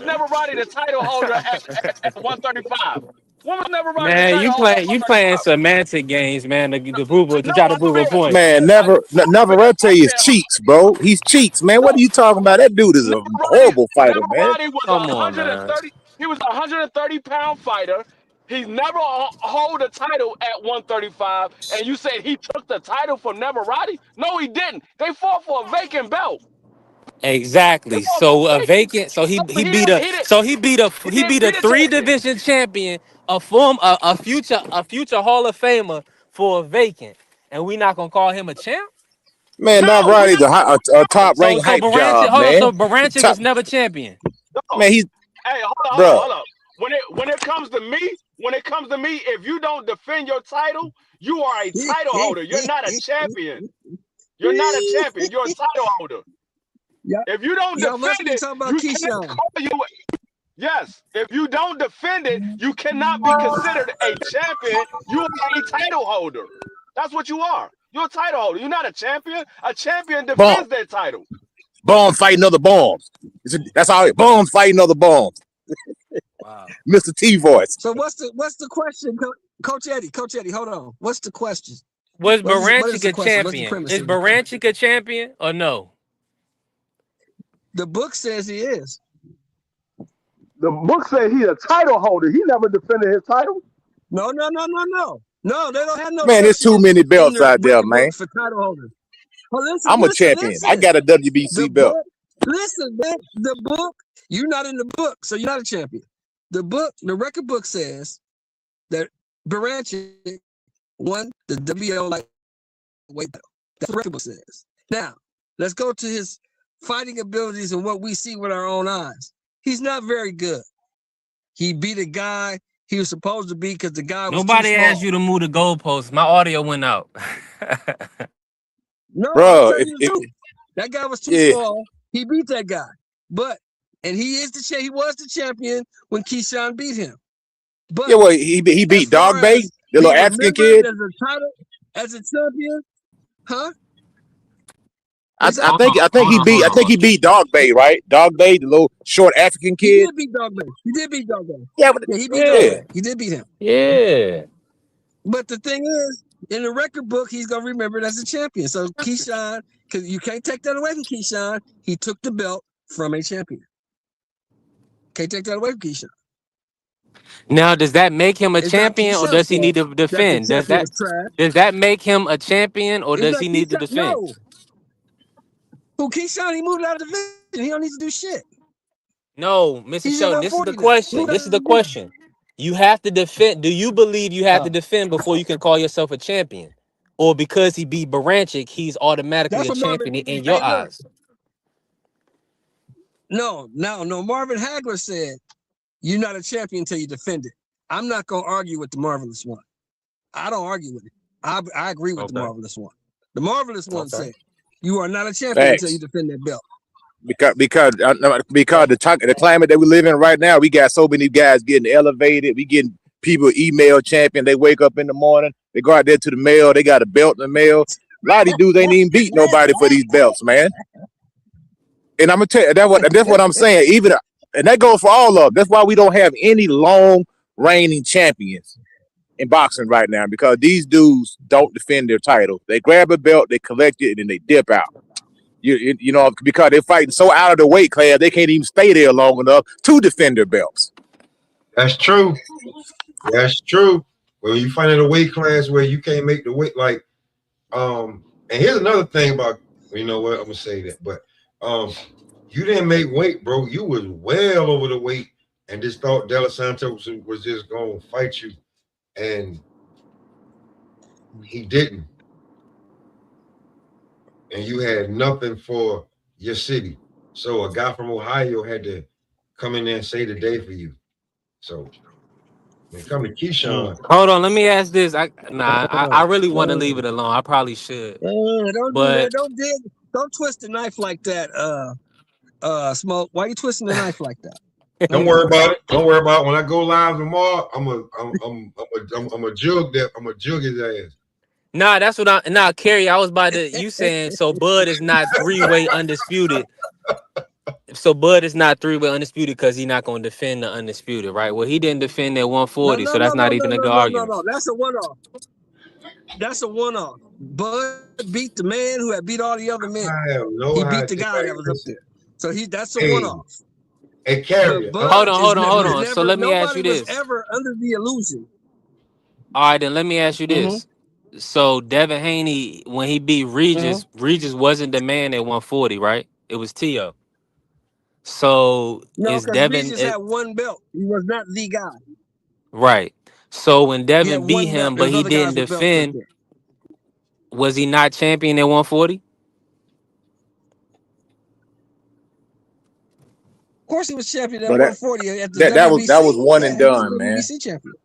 Navarrete the title holder at 135? When was Navarrete?
Man, you playing semantic games, man. To try to prove a point.
Man, Navarrete is cheeks, bro. He's cheeks, man. What are you talking about? That dude is a horrible fighter, man.
Come on, man.
He was a 130-pound fighter. He never hold a title at 135, and you said he took the title from Navarrete? No, he didn't. They fought for a vacant belt.
Exactly. So a vacant. So he beat a 3-division champion, a future Hall of Famer for a vacant, and we not gonna call him a champ.
Man, Navarrete's a top ranked hype job, man.
So Baranchik was never champion.
Man, he's.
Hey, hold up. When it comes to me, if you don't defend your title, you are a title holder. You're not a champion. You're not a champion. You're a title holder. Yep. If you don't defend it, you cannot call you. Yes, if you don't defend it, you cannot be considered a champion. You are a title holder. That's what you are. You're a title holder. You're not a champion. A champion defends their title.
Bombs fighting other bombs. That's all. Bombs fighting other bombs. Wow. Mr. T voice.
So what's the question, Coach Eddie? Coach Eddie, hold on. What's the question?
Was Baranchik a champion? Is Baranchik a champion or no?
The book says he is.
The book says he's a title holder. He never defended his title.
No. No, they don't have no.
Man, there's too many belts out there, man.
For title holders. Well,
I'm a champion. I got a WBC belt.
Listen, man, the book, you're not in the book, so you're not a champion. The record book says that Baranchik won the WBO lightweight title. That's what the record book says. Now, let's go to his fighting abilities and what we see with our own eyes. He's not very good. He beat a guy he was supposed to beat because the guy was
Nobody asked you to move the goalposts. My audio went out.
No,
bro,
That guy was too
Yeah.
small. He beat that guy. And he was the champion when Keyshawn beat him. But
Yeah, well, he
as
beat
far
Dog Bay,
as
the little
being
African
remembered
kid.
as a title, as a champion, huh?
I
What's that?
think he beat Dog Bay, right? Dog Bay, the little short African
He
kid.
did beat Dog Bay.
Yeah, but
Yeah, he beat Dog
Yeah,
Bay. He did beat him.
yeah.
But the thing is, in the record book, he's gonna remember it as a champion. So Keyshawn, because you can't take that away from Keyshawn. He took the belt from a champion. Can't take that away from Keyshawn.
Now, does that make him a
It's not
champion, or
Keyshawn's
does he
fault
need to
that the
defend?
champion was trash.
Does that make him a champion, or
It's
does
not
he need to
Keyshawn.
defend?
No. Who Keyshawn? He moved out of the division. He don't need to do shit.
No, Mr.
He's in
Shelton.
top
This is the
40 now.
question.
Moved out
This
of
is
the
the
division.
question. You have to defend. Do you believe you have to defend before you can call yourself a champion, or because he beat Baranchik, he's automatically
That's
a
what Marvin.
champion in
Hey,
your
look.
eyes?
No. Marvin Hagler said, "You're not a champion until you defend it." I'm not gonna argue with the Marvelous One. I don't argue with it. I agree with the
Okay.
Marvelous One. The Marvelous One
Okay.
said, "You are not a champion until you
Facts.
defend that belt."
Because the climate that we live in right now, we got so many guys getting elevated. We getting people email champion. They wake up in the morning, they go out there to the mail, they got a belt in the mail. A lot of these dudes ain't even beat nobody for these belts, man. And I'm gonna tell you that's what I'm saying. And that goes for all of them. That's why we don't have any long reigning champions in boxing right now, because these dudes don't defend their title. They grab a belt, they collect it, and then they dip out. You know, because they're fighting so out of the weight class, they can't even stay there long enough to defend their belts.
That's true. That's true. Well, you find in a weight class where you can't make the weight, like, and here's another thing about, you know what, I'm gonna say that, but you didn't make weight, bro. You was well over the weight, and just thought De Los Santos was just gonna fight you, and he didn't. And you had nothing for your city. So a guy from Ohio had to come in there and save the day for you. So when it come to Keyshawn,
Hold on. Let me ask this. I really want to leave it alone. I probably should,
Don't do that.
but
Don't twist the knife like that. Smoke. Why are you twisting the knife like that?
don't worry about it. Don't worry about it. When I go live tomorrow, I'm a jug that. I'm a jug his ass.
nah, that's what Kerry. I was about to. You saying so? Bud is not three-way undisputed. So Bud is not three-way undisputed because he's not going to defend the undisputed, right? Well, he didn't defend at 140, so that's not even a good argument.
No. That's a one-off. That's a one-off. Bud beat the man who had beat all the other men.
I have no
He
idea.
beat the guy that was up there. So that's a
Hey,
one-off.
Hey, Carrier.
Hold on. So let me ask you this.
Nobody was ever under the illusion.
All right, then let me ask you this. So Devin Haney, when he beat Regis, Regis wasn't the man at 140, right? It was Tio. So
No,
is
because
Devin
Regis had one belt. He was not the guy.
right? So when
He had
Devin beat
one belt.
him, but
There's
he
other guys
didn't
with belts up
defend,
there.
was he not champion at 140?
Of course, he was champion at
But
140 at the
that
WBC.
was one and
He was
done, man.
WBC champion.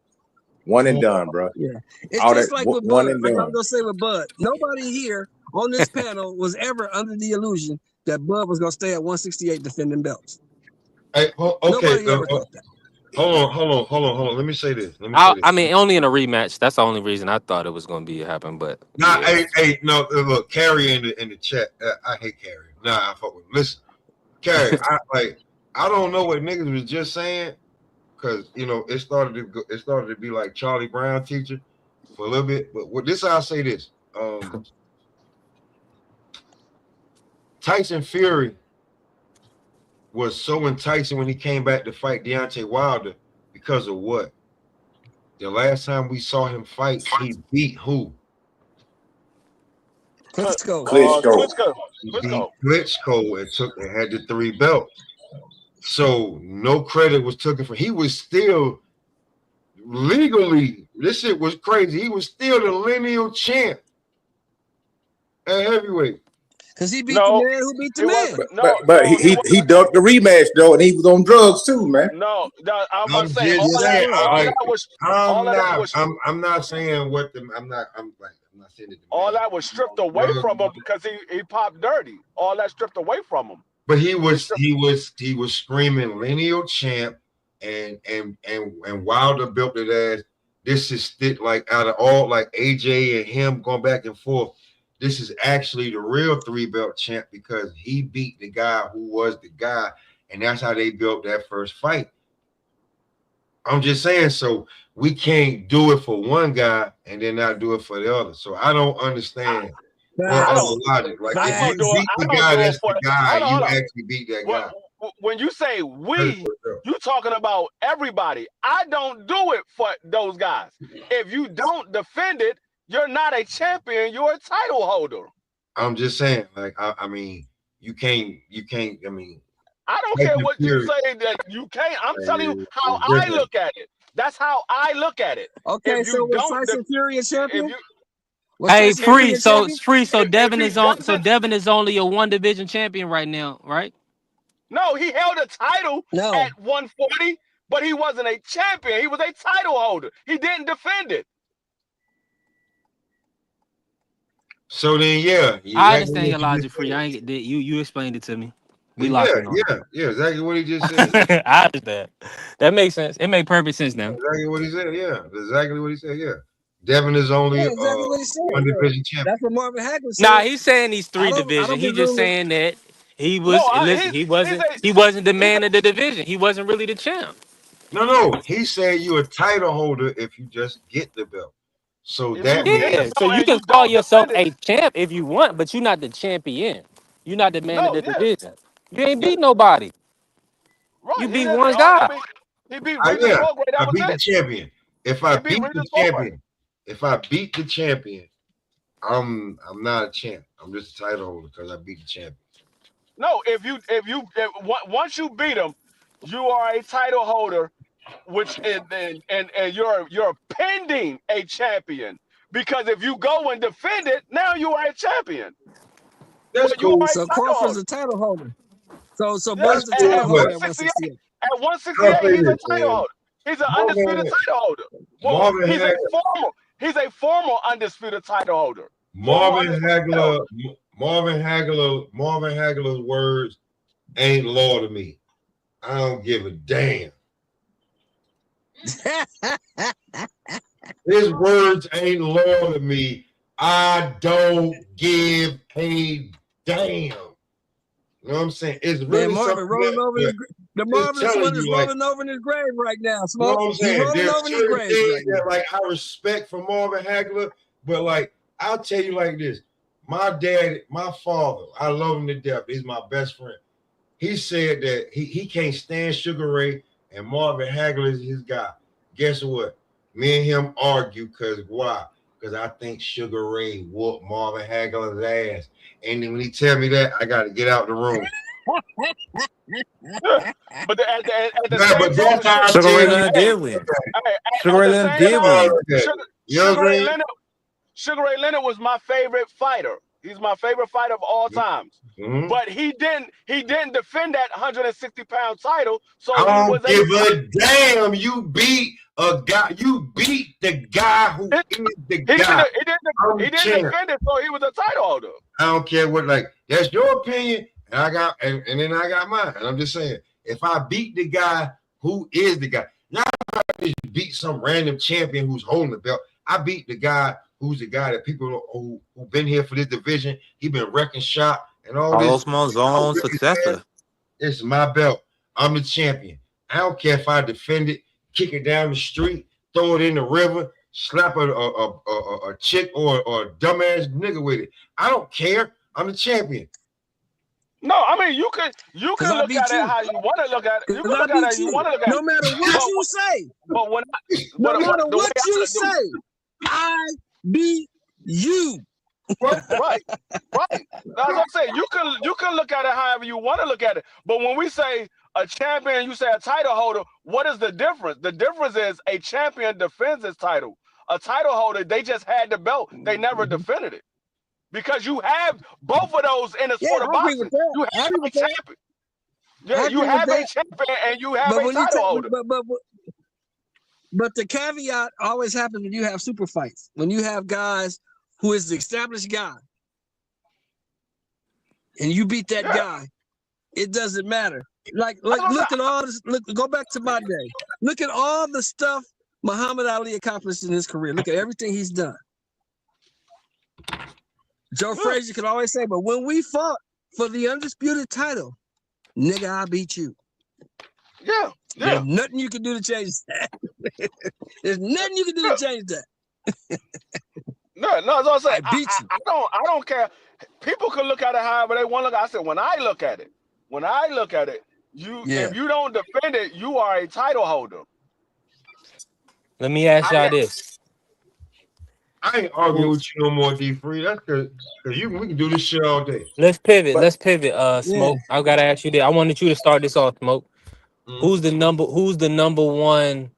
One and done, bro.
Yeah, it's
All
just
that
like with
one
Bud.
and
Like I'm
done.
gonna say with Bud, nobody here on this panel was ever under the illusion that Bud was gonna stay at 168 defending belts.
Hey, okay.
Nobody ever thought that.
Hold on. Let me say this.
I mean, only in a rematch. That's the only reason I thought it was going to be happen. But
Nah,
yeah.
no, look, Carrie in the chat. I hate Carrie. Nah, I fuck with him. Listen, Carrie, I don't know what niggas was just saying, because you know it started to be like Charlie Brown teacher for a little bit. But I'll say this: Tyson Fury was so enticing when he came back to fight Deontay Wilder because of what? The last time we saw him fight, he beat who?
Klitschko.
He beat Klitschko and had the 3 belts. So no credit was taken for. He was still legally. This shit was crazy. He was still the lineal champ at heavyweight.
Because he beat the
No,
man who beat the
he
man.
wasn't. No,
But
no, he
he
wasn't.
ducked the rematch though, and he was on drugs too, man.
No, I'm about
I'm
to say
just
Yes, he
saying,
was.
all
like,
that was all of that was
I'm not saying what the, I'm not saying that the
all
man
that was stripped
on
away
drugs,
from him because he popped dirty. All that stripped away from him.
but
They stripped,
he was screaming lineal champ, and Wilder built it as this is like out of all like AJ and him going back and forth. This is actually the real 3-belt champ because he beat the guy who was the guy, and that's how they built that first fight. I'm just saying, so we can't do it for one guy and then not do it for the other. So I don't understand what
I
other
don't
logic. Like if
I
you
don't do
Facts.
it.
beat
I
the
don't
guy,
do it
that's
for.
the guy.
Hold
You
on.
actually beat that guy.
When you say
That's
we,
what's up.
you talking about everybody. I don't do it for those guys. If you don't defend it, you're not a champion. You're a title holder.
I'm just saying, like I mean, you can't. I mean,
I don't
like
care
the
what you
period
say that you can't. I'm telling you how
is
I
different.
look at it. That's how I look at it.
Okay,
If you
so was
don't,
Tyson Fury a
if
champion?
you
Was
Hey,
Tyson Fury a champion?
So
if
Devin
he
is on. So
doesn't,
Devin is only a 1 division champion right now, right?
no, he held a title
No.
at 140, but he wasn't a champion. He was a title holder. He didn't defend it.
So then, yeah,
I
exactly
understand
what
your
you just
logic, free.
said.
I ain't get that. You explained it to me. We
Yeah,
locking on
exactly what he just said.
it. I understand. That makes sense. It makes perfect sense now.
Exactly what he said. Yeah, exactly what he said. Yeah, Devin is only
Yeah, exactly what he said.
one
Yeah.
division champion.
That's what Marvin Hagler
Nah,
said.
he's saying he's
I
3 division.
don't
He
be
just
ruling.
saying that he
No,
was. Listen, he wasn't the man of the division. He wasn't really the champ.
No, he said you're a title holder if you just get the belt. So
if you
that
get the
means
Yeah. So
belt
you
and
can
you
call
don't
yourself
defend it,
a champ if you want, but you're not the champion. You're not the man of
no,
the
yeah,
division. You ain't
yeah,
beat nobody. You
right. He
beat
didn't.
one guy.
He beat Regis
yeah,
Prograis. That
I
was
beat the
it.
champion. If I
He beat
beat the
Regis Prograis.
champion, I'm not a champ. I'm just a title holder because I beat the champion.
No, once you beat him, you are a title holder, which and you're pending a champion. Because if you go and defend it, now you are a champion.
That's
But you are
cool.
a
So
title
Crawford's
holder.
a title holder. So
Yeah,
That's
Bird's a
at,
cool.
title
at
But
holder at
168,
168.
at
I'll
168,
say
he's a
this,
title
man.
holder. He's an undisputed
Marvin
title holder. Well,
Marvin
he's a former undisputed title holder. Former
Marvin
undisputed title
Hagler
holder.
Marvin Hagler's words ain't law to me. I don't give a damn. His words ain't law to me. I don't give a damn. You know what I'm saying? It's
Man,
really
Marvin
something
rolling
else,
over
but
the
just
marvelous
telling
one is
you, like,
rolling over in his grave right now.
you know
Smoke.
what I'm
He
saying?
rolling
There's
over in his
certain
grave
things
right now.
that like I respect from Marvin Hagler, but like I'll tell you like this. My dad, my father, I love him to death. He's my best friend. He said that he can't stand Sugar Ray and Marvin Hagler is his guy. Guess what? Me and him argue because why? Because I think Sugar Ray whooped Marvin Hagler's ass. And then when he tell me that, I got to get out the room.
But at the
Nah,
same
but that's
time,
how I
Sugar
tell
Ray
you.
Leonard did win. Sugar
at
Ray
the
Leonard
same
did
time,
win.
You know what I mean?
Sugar Ray Leonard was my favorite fighter. He's my favorite fighter of all times.
Mm-hmm.
But he didn't defend that 160-pound title, so
I
he
don't
was a
give a damn. You beat a guy. You beat the guy who is the
he
guy.
didn't defend it, so he was a title holder.
I don't care what, like, that's your opinion, and I got and then I got mine. And I'm just saying, if I beat the guy who is the guy, not if I just beat some random champion who's holding the belt. I beat the guy who's the guy that people who've been here for this division. He been wrecking shop and all this.
Carlos Monzon's successor.
It's my belt. I'm the champion. I don't care if I defend it, kick it down the street, throw it in the river, slap a chick or a dumbass nigga with it. I don't care. I'm the champion.
No, I mean you can
I
look
beat
at
you.
it how you want to look at it. You can
Because I
look at it how
beat
you
you.
want to look at
No
it.
matter what you say,
But when
no matter
the way
what you say, I beat you.
right. That's what I'm saying. You can look at it however you want to look at it. But when we say a champion, you say a title holder, what is the difference? The difference is a champion defends his title. A title holder, they just had the belt. They never defended it. because you have both of those in the
Yeah,
sport of
I agree with
boxing.
that.
You
I
have
agree
a
with that.
champion. Yeah,
I
you
agree with
have a
that.
champion and you have
But
a
when you
title
take,
holder.
but the caveat always happens when you have super fights. When you have guys who is the established guy, and you beat that
Yeah.
guy, it doesn't matter. Like
That's what I'm
look at
saying.
all this. Look, go back to my day. Look at all the stuff Muhammad Ali accomplished in his career. Look at everything he's done. Joe
Yeah.
Frazier could always say, but when we fought for the undisputed title, nigga, I beat you.
Yeah.
There's
Yeah.
nothing you can do to change that. There's nothing you can do
Yeah.
to change that.
No, that's what I'm saying.
I beat you.
I don't care. People can look at it however they want to look. I said when I look at it, you
Yeah.
if you don't defend it, you are a title holder.
Let me ask
I
y'all
mean,
this.
I ain't arguing with you no more, D3. That's because we can do this shit all day.
Let's pivot.
But
Let's pivot.
Yeah.
Smoke. I gotta ask you this. I wanted you to start this off, Smoke.
Mhm.
Who's the number one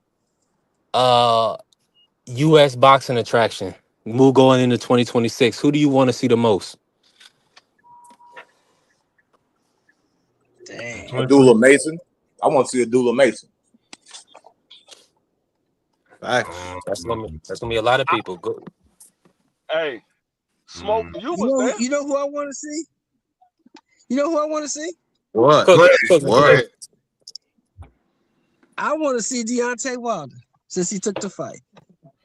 US boxing attraction? Move going into 2026. Who do you want to see the most?
Dang.
Abdullah Mason. I want to see Abdullah Mason.
Facts.
That's gonna be a lot of people. Go.
hey, Smoke, you was there.
You know who I want to see? You know who I want to see?
What?
Go ahead.
Cook.
Go
What?
ahead.
I want to see Deontay Wilder since he took the fight.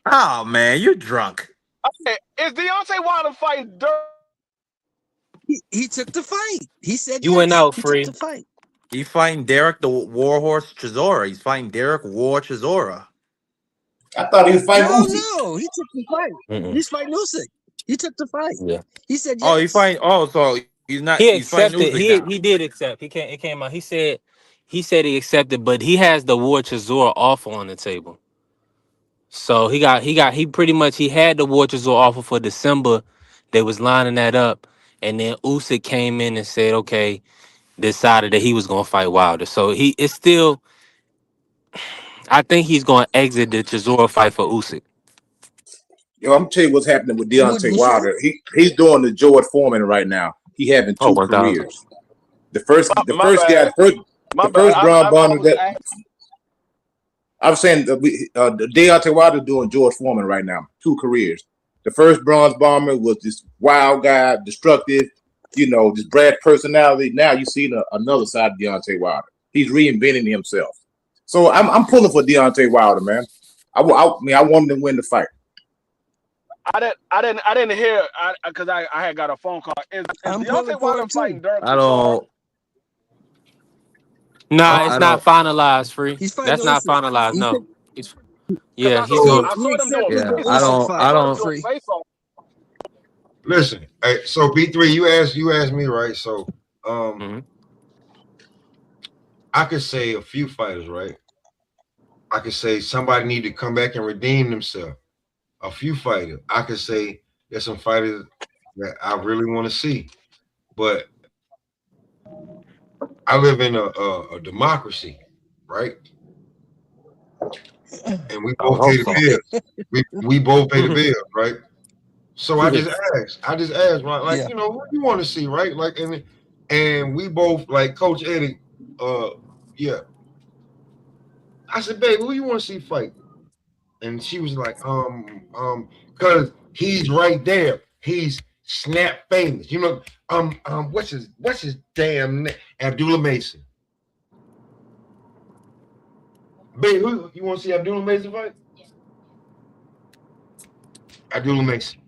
Oh man, you're drunk.
Hey, is Deontay Wilder fighting dirt?
He took the fight. He said
You
yes.
went out
He
free.
took the fight.
He's fighting Derek the Warhorse Chisora. He's fighting Derek War Chisora.
I thought he was fighting Usyk.
No, he took the fight.
Mm-mm.
He's fighting Usyk. He took the fight.
Yeah.
He said yes.
Oh, he's fighting. Oh, so he's not.
He
He's fighting
accepted.
Usyk now.
He did accept. It came out. He said he accepted, but he has the War Chisora offer on the table. So he pretty much he had the War Chisora offer for December. They was lining that up, and then Usyk came in and said, okay, decided that he was gonna fight Wilder. So it's still. I think he's gonna exit the Chisora fight for Usyk.
Yo, I'm tell you what's happening with
Wouldn't
Deontay
you
Wilder. He's doing the George Foreman right now. He having
Oh,
two
1,000.
careers. The first
My bad. My
the
bad.
first Braun
I
Bonner
was
that
asking.
I'm saying the Deontay Wilder doing George Foreman right now. Two careers. The first bronze bomber was this wild guy, destructive, this Brad personality. Now you see another side of Deontay Wilder. He's reinventing himself. So I'm pulling for Deontay Wilder, man. I want him to win the fight.
I didn't hear because I had got a phone call. Is
I'm pulling
Deontay
for
Wilder
it
fighting
too.
Derek
I
Chisora?
don't.
Nah, it's
I
not
don't.
finalized. Free.
He's fighting
That's not
Usyk.
finalized.
He
No.
took,
It's,
Because
yeah,
I
he's
saw
going.
I
he
saw them doing
accepted
Yeah,
the
face off.
Usyk
I
fight.
don't.
Doing
Free.
face off.
Listen, hey, so B3, you asked me, right? So
Mhm.
I could say a few fighters, right? I could say somebody need to come back and redeem themselves. A few fighters. I could say there's some fighters that I really want to see. But I live in a democracy, right? And we
I would
both
hope
pay the
so.
bills. We both pay the bills, right? So I just asked, right? Like,
Yeah.
who you want to see, right? Like, and we both, like Coach Eddie, yeah. I said, babe, who you want to see fight? And she was like, because he's right there. He's snap famous. What's his damn name? Abdullah Mason. Babe, who you want to see Abdullah Mason fight? Abdullah Mason.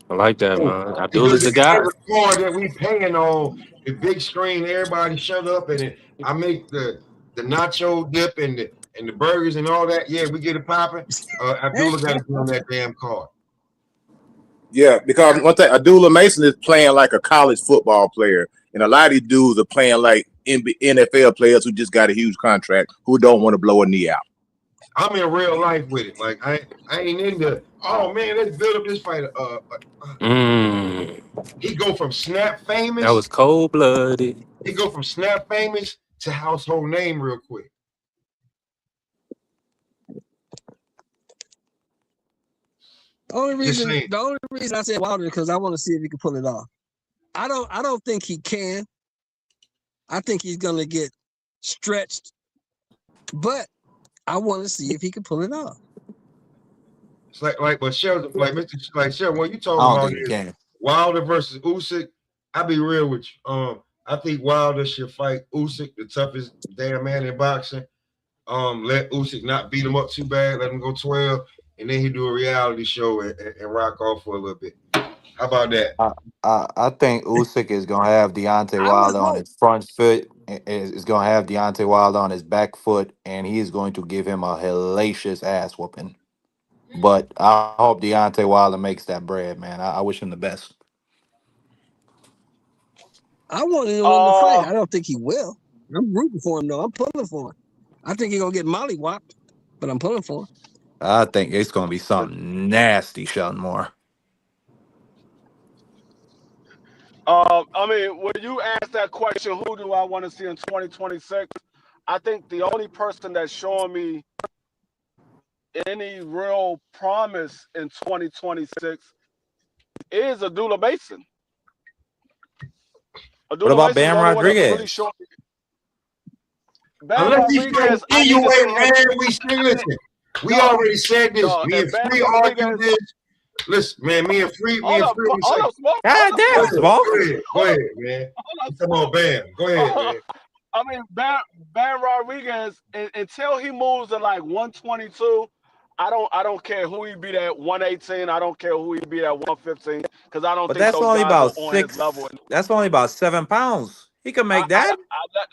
I like that, man. Abdullah's
Because
the
if
guy.
there's a car that we paying on the big screen, everybody shut up and I make the nacho dip and the burgers and all that. Yeah, we get it popping. Abdullah got to be on that damn car.
Yeah, because one thing, Abdullah Mason is playing like a college football player, and a lot of these dudes are playing like NFL players who just got a huge contract who don't want to blow a knee out.
I'm in real life with it. Like I ain't into. Oh man, let's build up this fight. He go from snap famous.
That was cold blooded.
He go from snap famous to household name real quick.
The only
Just
reason,
saying.
I said Wilder because I want to see if he can pull it off. I don't think he can. I think he's gonna get stretched, but I want to see if he can pull it off.
It's but Sheldon, Sheldon, what you
I
talking
don't
about
think he
is
can.
Wilder versus Usyk. I'll be real with you. I think Wilder should fight Usyk, the toughest damn man in boxing. Let Usyk not beat him up too bad, let him go 12, and then he do a reality show and rock off for a little bit. How about that?
I think Usyk is gonna have Deontay
I would
Wilder on
hope.
his front foot. Is gonna have Deontay Wilder on his back foot, and he is going to give him a hellacious ass whooping. But I hope Deontay Wilder makes that bread, man. I wish him the best.
I want him to win the fight.
Uh,
I don't think he will. I'm rooting for him though. I'm pulling for him. I think he's gonna get mollywopped, but I'm pulling for him.
I think it's gonna be something nasty, Sheldon Moore.
I mean, when you ask that question, who do I want to see in 2026? I think the only person that's showing me any real promise in 2026 is Abdullah Mason.
What
Abdullah
about
Mason is
Bam
the only one that's really
Rodriguez?
showing me. Bam
Unless he's fighting
Rodriguez, I need to
anyway,
see him.
man. Listen. We
No,
already said this.
no.
Me
If
and
Bam
Free argued
Rodriguez,
this. Listen, man. Me and Free,
hold up,
we said,
Smoke,
God
go
damn,
ahead,
Smoke.
go ahead, man.
hold
You talking about Bam? Go ahead, man.
I mean, Bam Rodriguez, until he moves to like 122, I don't care who he beat at 118. I don't care who he beat at 115 because I don't
But
think
that's
those
only
guys are
about
on his level.
That's only about 7 pounds. He can make that.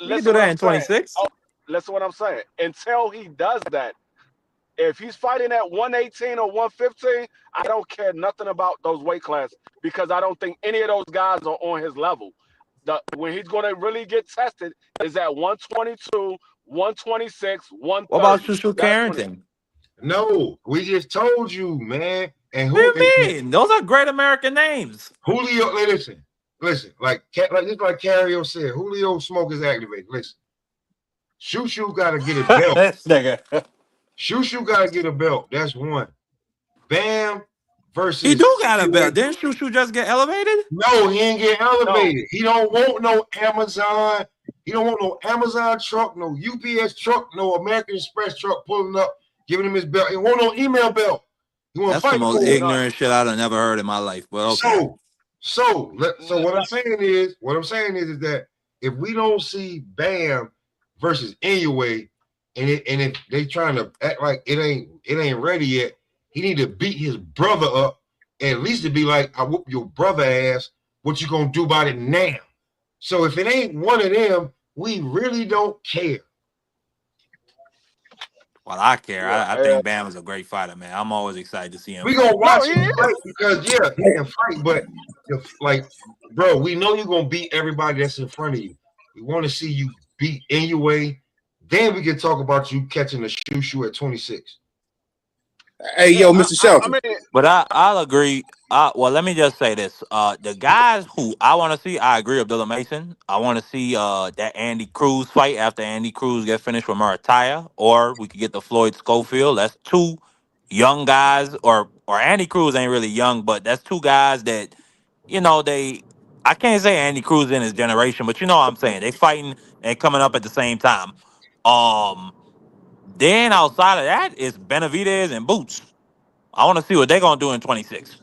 He can
Listen
do
what
that
I'm
in
saying.
26.
Oh, listen what I'm saying. Until he does that, if he's fighting at 118 or 115, I don't care nothing about those weight classes because I don't think any of those guys are on his level. When he's going to really get tested is at 122, 126,
What about
130.
Shushu
That's when.
Carrington?
No, we just told you, man. And
What
who?
do you mean? Those are great American names.
Julio, listen, just like Cario said, Julio Smoke is activated. Listen, Shushu got to get a belt.
This nigga.
Shushu got to get a belt. That's one. Bam versus.
He do got a belt. Didn't Shushu just get elevated?
No, he ain't get elevated. He don't want no Amazon. He don't want no Amazon truck, no UPS truck, no American Express truck pulling up, giving him his belt. He want no email belt. He want to
That's the
fight
most
for it.
ignorant shit I've never heard in my life. But okay.
So what I'm saying is that if we don't see Bam versus Inoue, and if they trying to act like it ain't ready yet, he need to beat his brother up, and at least to be like, I whoop your brother ass. What you gonna do about it now? So if it ain't one of them, we really don't care.
Well, I care.
Yeah,
I think Bam is a great fighter, man. I'm always excited to see him
We
fight.
gonna watch
he
him
is.
fight because he can fight, but bro, we know you're gonna beat everybody that's in front of you. We want to see you beat Inoue. Then we can talk about you catching a Shushu at 26.
Hey, yo, Mr. Shelton.
I mean,
But I'll agree. Well, let me just say this. The guys who I want to see, I agree with Abdullah Mason. I want to see that Andy Cruz fight after Andy Cruz gets finished with Murataya, or we could get the Floyd Schofield. That's two young guys, or Andy Cruz ain't really young, but that's two guys that, they. I can't say Andy Cruz in his generation, but you know what I'm saying. They fighting and coming up at the same time. Um, then outside of that, it's Benavidez and Boots. I want to see what they're gonna do in 26.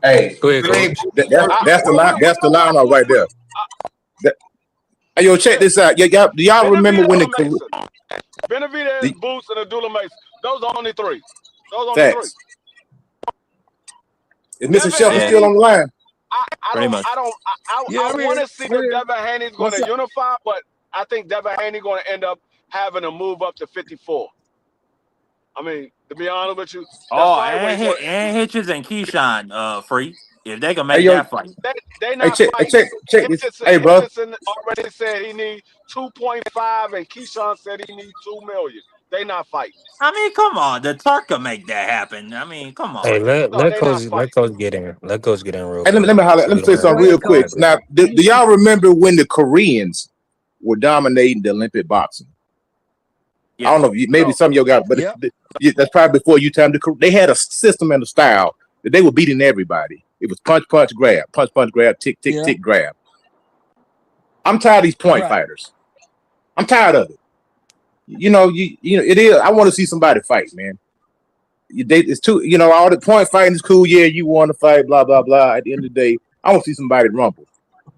Hey,
Go ahead,
If it
coach.
ain't
that's the line. That's the line right there. Hey, yo, check this out. Do y'all remember when
Benavidez,
the
Benavidez, Boots, and Abdullah Mason. Those are only three.
facts? Is Mr.
Devin
Shelton
Yeah,
still on the line?
pretty much.
I want to see if Devin Haney's going
What's
to
up?
unify, but I think Devin Haney going to end up having to move up to 54. I mean, to be honest with you, the fight where he's going
And Hitches and Keyshawn, free if they can
Hey,
make
yo,
that fight.
they
hey,
not
check
fighting.
this. Hey, bro.
Hitchison already said he need 2.5, and Keyshawn said he need 2 million. They not fighting.
I mean, come on, the Turk can make that happen. I mean, come
Hey,
on.
No, they not
let
fighting.
coach get in. Let coach get in real
Hey,
quick,
let me holler.
so
Let
we
me say
don't have
something
Go
real
ahead,
quick.
coach.
Now, do y'all remember when the Koreans were dominating the Olympic boxing? I don't know. Maybe
No.
some of your guys, but
Yep.
that's probably before you time. They had a system and a style that they were beating everybody. It was punch, punch, grab, tick, tick,
Yeah.
tick, grab. I'm tired of these point
Right.
fighters. I'm tired of it. You know, it is. I want to see somebody fight, man. It's too, all the point fighting is cool. Yeah, you want to fight, blah blah blah. At the end of the day, I want to see somebody rumble.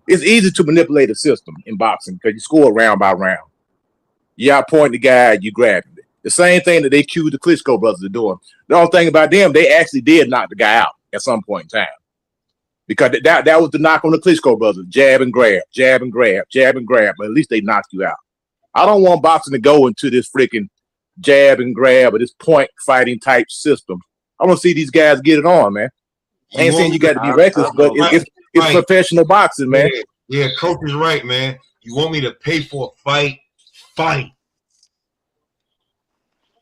It's easy to manipulate a system in boxing because you score round by round. You outpoint the guy, you grab him. The same thing that they accused the Klitschko brothers of doing. The only thing about them, they actually did knock the guy out at some point in time. Because that was the knock on the Klitschko brothers. Jab and grab, jab and grab, jab and grab. But at least they knocked you out. I don't want boxing to go into this freaking jab and grab or this point fighting type system. I want to see these guys get it on, man. I ain't saying you got to be reckless, but it's professional boxing, man.
Yeah, coach is right, man. You want me to pay for a fight? Fight.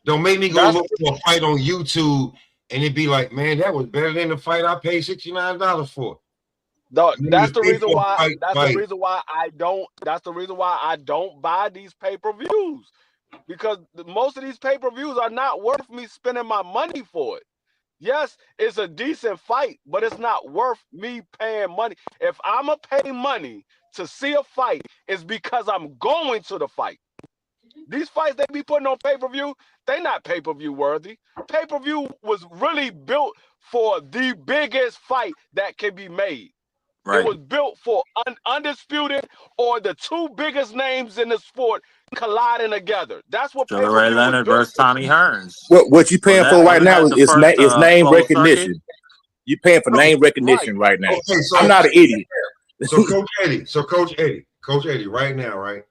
Don't make me go look for a fight on YouTube and it be like, man, that was better than the fight I paid $69 for.
That's the reason why. That's the reason why I don't. That's the reason why I don't buy these pay-per-views, because most of these pay-per-views are not worth me spending my money for it. Yes, it's a decent fight, but it's not worth me paying money. If I'm gonna pay money to see a fight, it's because I'm going to the fight. These fights they be putting on pay-per-view, they not pay-per-view worthy. Pay-per-view was really built for the biggest fight that can be made. Right. It was built for undisputed or the two biggest names in the sport colliding together. That's what
Sugar Ray Leonard versus Tommy Hearns.
What you paying for right now is name recognition. You paying for name recognition right now. Okay, so I'm not an idiot.
So Coach Eddie, right now, right?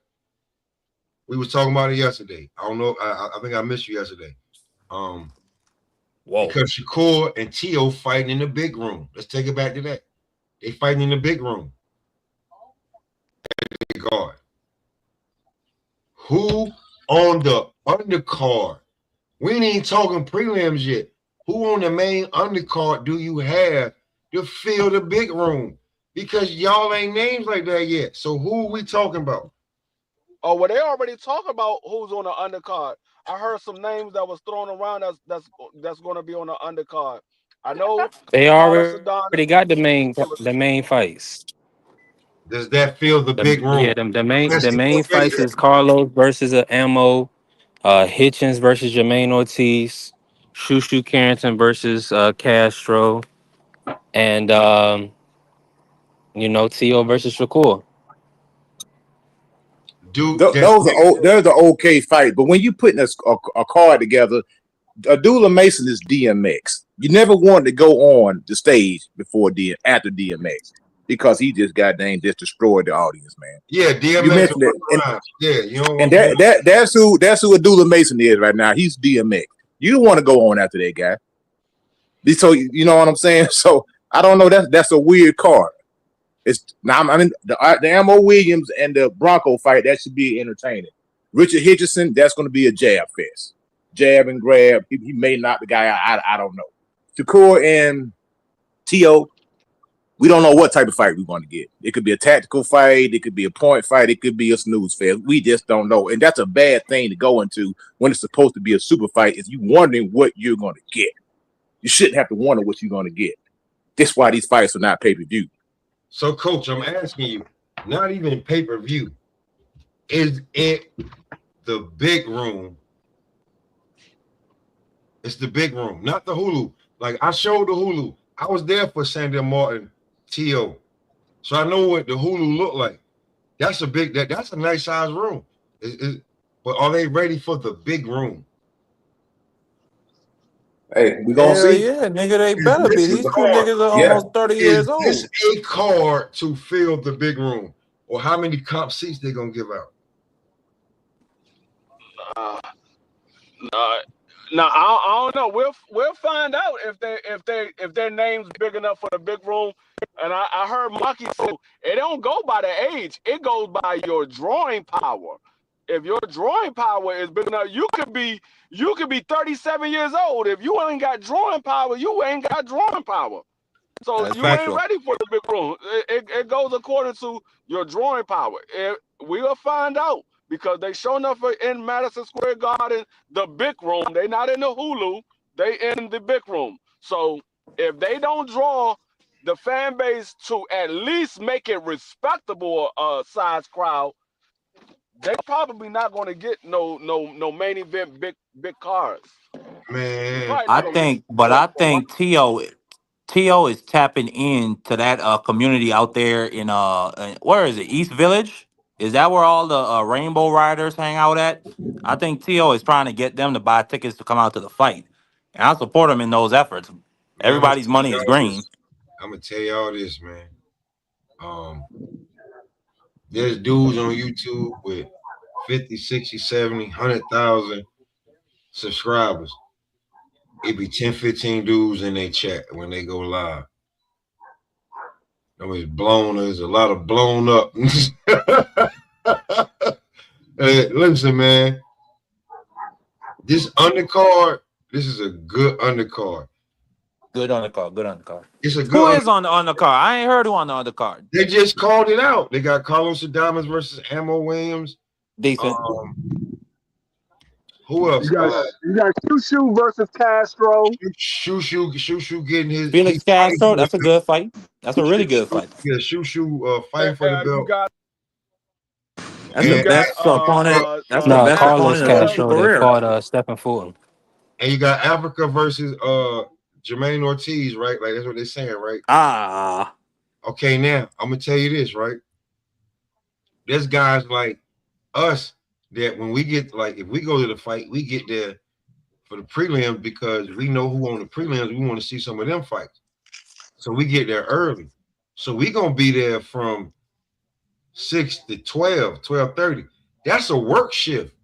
We was talking about it yesterday. I don't know. I think I missed you yesterday. Whoa. Because Shakur and Tio fighting in the big room. Let's take it back to that. They fighting in the big room. God. Who on the undercard? We ain't even talking prelims yet. Who on the main undercard do you have to fill the big room? Because y'all ain't names like that yet. So who are we talking about?
Oh, well, they already talk about who's on the undercard. I heard some names that was thrown around that's going to be on the undercard. I know
they already got the main fights.
Does that fill the big room?
Yeah, the main fights is Carlos versus Ammo, Hitchens versus Jermaine Ortiz, Shushu Carrington versus Castro, and Tio versus Shakur.
They're the okay fight, but when you putting a card together, Abdullah Mason is DMX. You never wanted to go on the stage after DMX because he just just destroyed the audience, man.
Yeah, DMX.
You mentioned it,
and
that's who Abdullah Mason is right now. He's DMX. You don't want to go on after that guy. So you know what I'm saying. So I don't know. That's a weird card. The Ammo Williams and the Bronco fight, that should be entertaining. Richard Hitchison, that's going to be a jab fest. Jab and grab. He may knock the guy out. I don't know. Shakur and Tio, we don't know what type of fight we're going to get. It could be a tactical fight. It could be a point fight. It could be a snooze fest. We just don't know. And that's a bad thing to go into when it's supposed to be a super fight, is you wondering what you're going to get. You shouldn't have to wonder what you're going to get. That's why these fights are not pay-per-view.
So, Coach, I'm asking you, not even pay-per-view, is it the big room? It's the big room, not the Hulu. Like, I showed the Hulu. I was there for Sandra Martin, T.O. So I know what the Hulu looked like. That's a nice size room. But are they ready for the big room?
Hey, we gonna see.
Yeah, nigga, they better be. These two niggas are almost 30 years old.
Is this a card to fill the big room? Or how many comp seats they gonna give out?
No, I don't know. We'll find out if their name's big enough for the big room. And I heard Maki say it don't go by the age; it goes by your drawing power. If your drawing power is big enough, you could be 37 years old. If you ain't got drawing power, you ain't got drawing power. So you ain't ready for the big room. It goes according to your drawing power. We'll find out because they show enough in Madison Square Garden, the big room. They not in the Hulu. They in the big room. So if they don't draw the fan base to at least make it respectable size crowd, they probably not going to get no main event big cards. You
Man,
probably
I
not going to get
think, but I
for
think T.O. is tapping into that community out there in where is it? East Village? Is that where all the Rainbow Riders hang out at? I think T.O. is trying to get them to buy tickets to come out to the fight, and I support him in those efforts.
man, I'm gonna
Everybody's
tell
money is
y'all
green.
this. I'm gonna tell y'all this, man. There's dudes on YouTube with 50, 60, 70, 100,000 subscribers. It be 10, 15 dudes in their chat when they go live. There's a lot of blown up. Hey, listen, man. This undercard, this is a good undercard.
Good undercard. Good undercard.
It's a
Who
good
is on the undercard? I ain't heard who on the undercard.
They just called it out. They got Carlos Adames versus Ammo Williams.
Decent.
Who else?
You got Shushu versus Castro.
Shushu getting his
Felix Castro. That's a good fight. That's a really good fight.
Yeah, Shushu fighting for the
you
belt.
got
That's the
you got
best opponent. That's the
No,
best
Carlos
opponent of Shushu's
Castro that
career.
fought Stephen Fulton.
And you got Africa versus Jermaine Ortiz, right? Like that's what they're saying, right?
Ah.
Okay, now I'm gonna tell you this, right? There's guys like us that when we get if we go to the fight, we get there for the prelims because we know who on the prelims. We want to see some of them fights, so we get there early. So we gonna be there from 6 to 12, 12:30. That's a work shift.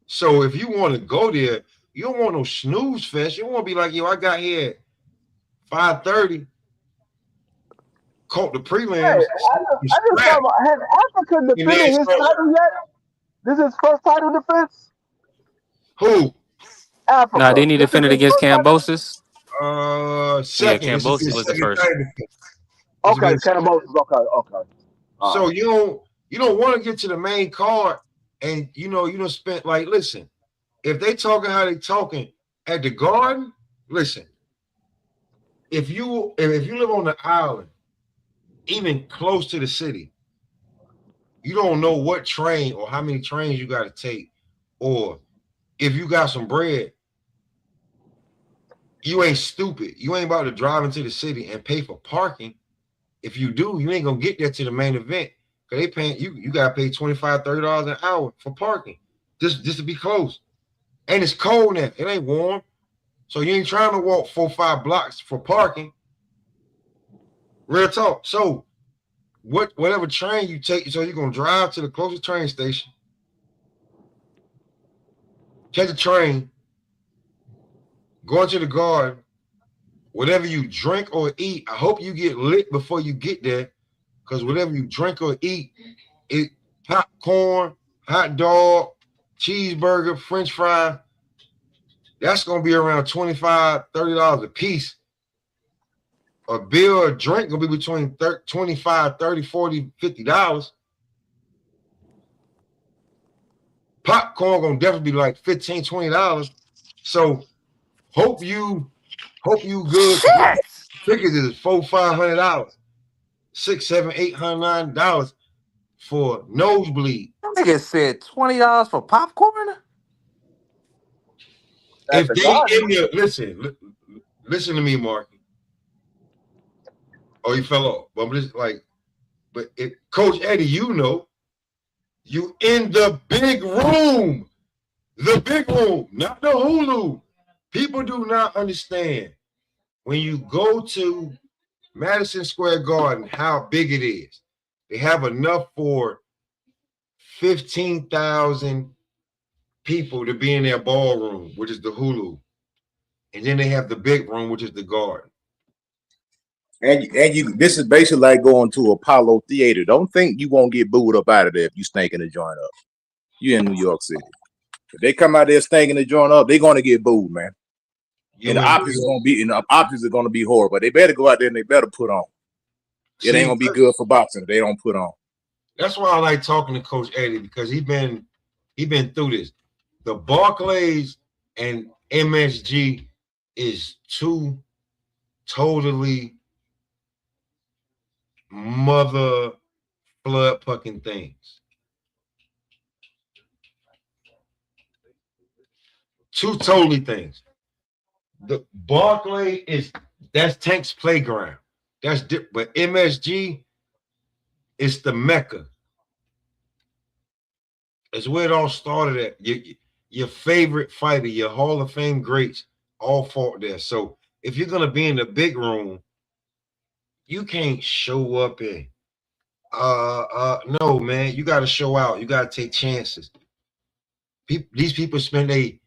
So if you want to go there, you don't want no snooze fest. You don't want to be like, yo, I got here at 5:30, caught the prelims.
Hey, I just thought about, has Africa defended his title yet? This is his first title defense?
Who?
Africa.
Nah, didn't he
This is
defend it
his
against
first title?
Cambosis?
Yeah,
Second. This is
Cambosis
his
was the
second
first.
title.
Okay, Cannabis. Okay.
So you don't want to get to the main card and you don't spend listen, if they talking how they talking at the Garden, listen, if you live on the island, even close to the city, you don't know what train or how many trains you got to take, or if you got some bread, you ain't stupid. You ain't about to drive into the city and pay for parking. If you do, you ain't gonna get there to the main event because they paying you gotta pay $25, $30 an hour for parking just to be close. And it's cold now, it ain't warm. So you ain't trying to walk 4-5 blocks for parking. Real talk. So whatever train you take, so you're gonna drive to the closest train station, catch a train, go into the Garden, whatever you drink or eat, I hope you get lit before you get there, because whatever you drink or eat, it popcorn, hot dog, cheeseburger, French fry, that's gonna be around $25, $30 a piece. A beer or a drink gonna be between $25, $30, $40, $50. Popcorn gonna definitely be like $15, $20. So hope you good.
Shit!
Tickets is $400, $500, $600, $700, $800, $900 for nosebleed.
That nigga said $20 for popcorn.
At
If
the
they
Garden.
in there, listen to me, Marky. Oh, you fell off. But I'm just but if Coach Eddie, you in the big room. The big room, not the Hulu. People do not understand when you go to Madison Square Garden how big it is. They have enough for 15,000 people to be in their ballroom, which is the Hulu. And then they have the big room, which is the Garden.
And you this is basically like going to Apollo Theater. Don't think you won't get booed up out of there if you stinking the joint up. You in New York City. If they come out there stinking the joint up, they're gonna get booed, man. And the optics are gonna be horrible. They better go out there and they better put on. It ain't gonna be good for boxing if they don't put on.
That's why I like talking to Coach Eddie, because he's been He been through this. The Barclays and MSG is two totally mother flood fucking things. Two totally things. The Barclay is that's Tank's playground. But MSG is the Mecca. It's where it all started at. Your favorite fighter, your Hall of Fame greats, all fought there. So if you're gonna be in the big room, you can't show up and no man, you gotta show out. You gotta take chances. These people spend a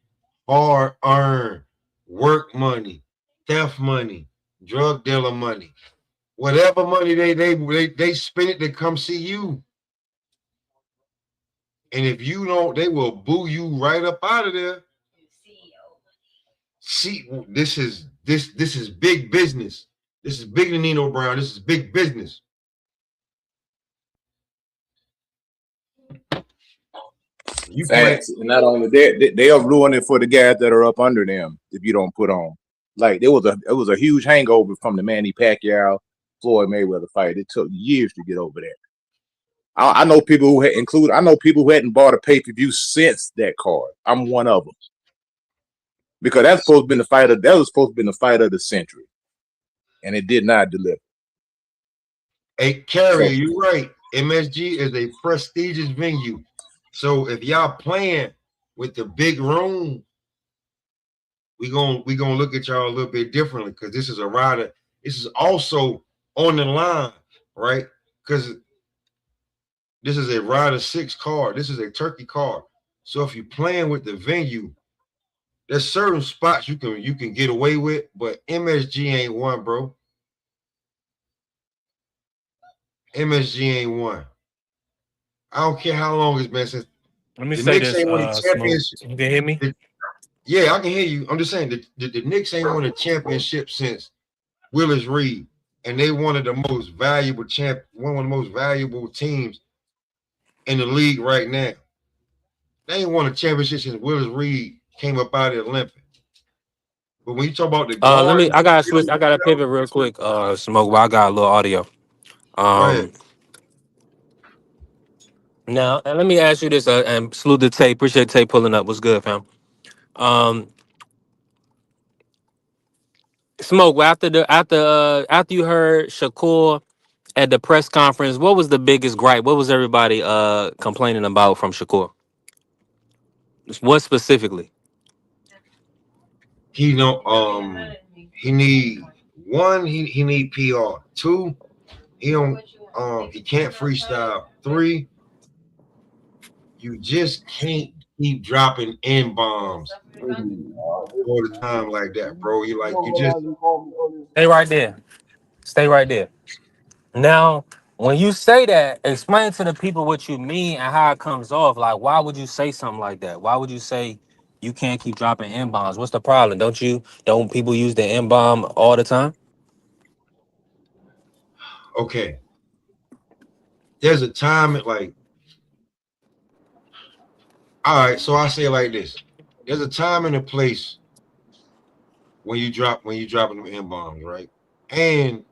hard earned work money, theft money, drug dealer money, whatever money they spend it to come see you. And if you don't, they will boo you right up out of there. See, this is big business. This is bigger than Nino Brown. This is big business. You play.
Facts. And not only that, they are ruining it for the guys that are up under them if you don't put on. Like it was a huge hangover from the Manny Pacquiao Floyd Mayweather fight. It took years to get over that. I know people who I know people who hadn't bought a pay-per-view since that card. I'm one of them. Because that was supposed to be the fight of the century. And it did not deliver.
Hey, Carrier, you're right. MSG is a prestigious venue. So if y'all playing with the big room, we gonna look at y'all a little bit differently because this is a rider. This is also on the line, right? Because this is a rider 6 card. This is a turkey card. So if you're playing with the venue, there's certain spots you can get away with, but MSG ain't one, bro. MSG ain't one. I don't care how long it's been since
Let me
the
say
Knicks
this,
ain't won a
Smoke.
championship.
You can hear me?
Yeah, I can hear you. I'm just saying the Knicks ain't won a championship since Willis Reed, and they one of the most valuable one of the most valuable teams in the league right now. They ain't won a championship since Willis Reed came up out of the Olympics. But when you talk about the guard,
I gotta switch. I gotta pivot real quick, Smoke. But I got a little audio.
go ahead.
Um, Now, and let me ask you this, and salute to Tay. Appreciate Tay pulling up. What's good, fam? Um, Smoke. After you heard Shakur at the press conference, what was the biggest gripe? What was everybody complaining about from Shakur? What specifically?
He don't he need one, he need PR. Two, he don't he can't freestyle. Three, you just can't keep dropping N bombs all the time like that, bro. You just
Stay right there. Stay right there. Now, when you say that, explain to the people what you mean and how it comes off. Like, why would you say something like that? Why would you say you can't keep dropping N bombs? What's the problem? Don't people use the N bomb all the time?
okay. There's a time all right, so I say it like this. There's a time and a place when you dropping them N bombs, right? And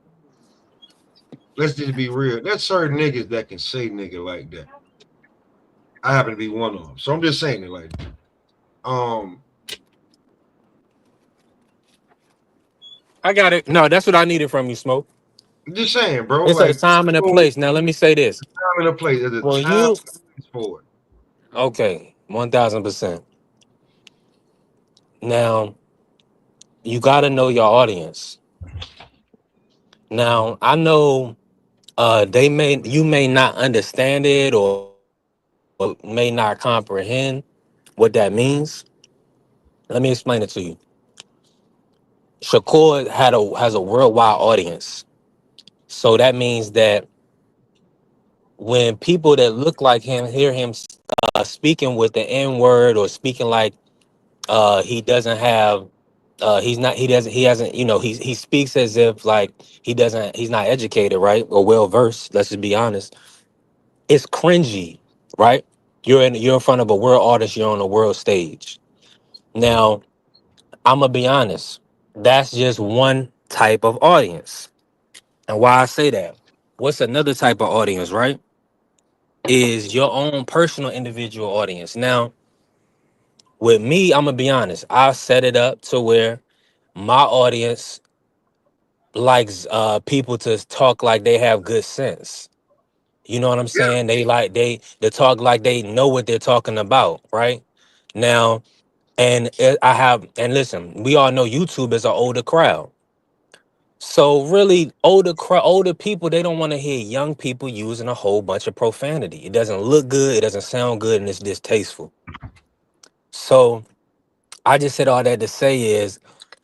let's just be real. There's certain niggas that can say nigga like that. I happen to be one of them. So I'm just saying it like that.
I got it. No, that's what I needed from you, Smoke.
I'm just saying, bro.
It's a
Like
time and a place. Now, let me say this.
time and a place. There's a
Well,
time
you
for it.
okay, 1000%. Now, you got to know your audience. Now, I know you may not understand it or may not comprehend what that means. Let me explain it to you. Shakur has a worldwide audience. So that means that when people that look like him hear him speaking with the N word or speaking like he doesn't have he hasn't he speaks as if like he's not educated, right, or well versed. Let's just be honest. It's cringy, right? You're in front of a world artist. You're on a world stage. Now, I'm gonna be honest. That's just one type of audience. And why I say that? What's another type of audience, right? Is your own personal individual audience. Now, with me, I'm gonna be honest. I set it up to where my audience likes people to talk like they have good sense. You know what I'm
Yeah.
saying? They talk like they know what they're talking about, right? Now, I have, and listen, we all know YouTube is an older crowd. So really, older people, they don't want to hear young people using a whole bunch of profanity. It doesn't look good, it doesn't sound good, and it's distasteful. So I just said all that to say is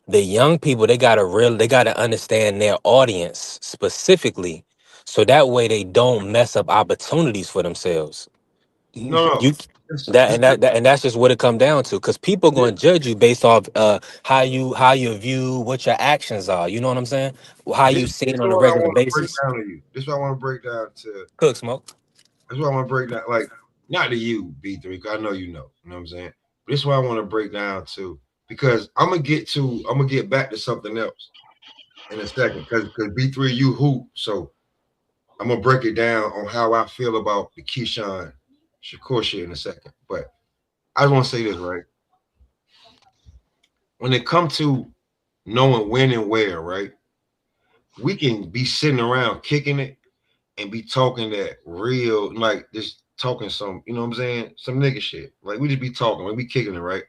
the young people, they gotta understand their audience specifically, so that way they don't mess up opportunities for themselves.
No, no.
You and that's just what it come down to, because people
Yeah.
going to judge you based off how you view what your actions are. You know what I'm saying? How
This
you
is
see it on a
what I
regular
want to break
basis.
down to you. This is what I want to break down to.
Cook smoke.
This is what I want to break down. Like, not to you, B3, because I know you know. You know what I'm saying? But this is what I want to break down to. Because I'm gonna get back to something else in a second. Because B3, you hoop. So I'm gonna break it down on how I feel about the Keyshawn Shakur shit in a second. But I just want to say this, right? When it comes to knowing when and where, right? We can be sitting around kicking it and be talking that real, like just talking some, you know what I'm saying? Some nigga shit. Like we just be talking, we be kicking it, right?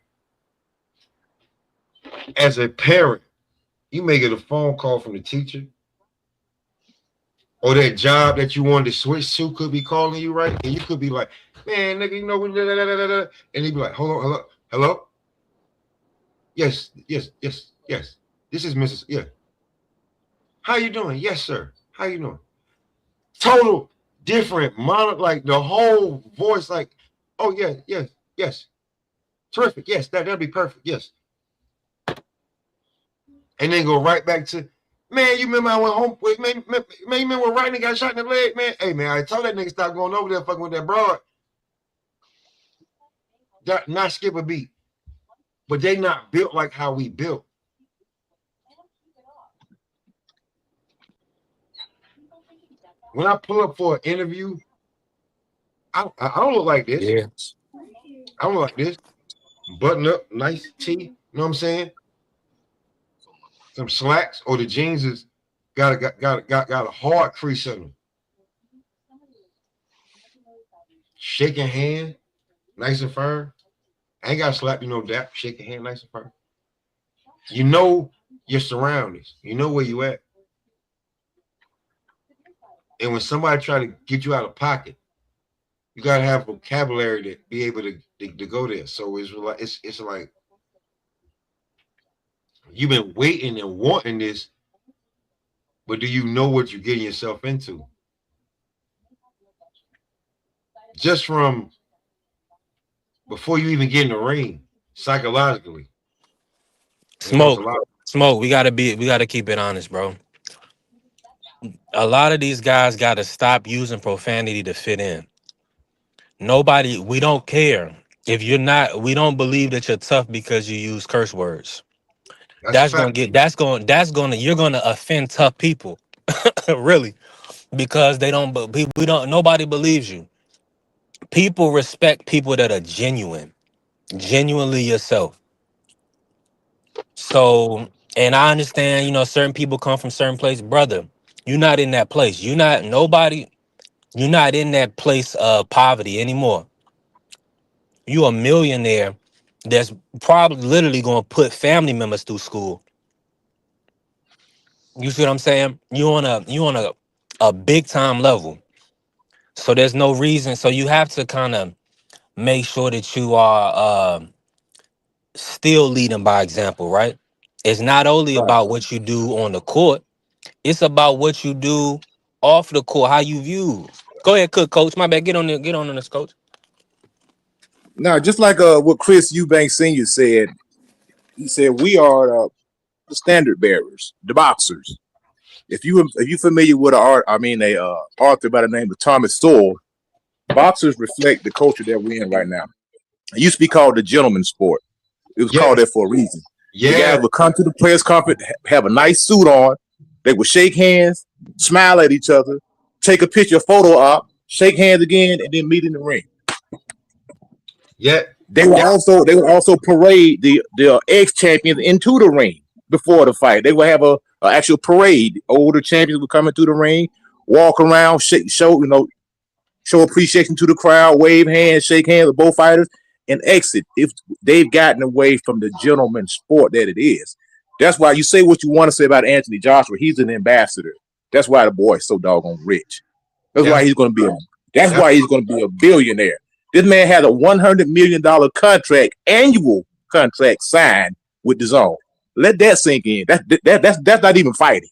As a parent, you may get a phone call from the teacher, or that job that you wanted to switch to could be calling you, right? And you could be like, man, nigga, you know, and he'd be like, hold on, hello, hello? Yes, yes, yes, yes. This is Mrs. Yeah. How you doing? Yes, sir. How you doing? Total different mono, like the whole voice, like, oh yeah, yes, yes. Terrific. Yes, that'll be perfect. Yes. And then go right back to, man, you remember I went home with, man, you remember when Rodney got shot in the leg, man? Hey, man, I told that nigga stop going over there fucking with that broad. Not skip a beat. But they not built like how we built. When I pull up for an interview, I don't look like this.
Yeah.
I don't look like this. Button up, nice tee. You know what I'm saying? Some slacks, or the jeans is got a hard crease in them. Shaking hand, nice and firm. I ain't got to slap you no dap. Shake your hand nice and firm. You know your surroundings. You know where you at. And when somebody try to get you out of pocket, you gotta have vocabulary to be able to go there. So it's like you've been waiting and wanting this, but do you know what you're getting yourself into? Just from before you even get in the ring, psychologically, you know, it's a
Smoke.
lot.
Smoke. We gotta keep it honest, bro. A lot of these guys gotta stop using profanity to fit in. We don't care. If you're not, we don't believe that you're tough because you use curse words.
That's a fact.
You're gonna offend tough people. Really, because we don't, nobody believes you. People respect people that are genuinely yourself. So, and I understand, certain people come from certain places, brother. You're not in that place. You're not in that place of poverty anymore. You a millionaire that's probably literally gonna put family members through school. You see what I'm saying? You on a big time level. So there's no reason. So you have to kind of make sure that you are still leading by example, right? It's not only
Right.
about what you do on the court, it's about what you do off the court, how you view. Go ahead, coach. My bad. Get on this, coach.
Now, just like what Chris Eubank Sr. said, he said we are the standard bearers, the boxers. If you familiar with a author by the name of Thomas Sowell, Boxers reflect the culture that we're in right now. It used to be called the gentleman's sport. It was called
Yes,
that for a reason. The
yeah,
guys would come to the players' conference, have a nice suit on. They would shake hands, smile at each other, take a picture, photo op, shake hands again, and then meet in the ring.
yeah,
They would also parade the ex champions into the ring before the fight. They would have a actual parade. Older champions would come into the ring, walk around, show appreciation to the crowd, wave hands, shake hands with both fighters, and exit. If they've gotten away from the gentleman sport that it is. That's why you say what you want to say about Anthony Joshua. He's an ambassador. That's why the boy is so doggone rich. That's why
that's
he's going to be that's
that's
why he's going to be a billionaire. This man had a $100 million contract, annual contract signed with the zone. Let that sink in. That's not even fighting.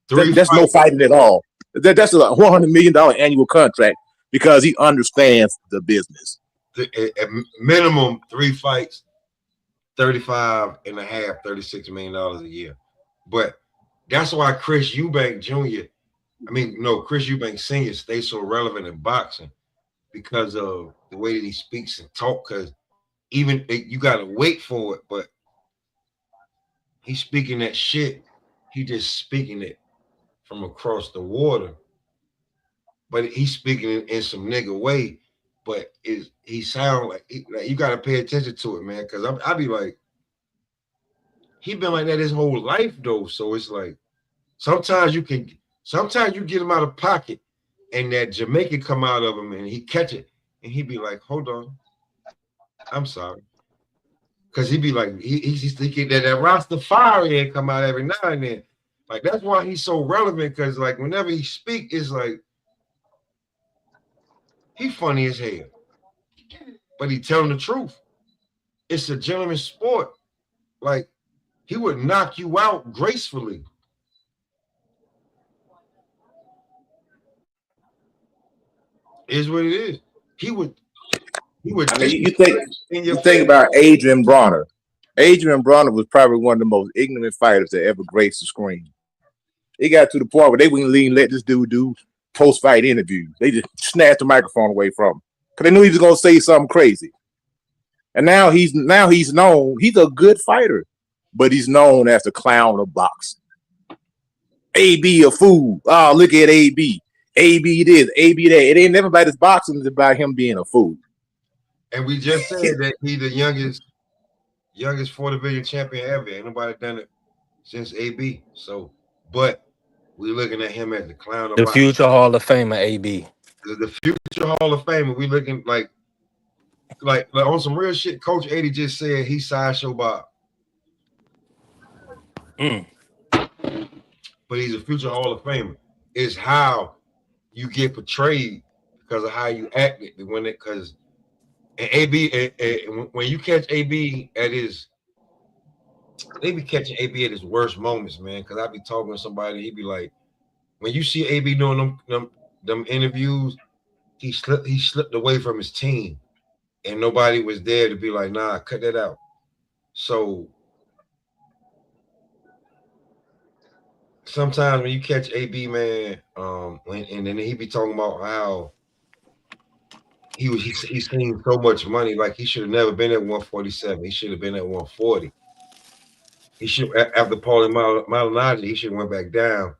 three
That's no
fights,
fighting at all. That's a $100 million annual contract because he understands the business.
at minimum 3 fights, 35 and a half, $36 million a year. But that's why Chris Eubank Jr., Chris Eubank Sr. stays so relevant in boxing because of the way that he speaks and talk. Because you got to wait for it, but he's speaking that shit. He just speaking it from across the water, but he's speaking in some nigga way. But he sound like you got to pay attention to it, man. Because I be like, he been like that his whole life though. So it's like sometimes you get him out of pocket, and that Jamaican come out of him, and he catch it, and he be like, hold on, I'm sorry. Because he be like, he's thinking that Rastafari ain't come out every now and then. Like, that's why he's so relevant, because, like, whenever he speak, it's like, he funny as hell. But he telling the truth. It's a gentleman's sport. Like, he would knock you out gracefully. Is what it is. He would
I mean,
in
you
your
think
face.
about Adrian Bronner. Adrian Bronner was probably one of the most ignorant fighters that ever graced the screen. It got to the point where they wouldn't even let this dude do post-fight interviews. They just snatched the microphone away from him because they knew he was going to say something crazy. And now he's known. He's a good fighter, but he's known as the clown of boxing. AB a fool. Oh, look at AB. AB this, AB that. It ain't never about his boxing. It's about him being a fool.
And we just said that he the youngest 4 division champion ever. Ain't nobody done it since AB. So, but we looking at him as the clown of
The
boxing.
future Hall of Famer, AB.
The future Hall of Famer. We looking like on some real shit. Coach 80 just said he's Sideshow Bob,
Mm.
but he's a future Hall of Famer. It's how you get portrayed because of how you acted when it because AB when you catch AB at his they be catching AB at his worst moments, man. Because I be talking to somebody, he be like, when you see AB doing them interviews, he slipped away from his team, and nobody was there to be like, nah, cut that out. So sometimes when you catch AB, man, and then he be talking about how he's seen so much money, like he should have never been at 147. He should have been at 140. He should after Paulie Malignaggi, he should have went back down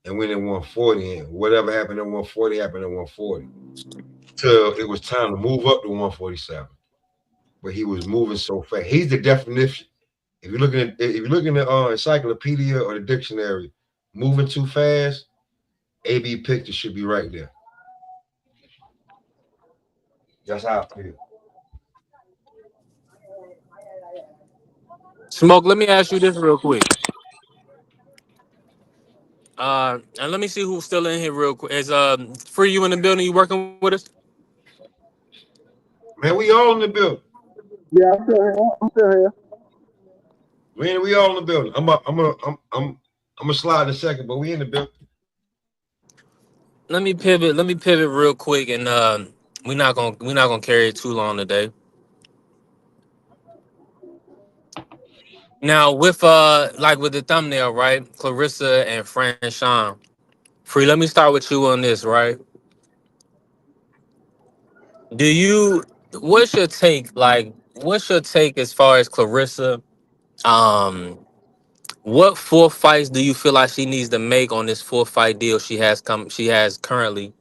and went at 140. And whatever happened at 140 happened at 140. Till it was time to move up to 147. But he was moving so fast. He's the definition. If you're looking at encyclopedia or the dictionary, moving too fast, AB picture should be right there. That's how I feel.
Smoke, let me ask you this real quick. And let me see who's still in here real quick. Is Free you in the building? You working with us?
Man, we all in the building.
Yeah, I'm still here. I'm still here.
Man, we all in the building. I'm gonna slide in a second, but we in the building.
Let me pivot. Let me pivot real quick, and we're not gonna carry it too long today. Now with like with the thumbnail, right? Clarissa and Franchon. Free. Let me start with you on this, right? Do you? What's your take? Like, what's your take as far as Clarissa? Um, what 4 fights do you feel like she needs to make on this 4 fight deal she has come? She has currently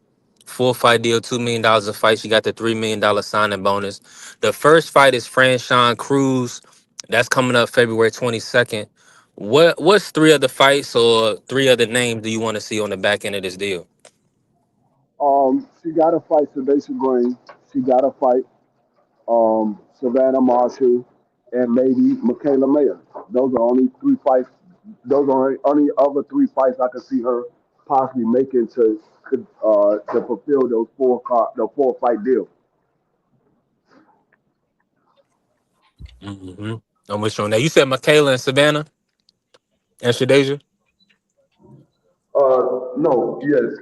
4 fight deal, $2 million a fight. She got the $3 million signing bonus. The first fight is Franchon Cruz. That's coming up February 22nd. What's three other fights or three other names do you want to see on the back end of this deal?
She got to fight Sedacia Green. She got to fight Savannah Marshall, and maybe Michaela Mayer. Those are only three fights. Those are only other three fights I could see her possibly making to fulfill those the 4 fight deal.
Mm-hmm. I'm with you on that. You said Michaela and Savannah and Shadeja.
No, yes,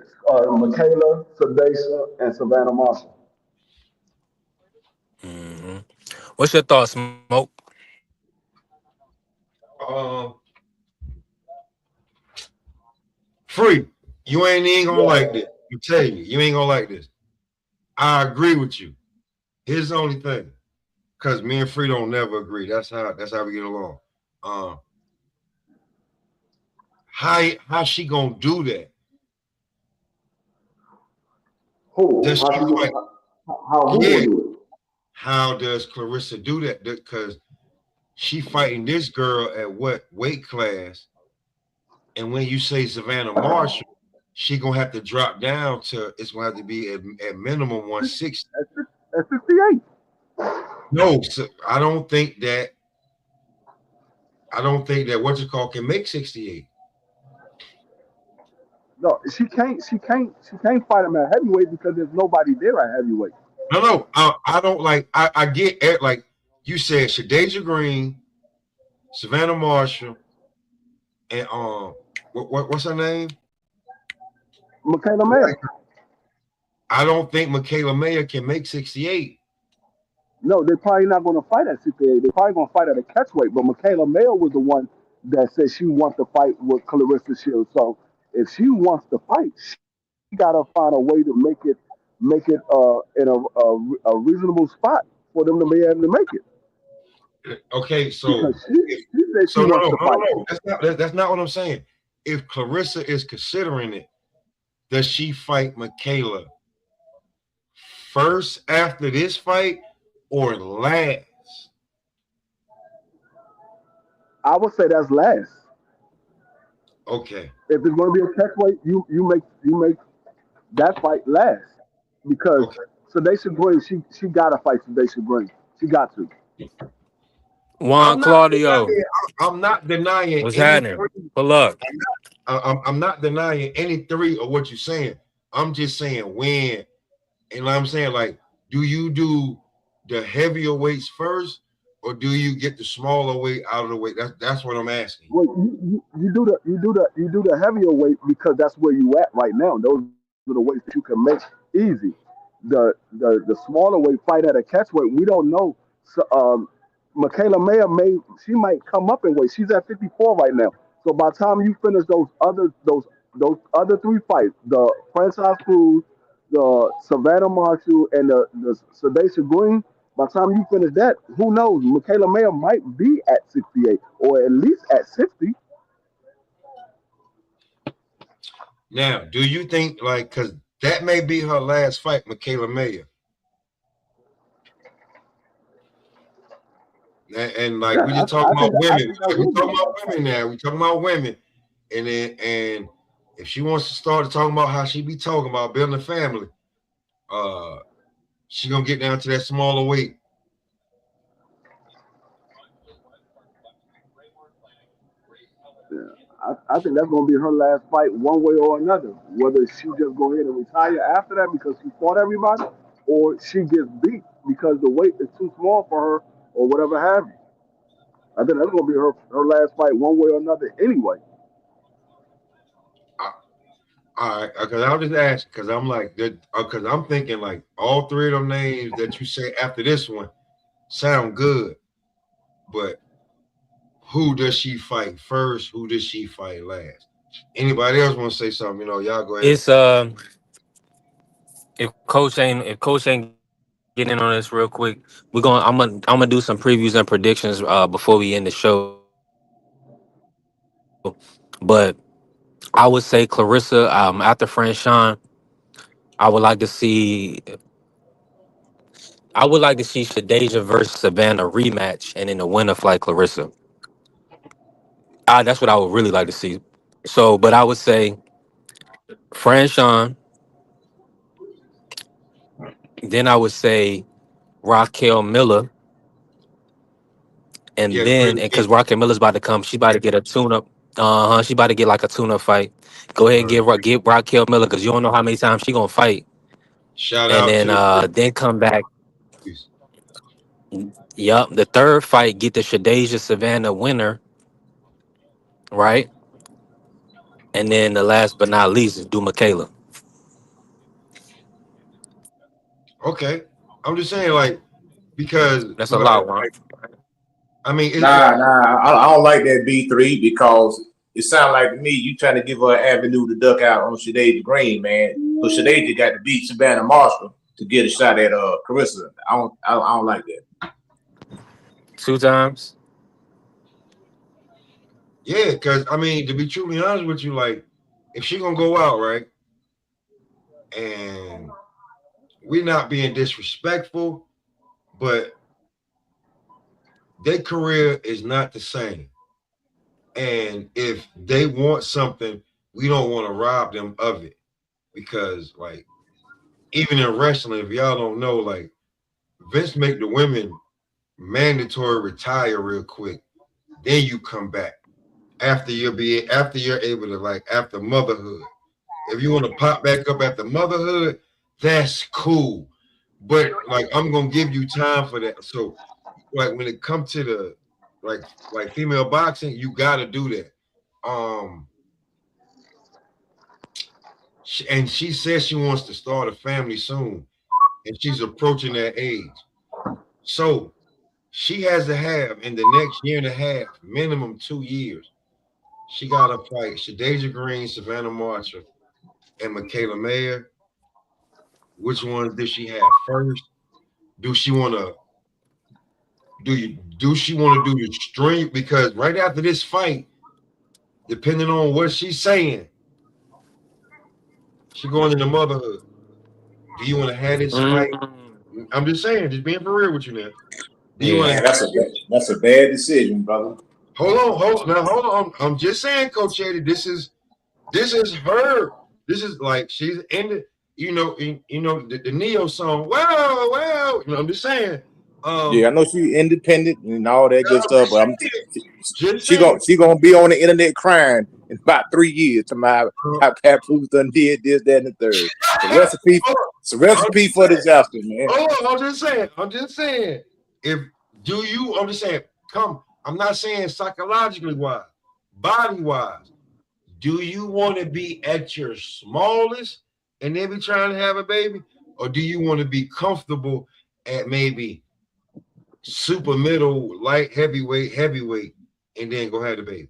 Michaela, Sedacia, and Savannah Marshall.
Mm-hmm. What's your thoughts, Smoke?
Um, Free, you ain't even gonna like this. I tell you, you ain't gonna like this. I agree with you. Here's the only thing, because me and Free don't never agree. That's how we get along. Um, how she gonna do that?
Who?
Does she fight?
How who
Yeah.
gonna do it?
How does Clarissa do that? Because she fighting this girl at what weight class? And when you say Savannah Marshall, she gonna have to drop down to. It's gonna have to be at minimum 160.
At 68.
No, so I don't think that. I don't think that what you call can make 68.
No, she can't fight him at heavyweight because there's nobody there at heavyweight.
No, no, I don't like. I get it. Like you said, Shadeja Green, Savannah Marshall, and what's her name?
Michaela Mayer.
I don't think Michaela Mayer can make 68.
No, they're probably not going to fight at 68. They're probably going to fight at a catchweight. But Michaela Mayer was the one that said she wants to fight with Clarissa Shields. So if she wants to fight, she got to find a way to make it in a reasonable spot for them to be able to make it.
Okay, so
Because she said she
no,
wants
no,
to
no,
fight.
no. That's not what I'm saying. If Clarissa is considering it, does she fight Michaela first after this fight or last?
I would say that's last.
Okay,
If it's going to be a catchweight, you make that fight last because
okay.
Sedacia Green, she got to fight Sedacia Green. She got to.
Juan
I'm not
Claudio.
denying. I'm not denying
What's
any
happening?
three.
Pull up.
I'm not denying any three of what you're saying. I'm just saying when, and I'm saying like, do you do the heavier weights first, or do you get the smaller weight out of the way? That's what I'm asking you.
Well, you do the heavier weight because that's where you at right now. Those are the weights that you can make easy. The smaller weight fight at a catchweight, we don't know. So, Michaela Mayer she might come up in weight. She's at 54 right now. So by the time you finish those other three fights, the Franchise Cruz, the Savannah Marshall, and the Sedacia Green, by the time you finish that, who knows? Michaela Mayer might be at 68 or at least at 60.
Now, do you think like because that may be her last fight, Michaela Mayer, and like
Yeah,
we just
I
talking about
think I
women,
think that
like, we
will be
talking
her
about
last fight.
women now. We talking about women, and if she wants to start talking about how she be talking about building a family, uh, she gonna get down to that smaller weight.
Yeah, I think that's going to be her last fight, one way or another. Whether she just go ahead and retire after that because she fought everybody, or she gets beat because the weight is too small for her, or whatever have you. I think that's going to be her last fight, one way or another. Anyway,
All right, because I'll just ask because I'm like that because I'm thinking like all three of them names that you say after this one sound good, but who does she fight first? Who does she fight last? Anybody else want to say something? Y'all go ahead.
It's if coach ain't get in on this real quick. I'm gonna do some previews and predictions before we end the show. But I would say Clarissa, after Franchon, I would like to see Shadeja versus Savannah rematch, and then the winner fight Clarissa. That's what I would really like to see. So, but I would say Franchon, then I would say Raquel Miller, and
Yeah,
then
really
and because
big.
Raquel Miller's about to come, she about to get a tune up. She about to get like a tune up fight. Go ahead and
Right.
get Raquel Miller because you don't know how many times she gonna fight,
Shout
and
out to the
then come back.
Grizzlies.
Yup, the third fight get the Shadeja Savannah winner, right? And then the last but not least is do Michaela.
Okay. I'm just saying, like, because
That's a lot, one.
like I mean,
I don't like that B3 because it sounds like to me you trying to give her an avenue to duck out on Shadeja Green, man. So Shadeja got to beat Savannah Marshall to get a shot at Carissa. I don't like that.
2 times.
yeah, because I mean, to be truly honest with you, like, if she gonna go out, right, and we're not being disrespectful, but their career is not the same. And if they want something, we don't want to rob them of it. Because like even in wrestling, if y'all don't know, like Vince make the women mandatory retire real quick. Then you come back after you're able to like after motherhood. If you want to pop back up after motherhood, that's cool. But like I'm gonna give you time for that. So like when it comes to the like female boxing, you gotta do that. Um and she says she wants to start a family soon, and she's approaching that age. So she has to have in the next year and a half, minimum 2 years. She got to fight Shadeja Green, Savannah Marshall, and Michaela Mayer. Which ones does she have first? Do she want to do she want to do the string? Because right after this fight, depending on what she's saying, she going into motherhood. Do you want to have this fight?
Mm,
I'm just saying, just being for real with you now. Do you want to
yeah.
Man,
have
that's a bad decision, brother.
hold on. I'm just saying, Coach Eddie, this is her. This is like she's in the the Neo song. Well, I'm just saying.
Yeah, I know she independent and all that good
I'm
stuff,
just
but
saying, just
she
saying.
gonna be on the internet crying in about 3 years to my
Uh,
how Papoose done did this, that, and the third.
hold
It's a
on,
recipe for disaster, man.
I'm just saying. I'm just saying. If do you? I'm just saying. Come. I'm not saying psychologically wise, body wise. Do you want to be at your smallest and then be trying to have a baby? Or do you want to be comfortable at maybe super middle, light, heavyweight, and then go have the baby?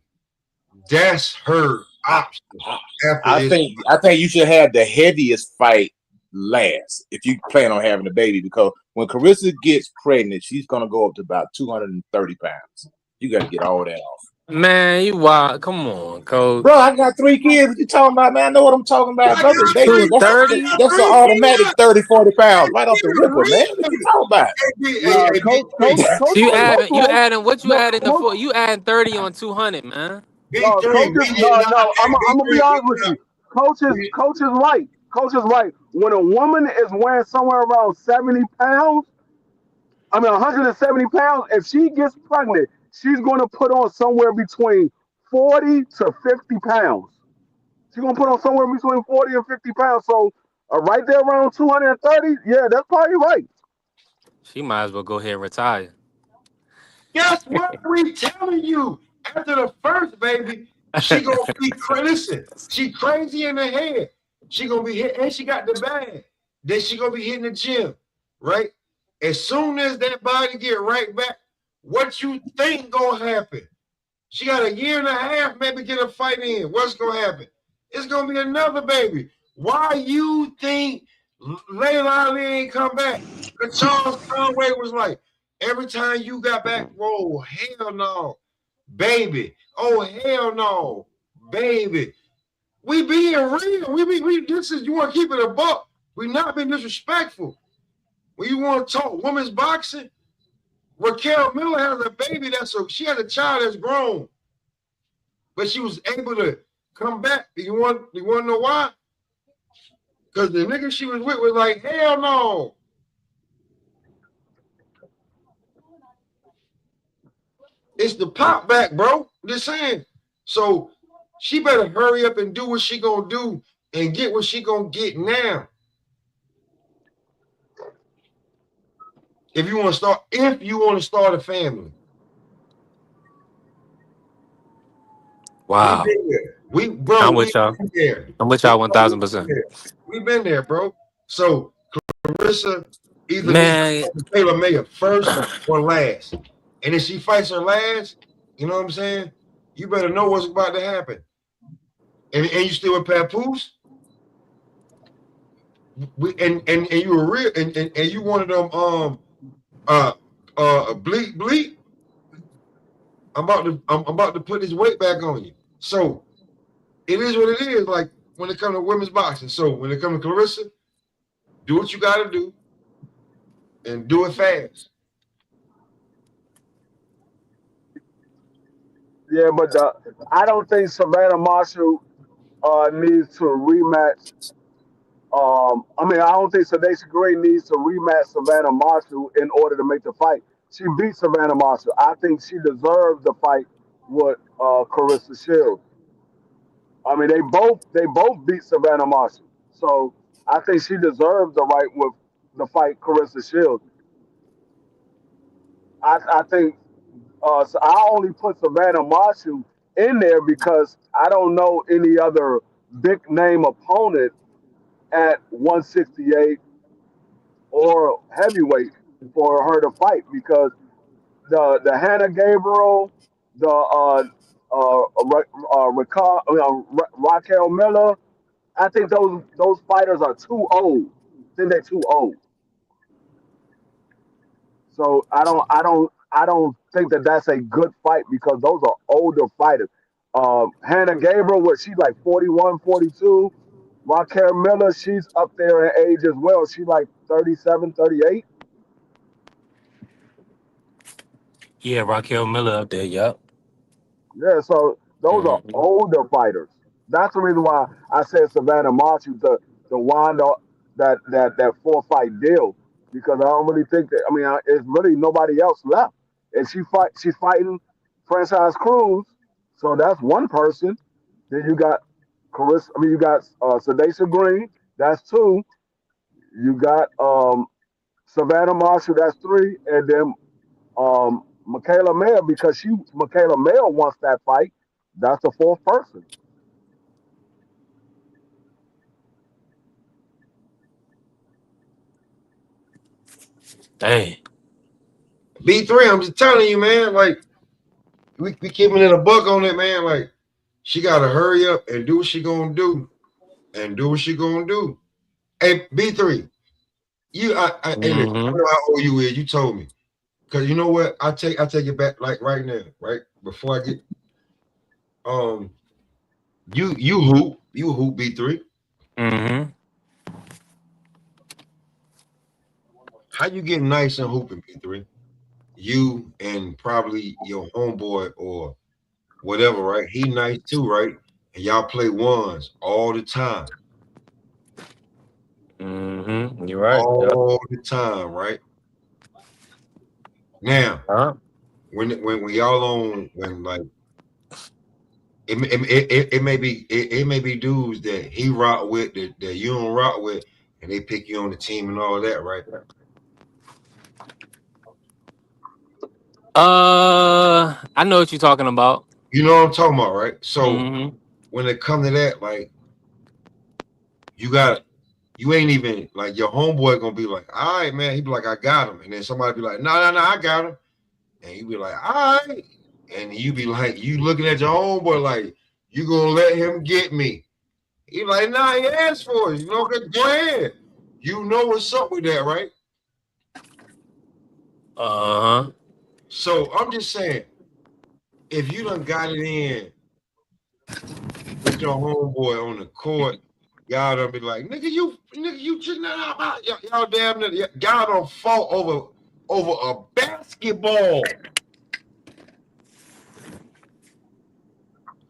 That's her option
I,
after this.
I think you should have the heaviest fight last if you plan on having a baby because when Carissa gets pregnant, she's gonna go up to about 230 pounds. You got to get all that off.
Man, you wild. Come on,
Bro,
coach.
I got 3 kids. What you talking about, man? I know what I'm talking about,
I
brother.
got
They
three. I
$230.
got
that's an
three
automatic
kids.
30, 40 pounds right off the
Big
ripper, man. What you
three.
talking about?
Hey,
Coach,
big three.
So
coach
you
right.
adding what you
No,
adding the
coach,
four? You adding 30 on 200, man.
Big
no,
three.
coach
We
is
did
no,
not.
no.
Hey,
I'm
big
gonna be
three.
honest with you. Coach is right. Coach is right. When a woman is weighing somewhere around 70 pounds, 170 pounds, if she gets pregnant, she's going to put on somewhere between 40 to 50 pounds. She's going to put on somewhere between 40 and 50 pounds. So, right there around 230, yeah, that's probably right.
She might as well go ahead and retire.
Guess what we telling you? After the first baby, she gonna be crazy. Listen, she crazy in the head. She gonna be hit, and she got the bag. Then she gonna be hitting the gym, right? As soon as that body get right back, what you think gonna happen? She got a year and a half, maybe get a fight in. What's gonna happen? It's gonna be another baby. Why you think Layla Ali ain't come back. But Charles Conway was like, every time you got back, whoa, hell no, baby. Oh, hell no, baby. We being real. We this is, you want to keep it a buck. We not being disrespectful. When you want to talk women's boxing, Raquel Miller has a baby she has a child that's grown. But she was able to come back. You want to know why? Because the nigga she was with was like, hell no. It's the pop back, bro. I'm just saying. So she better hurry up and do what she gonna do and get what she gonna get now. If you want to start a family.
Wow.
We've
I'm
been
with y'all.
there.
I'm with y'all 1000%.
We've been there, bro. So Clarissa either needs
Man,
to Taylor Mayer first or last. And if she fights her last, you know what I'm saying? You better know what's about to happen. And you still with Papoose? And you were real and you one of them bleep. I'm about to put this weight back on you. So it is what it is, like when it comes to women's boxing. So when it comes to Clarissa, do what you gotta do and do it fast.
Yeah, but I don't think Savannah Marshall needs to rematch. I don't think Sadisha Green needs to rematch Savannah Marshall in order to make the fight. She beat Savannah Marshall. I think she deserved the fight with Carissa Shields. I mean, they both beat Savannah Marshall, so I think she deserved the right with the fight Carissa Shields. I think so. I only put Savannah Marshall in there because I don't know any other big name opponent at 168 or heavyweight for her to fight because the Hannah Gabriel, the Raquel Miller, I think those fighters are too old. I think they're too old. So I don't think that that's a good fight because those are older fighters. Hannah Gabriel, what she's like 41, 42. Raquel Miller, she's up there in age as well. She's like 37, 38.
yeah, Raquel Miller up there. Yup.
Yeah, so those are
Mm-hmm.
older fighters. That's the reason why I said Savannah Marshall to wind up that 4 fight deal because I don't really think that. I mean, it's really nobody else left, and she's fighting Franchise Cruz, so that's one person. Then you got Carissa. I mean, you got Sadasha Green. That's two. You got Savannah Marshall. That's three, and then Michaela Mayer because Michaela Mayer wants that fight. That's the fourth person.
Dang.
B3, I'm just telling you, man, like we keeping it a buck on it, man. Like she gotta hurry up and do what she gonna do and do what she gonna do. Hey, B3, hey, listen, I
Mm-hmm.
know how old you is. You told me. Cause you know what? I take it back like right now, right? Before I get you hoop B3.
Mm-hmm.
How you get nice and hooping B3? You and probably your homeboy or whatever, right? He nice too, right? And y'all play ones all the time.
Mm-hmm. You're right. Yep.
All the time, right? Now,
Huh?
when y'all on when like it may be it may be dudes that he rock with that you don't rock with and they pick you on the team and all that, right?
I know what you're talking about.
You know what I'm talking about, right? So
Mm-hmm.
when it come to that, like you ain't even like your homeboy gonna be like, all right, man. He be like, I got him, and then somebody be like, no, I got him, and you be like, all right, and you be like, you looking at your homeboy like, you gonna let him get me? He like, nah, he asked for it, you know, go ahead. You know what's up with that, right?
Uh-huh.
So I'm just saying, if you done got it in with your homeboy on the court, y'all done be like, nigga, you just not about y'all damn near y'all done fought over a basketball.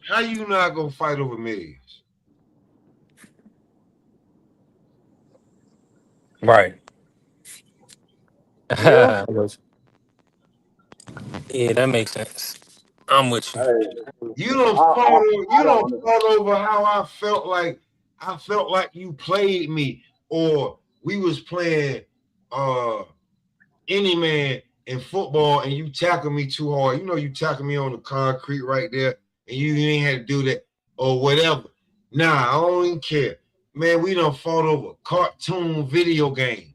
How you not gonna fight over millions?
Right.
Yeah.
Yeah, that makes sense. I'm with you.
Hey,
You don't
I, I
fought
don't.
over how I felt like you played me, or we was playing any man in football and you tackle me too hard. You know you tackle me on the concrete right there, and you ain't had to do that or whatever. Nah, I don't even care. Man, we done fought over cartoon video games.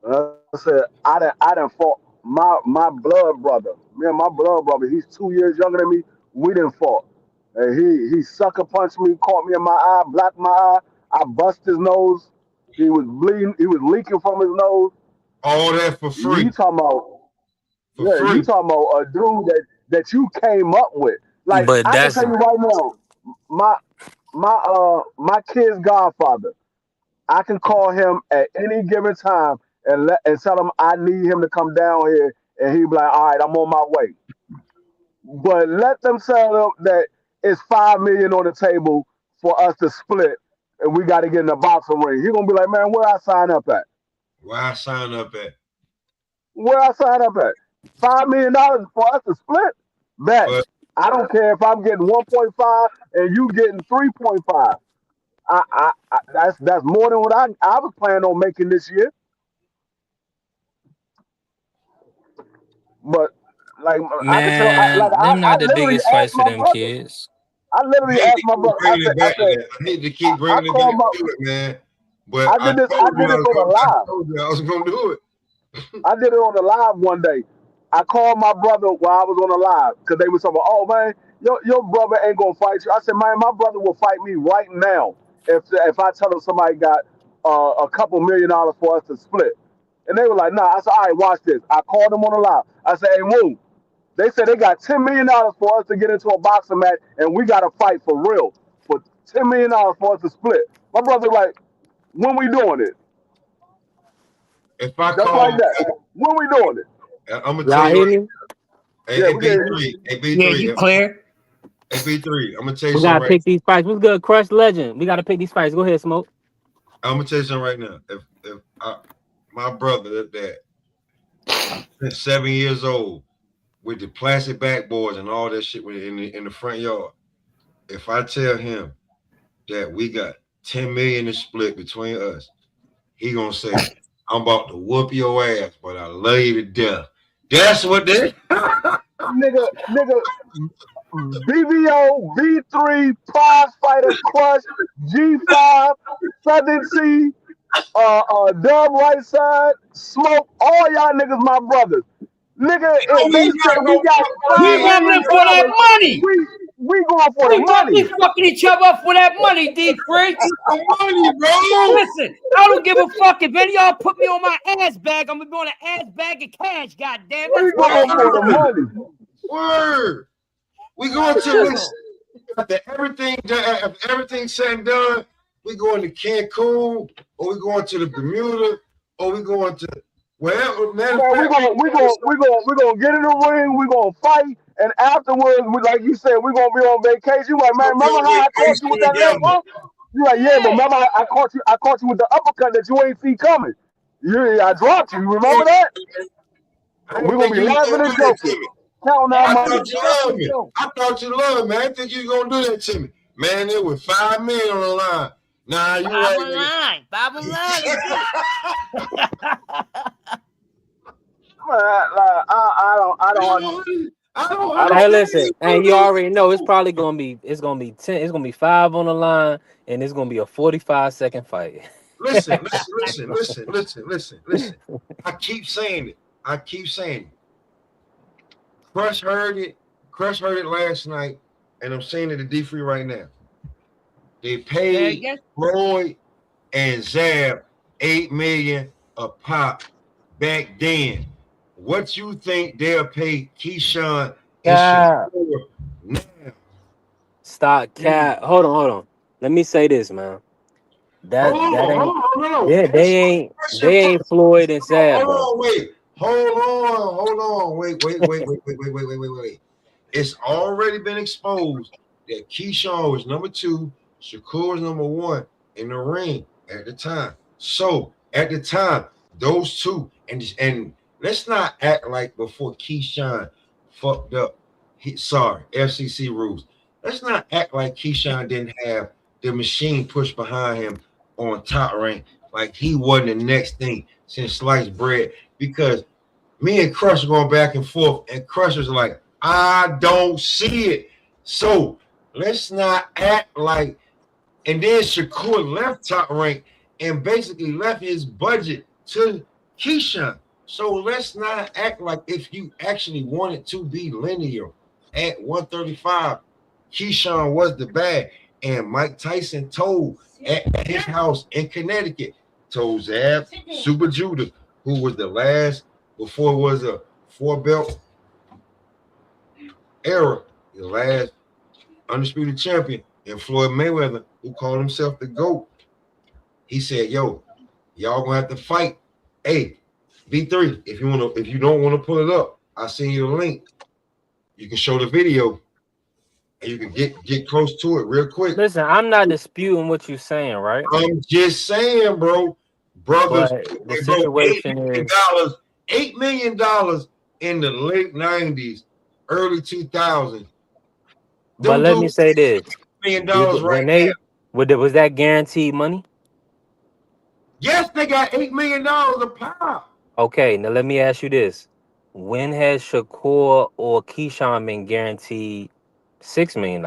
I said I done fought my blood brother. Me and my blood brother. He's 2 years younger than me. We didn't fought. And he sucker punched me, caught me in my eye, blacked my eye. I bust his nose. He was bleeding. He was leaking from his nose.
All that for
You
free.
talking about?
For
Yeah, you
free.
talking about a dude that you came up with? Like
But
I can
that's
tell you right now, my my kid's godfather. I can call him at any given time and tell him I need him to come down here, and he'll be like, "All right, I'm on my way." But let them tell him that it's 5 million on the table for us to split, and we got to get in the boxing ring. He's gonna be like, "Man, where I sign up at?
Why I sign up at?
Where I sign up at? $5 million for us to split? Bet.
But
I don't care if I'm getting 1.5 and you getting 3.5. That's more than what I was planning on making this year. But like I could tell,
man, them
I
not the
literally
biggest
asked
fights for
my
them
brother.
kids.
I
I
literally
hate
asked
to
my
keep
brother.
bringing it
I
back to
said,
that. I hate to keep
I
bringing it
called
back
my.
to it, man. But I
I
told you
did this on a
I
live.
told you I was gonna do it.
I did it on the live one day. I called my brother while I was on the live because they were talking, "Oh man, your brother ain't gonna fight you." I said, "Man, my brother will fight me right now if I tell him somebody got a couple $1 million for us to split." And they were like, "Nah." I said, "All right, watch this." I called them on the live. I said, "Hey, Woo, they said they got $10 million for us to get into a boxing match, and we got to fight for real for $10 million for us to split." My brother like, "When we doing it?"
If I
Just
call,
like that. When we doing it?
I'm gonna tell
Y'all
you
hear
right.
me?
Hey,
Yeah,
hey
we get.
B3, hey
Yeah,
B3,
you clear.
hey B3. I'm gonna tell you
We
something
gotta
right.
pick these fights. What's good, Crush Legend? We gotta pick these fights. Go ahead, Smoke.
I'm gonna tell you something right now. If my brother that 7 years old with the plastic backboards and all that shit in the front yard, if I tell him that we got 10 million to split between us, he gonna say, "I'm about to whoop your ass, but I love you to death." That's what they.
Nigga, BBO, B3, Prize Fighter, Crush, G5, Southern T, Dub Right Side, Smoke, all y'all niggas my brothers. Nigga, if
We
they said
not
we
gonna
got
We
five
win.
million
rumbling for that
dollars,
money.
we going for the
We
money.
fucking each other up for that money, D3.
The money, bro.
Listen, I don't give a fuck if any of y'all put me on my ass bag. I'm gonna be on an ass bag of cash. God damn, let's
We
go.
going for the
Word.
money.
Word. We going to listen. After everything's said and done, we going to Cancun, or we going to the Bermuda, or we going to wherever. Matter of
Man,
fact,
we gonna get in the ring. We gonna fight, and afterwards, like you said, we gonna be on vacation. You like,
we
man,
gonna be
remember
on
how I caught you
vacation
with that left
together.
hook? You like, yeah, but
Yeah.
remember I caught you. I caught you with the uppercut that you ain't see coming. I dropped you. You remember that?
I
We
didn't
gonna
think
be
you was
laughing
gonna
and
do that
joking,
to me.
counting our
I
Laughing
money.
thought
and
you
joking
loved me.
too.
I thought you loved me. I didn't think you was gonna do that to me. Man, there was 5 million on the line. Nah, you right,
Bottom line. Bottom line. Let's get
Man, I don't, I
I
don't.
Hey,
don't
listen. Hey, you
understand.
already know it's probably gonna be. It's gonna be 10. It's gonna be 5 on the line, and it's gonna be a 45-second fight.
Listen. I keep saying it. I keep saying it. Crush heard it. Crush heard it last night, and I'm saying it to D3 right now. They
Yeah, I
paid
guess.
Floyd and Zab $8 million a pop back then. What you think they'll pay Keyshawn and
Cap.
Shakur now?
Stop cap. Hold on. Let me say this, man.
Hold
That
on,
ain't
no.
yeah,
Answer my question
they
first.
ain't Floyd and Sad,
Hold
bro.
on, wait. Hold on. Wait. It's already been exposed that Keyshawn was number 2, Shakur was number 1 in the ring at the time. So at the time, those two, and let's not act like before Keyshawn fucked up. Sorry, FCC rules. Let's not act like Keyshawn didn't have the machine pushed behind him on Top Rank, like he wasn't the next thing since sliced bread. Because me and Crush are going back and forth, and Crusher's like, I don't see it. So let's not act like. And then Shakur left Top Rank and basically left his budget to Keyshawn. So let's not act like if you actually wanted to be linear at 135, Keyshawn was the bag. And Mike Tyson told at his house in Connecticut, told Zab Super Judah, who was the last before it was a 4-belt era, the last undisputed champion, and Floyd Mayweather, who called himself the GOAT. He said, "Yo, y'all gonna have to fight. Hey, V3, if you don't want to pull it up, I'll send you the link. You can show the video, and you can get close to it real quick."
Listen, I'm not disputing what you're saying, right?
I'm just saying, bro, brothers,
But the
hey, bro,
situation is,
$8 million in the late 90s, early 2000s.
but
Them
let me
dudes
say this.
$8 million right
When
now.
was that guaranteed money?
Yes, they got $8 million a pop.
Okay, now let me ask you this. When has Shakur or Keyshawn been guaranteed $6 million?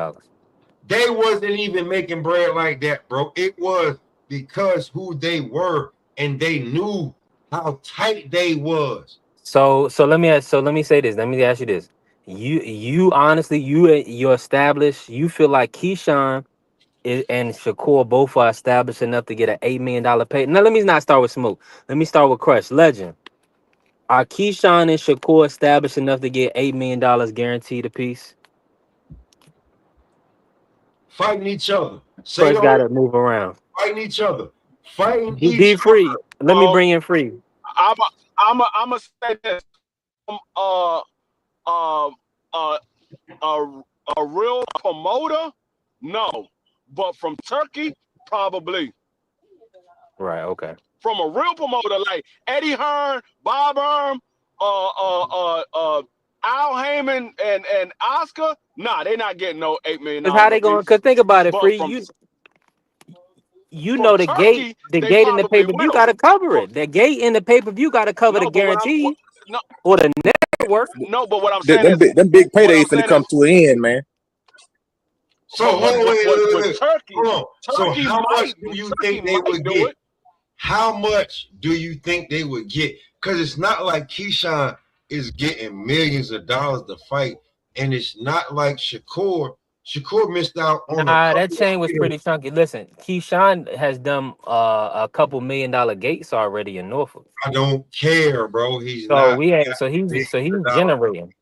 They wasn't even making bread like that, bro. It was because who they were, and they knew how tight they was.
So let me say this. Let me ask you this. You honestly you established, you feel like Keyshawn and Shakur both are established enough to get an $8 million pay. Now let me not start with Smoke. Let me start with Crush. Legend. Are Keyshawn and Shakur established enough to get $8 million guaranteed apiece?
Fighting each other. Say
Crush
the
got
whole
to move around.
fighting each other. Fighting
Be
each
free. Let me
Um,
bring in free.
I'm say this. Uh, uh, uh, a real promoter, no, but from Turkey, probably.
Right. Okay.
From a real promoter like Eddie Hearn, Bob Erm, Al Heyman, and Oscar, nah, they're not getting no $8 million
Cause how
a
they going?
piece.
Cause think about it,
But
free. You
from
know
Turkey,
the
they
gate in the pay
probably
per view
will.
got to cover
From
it. The gate in the pay per view got to cover the
no, but
guarantee
no,
or the network.
no, but what I'm saying is,
Them big
what I'm
paydays finna
saying
come
is,
to an end, man.
So hold on,
with
wait.
Turkey,
Hold on. So how much do you
Turkey
think they
might
would
do
get?
it.
How much do you think they would get? Because it's not like Keyshawn is getting millions of dollars to fight, and it's not like Shakur. Shakur missed out on a
Nah, that
couple of
chain was
deals.
pretty chunky. Listen, Keyshawn has done a couple $1 million gates already in Norfolk.
I don't care, bro. He's
So
not
we ain't.
got
So
millions
he's
of dollars.
generating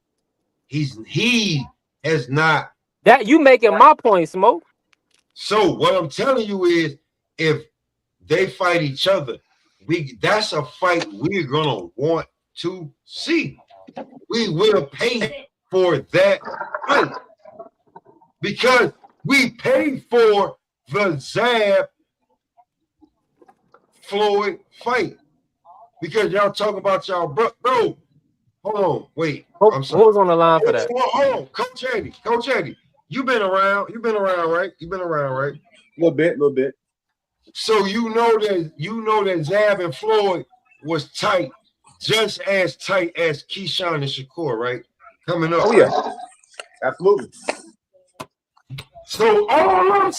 He has not.
that. You making my point, Smoke?
So what I'm telling you is, if they fight each other, that's a fight we're gonna want to see. We will pay for that fight because we paid for the Zab Floyd fight. Because y'all talking about y'all bro. Hold on, wait. I'm sorry.
Who's on the line for that?
Hold on, Coach Eddie. You've been around, right? You've been around, right?
Little bit.
So you know that Zab and Floyd was tight, just as tight as Keyshawn and Shakur, right? Coming up,
Oh
right?
yeah, absolutely.
So all I'm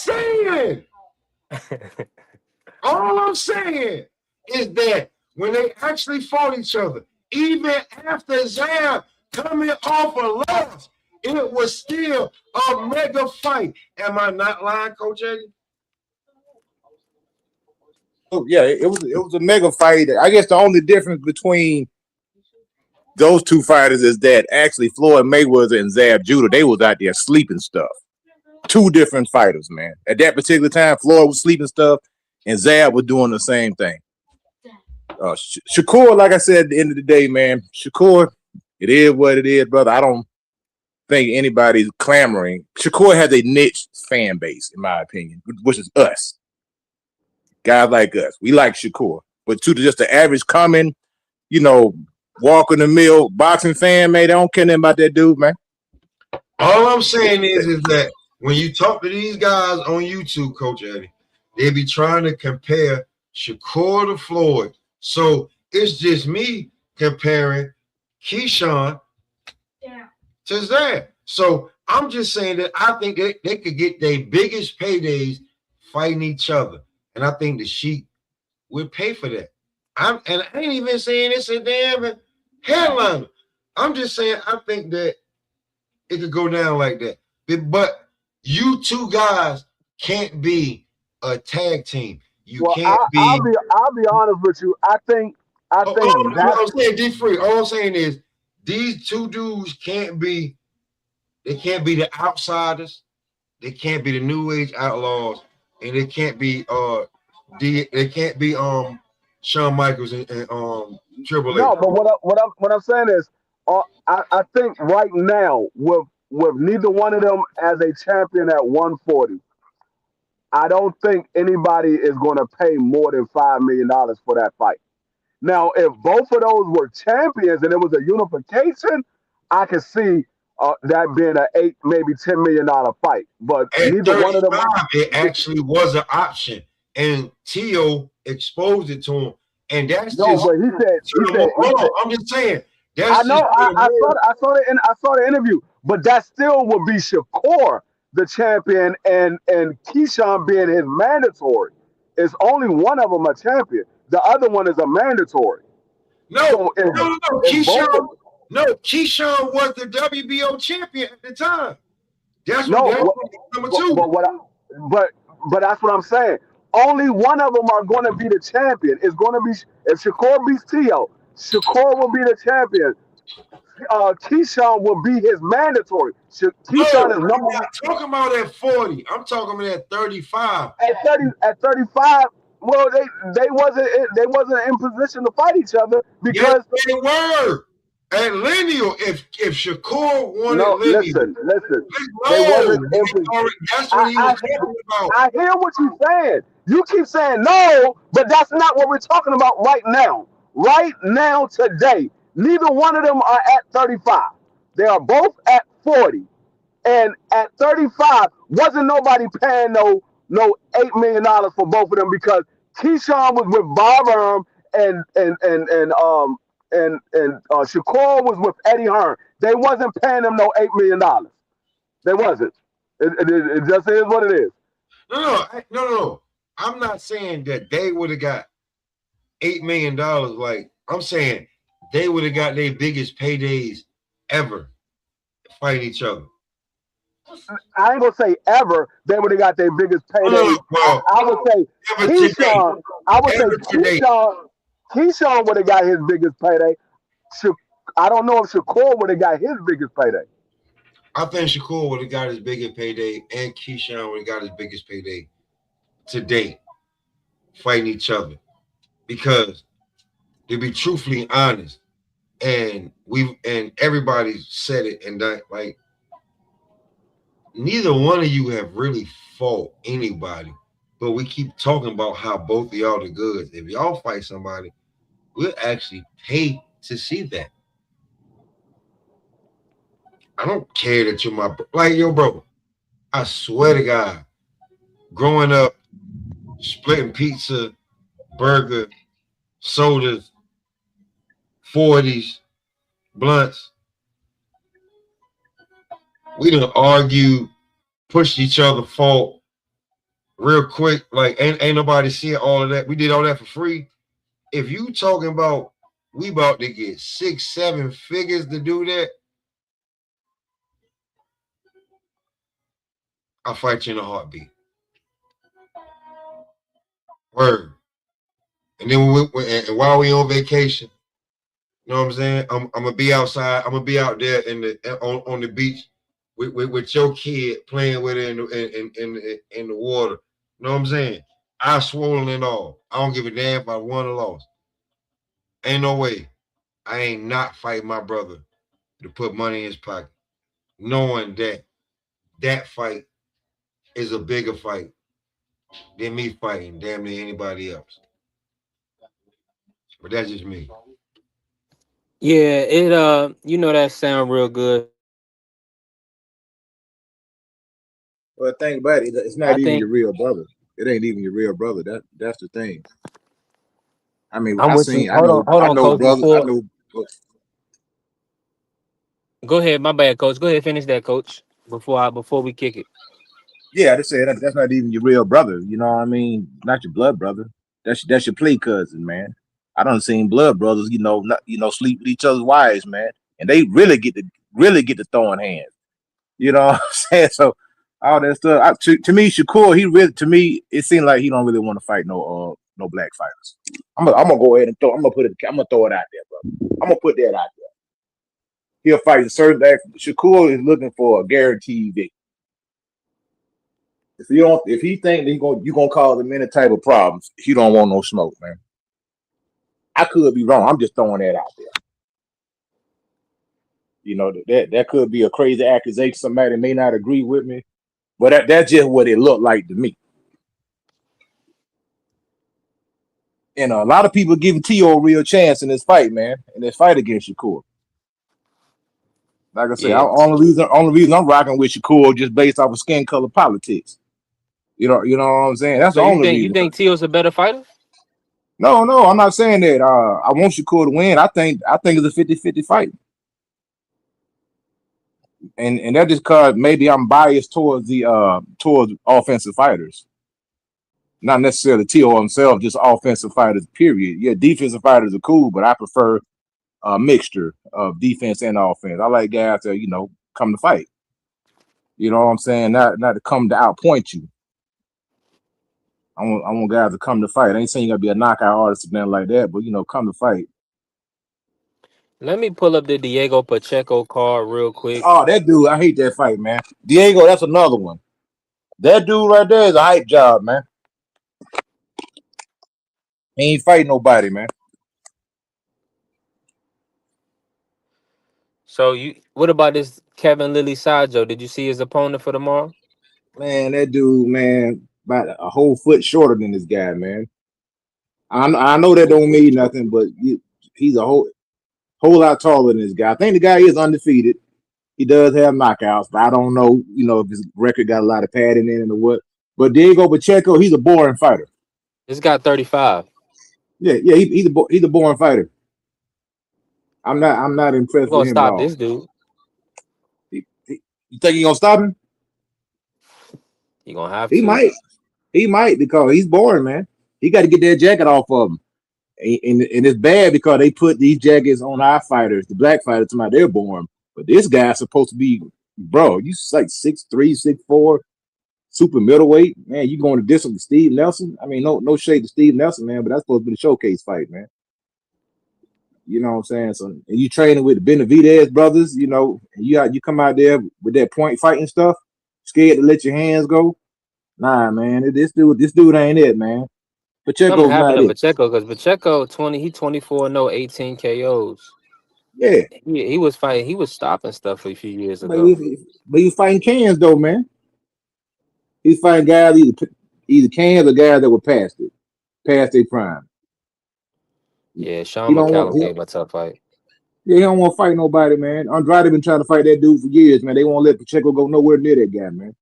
saying is that when they actually fought each other, even after Zab coming off a loss, it was still a mega fight. Am I not lying, Coach Eddie?
yeah, it was a mega fight. I guess the only difference between those two fighters is that actually Floyd Mayweather and Zab Judah, they was out there sleeping stuff. Two different fighters, man. At that particular time, Floyd was sleeping stuff, and Zab was doing the same thing. Shakur, like I said, at the end of the day, man, Shakur, it is what it is, brother. I don't think anybody's clamoring. Shakur has a niche fan base, in my opinion, which is us. Guys like us. We like Shakur. But to just the average common, walk in the mill boxing fan, man, they don't care nothing about that dude, man.
All I'm saying is that when you talk to these guys on YouTube, Coach Eddie, they be trying to compare Shakur to Floyd. So it's just me comparing Keyshawn to Zab. So I'm just saying that I think they could get their biggest paydays fighting each other. And I think the Sheik would pay for that. I ain't even saying it's a damn headliner. I'm just saying I think that it could go down like that. But you two guys can't be a tag team. You can't be.
I'll be honest with you. I think
I'm saying D-Free. All I'm saying is these two dudes can't be. They can't be the outsiders. They can't be the new age outlaws, and they can't be they can't be Shawn Michaels and Triple H.
No, but what I'm saying is, I think right now with neither one of them as a champion at 140, I don't think anybody is going to pay more than $5 million for that fight. Now, if both of those were champions and it was a unification, I could see that being an maybe $10 million fight. But
at
neither one of them.
it actually was an option, and Tio exposed it to him, and that's
No,
just.
but he said.
I'm just saying.
I know. I saw the interview, but that still would be Shakur the champion, and Keyshawn being his mandatory. It's only one of them a champion. The other one is a mandatory.
No.
Keyshawn
was the WBO champion at the time. That's
no,
number two.
But that's what I'm saying. Only one of them are going to be the champion. It's going to be if Shakur beats Tio, Shakur will be the champion. Keyshawn will be his mandatory. Keyshawn is number one.
I'm talking about at 40. I'm talking about at 35.
At 35, well, they wasn't in position to fight each other because
they were. At lineal, if Shakur wanted
listen. They wasn't in position.
That's what he was talking about.
I hear what you're saying. You keep saying no, but that's not what we're talking about right now. Right now, today, neither one of them are at 35. They are both at 40. And at 35, wasn't nobody paying no $8 million for both of them because Keyshawn was with Bob Arum and Shakur was with Eddie Hearn. They wasn't paying them no $8 million. They wasn't. It just is what it is.
No. I'm not saying that they would have got $8 million. Like I'm saying, they would have got their biggest paydays ever fighting each other.
I ain't gonna say ever. They would have got their biggest payday. I would say Keyshawn. Keyshawn would have got his biggest payday. I don't know if Shakur would have got his biggest payday.
I think Shakur would have got his biggest payday, and Keyshawn would have got his biggest payday today, fighting each other. Because to be truthfully honest, and everybody said it and that, like, neither one of you have really fought anybody, but we keep talking about how both of y'all are good. If y'all fight somebody, we'll actually pay to see that. I don't care that you're my bro. I swear to God, growing up, splitting pizza, burger, sodas, 40s, blunts, we done argued, pushed each other, fought real quick. Like ain't nobody seeing all of that. We did all that for free. If you talking about we about to get 6-7 figures to do that, I'll fight you in a heartbeat. Word. And then and while we on vacation, you know what I'm saying? I'm gonna be outside. I'm gonna be out there on the beach with your kid playing with it in the water. You know what I'm saying? I swollen it all. I don't give a damn if I won or lost. Ain't no way. I ain't not fighting my brother to put money in his pocket, knowing that that fight is a bigger fight than me fighting damn near anybody else. But that's just me.
Yeah, it you know that sound real good.
Well, think about it. It's
I
not even
think
your real brother. It ain't even your real brother. That's the thing. I mean,
I'm with you. Hold
I
on,
know
coach.
brothers. I
Before
know.
go ahead, my bad, coach. Go ahead, finish that, coach. Before we kick it.
Yeah, they say that's not even your real brother. You know what I mean? Not your blood brother. That's your play cousin, man. I done seen blood brothers, sleep with each other's wives, man, and they really get to throwing hands. You know what I'm saying? So all that stuff. To me, Shakur, he really to me, it seemed like he don't really want to fight no black fighters. I'm gonna go ahead and throw. I'm gonna throw it out there, bro. I'm gonna put that out there. He'll fight a certain day. Shakur is looking for a guaranteed victory. If he think that you gonna cause him any type of problems, he don't want no smoke, man. I could be wrong. I'm just throwing that out there. You know that could be a crazy accusation. Somebody may not agree with me, but that's just what it looked like to me. And a lot of people giving T.O. a real chance in this fight, man. In this fight against Shakur. Like I said,
Yeah.
only reason I'm rocking with Shakur just based off of skin color politics. You know what I'm saying? That's
So
the only
you
reason.
think Tio's a better fighter?
No, I'm not saying that. I want Shakur to win. I think it's a 50-50 fight. And that just cause maybe I'm biased towards towards offensive fighters. Not necessarily T.O. himself, just offensive fighters, period. Yeah, defensive fighters are cool, but I prefer a mixture of defense and offense. I like guys to, come to fight. You know what I'm saying? Not to come to outpoint you. I want guys to come to fight. I ain't saying you gotta be a knockout artist or nothing like that, but come to fight.
Let me pull up the Diego Pacheco card real quick.
Oh, that dude, I hate that fight, man. Diego, that's another one. That dude right there is a hype job, man. He ain't fighting nobody, man.
So what about this Kevin Lilly Sajo? Did you see his opponent for tomorrow?
Man, that dude, man, about a whole foot shorter than this guy, man. I know that don't mean nothing, but he's a whole lot taller than this guy. I think the guy is undefeated. He does have knockouts, but I don't know, if his record got a lot of padding in it or what. But Diego Pacheco, he's a boring fighter.
This guy 35.
Yeah, he's a boring fighter. I'm not impressed
We're
with
gonna
him at
stop
all.
this dude.
You think he's gonna stop him?
You're gonna have
He
to.
might. He might because he's boring, man. He got to get that jacket off of him. And it's bad because they put these jackets on our fighters, the black fighters, they're boring. But this guy's supposed to be, bro, you like 6'3", 6'4", super middleweight. Man, you going to distance with Steve Nelson? I mean, no shade to Steve Nelson, man, but that's supposed to be the showcase fight, man. You know what I'm saying? So, and you training with the Benavidez brothers, and you come out there with that point fighting stuff, scared to let your hands go. Nah, man, this dude ain't it, man.
Something
Pacheco's
happened
not
to
it.
Pacheco because Pacheco 24-0, 18 KOs.
Yeah,
He was fighting. He was stopping stuff a few years
but
ago.
he was fighting cans though, man. He's fighting guys either cans or guys that were past their prime.
Yeah,
He
Sean
don't want.
McCallum gave him a tough fight.
Yeah, he don't want to fight nobody, man. Andrade been trying to fight that dude for years, man. They won't let Pacheco go nowhere near that guy, man.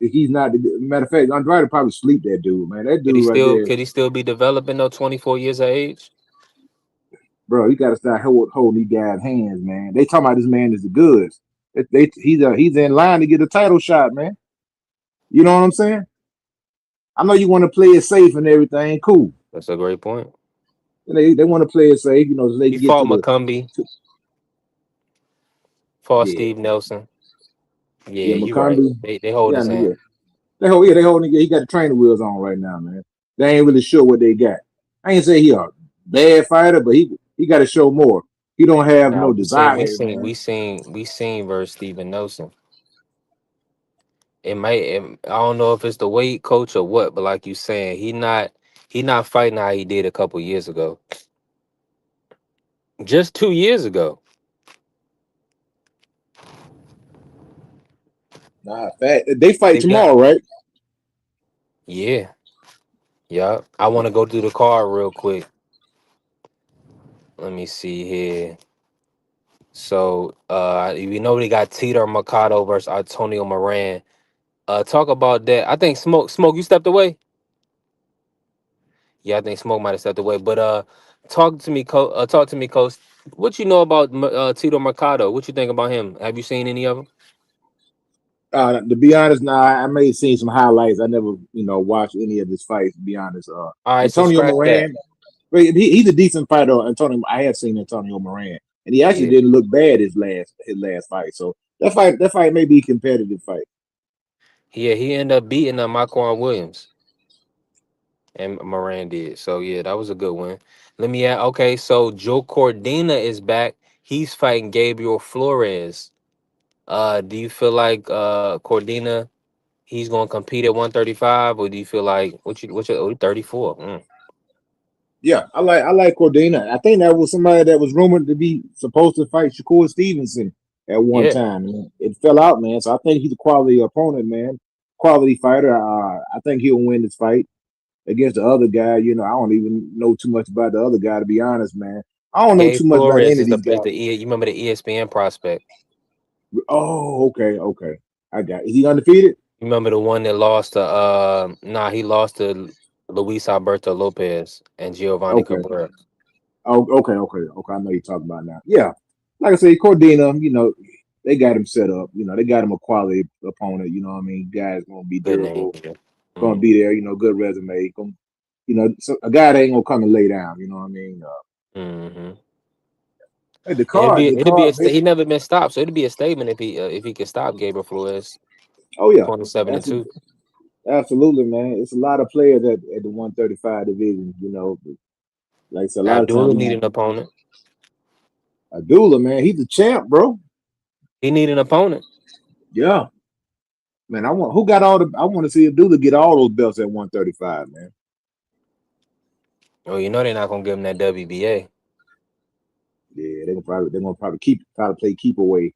If he's not, matter of fact, Andrade probably sleep that dude, man. That dude right there,
Could he still be developing though? 24 years of age.
bro. You got to start holding these guys' hands, man. They talking about this man is the goods. He's in line to get a title shot, man. You know what I'm saying? I know you want to play it safe and everything, cool.
That's a great point.
They want to play it safe, so they
He
can get
fought
to the.
McCumbee, fought
Yeah,
Steve Nelson. Yeah,
yeah,
you right.
McCombie.
They hold
Yeah,
his
yeah.
hand.
They holding. He got the trainer wheels on right now, man. They ain't really sure what they got. I ain't say he a bad fighter, but he got to show more. He don't have
Now
no
we seen we
desire,
seen
man.
we seen we seen versus Steven Nelson. I don't know if it's the weight coach or what, but like you saying, he not fighting how he did a couple years ago. Just 2 years ago.
Nah, fact. They fight
They got
tomorrow, right?
yeah. Yeah. I want to go through the card real quick. Let me see here. So we know they got Tito Mercado versus Antonio Moran. Talk about that. I think Smoke, you stepped away. Yeah, I think Smoke might have stepped away. But talk to me, Coach. What you know about Tito Mercado? What you think about him? Have you seen any of them?
To be honest, now I may have seen some highlights. I never, watched any of his fights. To be honest,
All right, so
Antonio
scratch that.
Moran, he's a decent fighter. Antonio, I have seen Antonio Moran, and he actually
Yeah,
didn't look bad his last fight. So that fight may be a competitive fight.
yeah, he ended up beating Marquand Williams, and Moran did. So yeah, that was a good one. Let me add. Okay, so Joe Cordina is back. He's fighting Gabriel Flores. Do you feel like Cordina he's gonna compete at 135, or do you feel like what's your 34?
Yeah, I like Cordina. I think that was somebody that was rumored to be supposed to fight Shakur Stevenson at one
Yeah,
time, and it fell out, man. So I think he's a quality opponent, man. Quality fighter. I think he'll win this fight against the other guy. I don't even know too much about the other guy, to be honest, man. I don't know
Gabe
too much about
Flores
any of
is the
these
is
guys.
the you remember the ESPN prospect?
Oh, okay. I got. Is he undefeated?
You remember the one that lost to he lost to Luis Alberto Lopez and Giovanni
Okay.
Cabrera.
Oh, okay. I know you're talking about now. Yeah, like I say, Cordina. They got him set up. They got him a quality opponent. You know what I mean? Guy's gonna be
Good name.
durable,
Yeah.
gonna
Mm.
be there. Good resume. So a guy that ain't gonna come and lay down. You know what I mean?
Hmm.
Hey, the
Yeah,
card, the card.
he never been stopped, so it'd be a statement if he could stop Gabriel Flores
Oh yeah,
27-2.
absolutely, man. It's a lot of players at the 135 division. Like it's a lot of
Abdullah
times,
need an opponent.
Abdullah, man, he's the champ, bro.
He need an opponent.
Yeah, man. I want to see Abdullah get all those belts at 135, man.
Oh, you know they're not gonna give him that WBA.
Yeah, they're gonna probably try to play keep away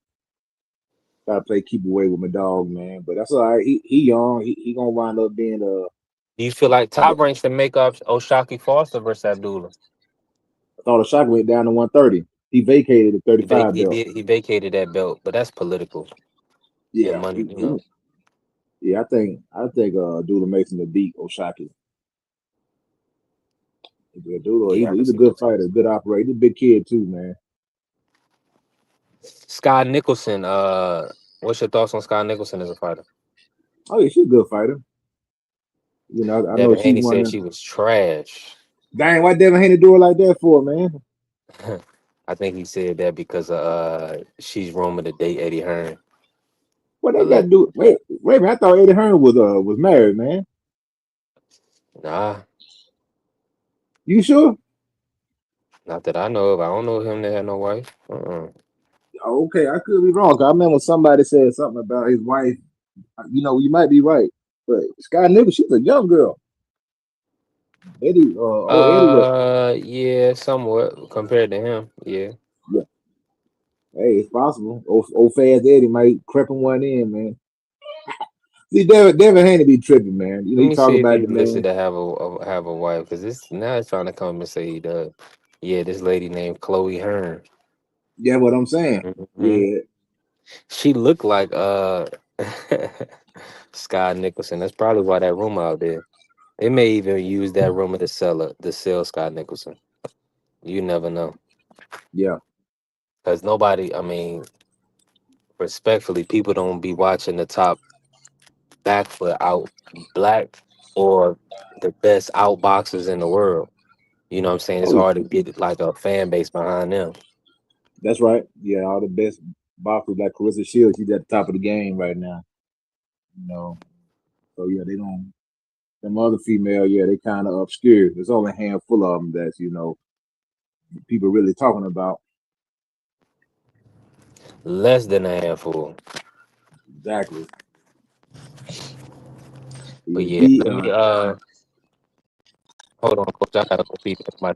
with my dog, man. But that's all right. He young. He gonna wind up being
Do you feel like Top Rank should make up Oshaki Foster versus Abdullah?
I thought the shot went down to 130. He vacated the 35 belt.
He vacated that belt, but that's political and
Yeah,
money.
yeah. I think Abdullah Mason to beat Oshaki. Abdullah,
Yeah,
he's,
I can
he's a
see
good
that.
fighter, good operator. He's a big kid too, man.
Sky Nicholson. What's your thoughts on Sky Nicholson as a fighter?
Oh yeah, she's a good fighter. I know
Devin
she's
Haney
one
said
of
she
them.
was trash.
Dang, why Devin Haney do it like that for, man?
I think he said that because she's rumored to date Eddie Hearn.
What they got to
Allegedly.
do? Wait a minute. I thought Eddie Hearn was married, man.
Nah,
You sure?
not that I know of. I don't know him that had no wife.
Oh, okay, I could be wrong. 'Cause I remember somebody said something about his wife. You might be right. But Sky Nigga, she's a young girl. Eddie was.
Yeah, somewhat compared to him. Yeah.
Yeah, hey, it's possible. Old fast Eddie might creeping one in, man. See, Devin Haney be tripping, man.
Let
He
me
talk
see if
about
he's
the
listed
man.
to have a wife, because this now it's trying to come and say he does. Yeah, this lady named Chloe Hearn.
Yeah, what I'm saying.
Hmm.
Yeah,
She looked like Sky Nicholson. That's probably why that rumor out there. They may even use that rumor to sell Scott Nicholson. You never know.
yeah.
Because nobody, I mean, respectfully, people don't be watching the top back foot out black or the best outboxers in the world. You know what I'm saying? It's
Oh,
hard to get like a fan base behind them.
that's right. Yeah, all the best boxers like Carissa Shields. She's at the top of the game right now. You know. So yeah, they don't. Them other female, yeah, they kind of obscure. There's only a handful of them that people really talking about.
Less than a handful.
Exactly.
But
Yeah,
yeah,
D.
let me hold on, coach. I gotta go feed my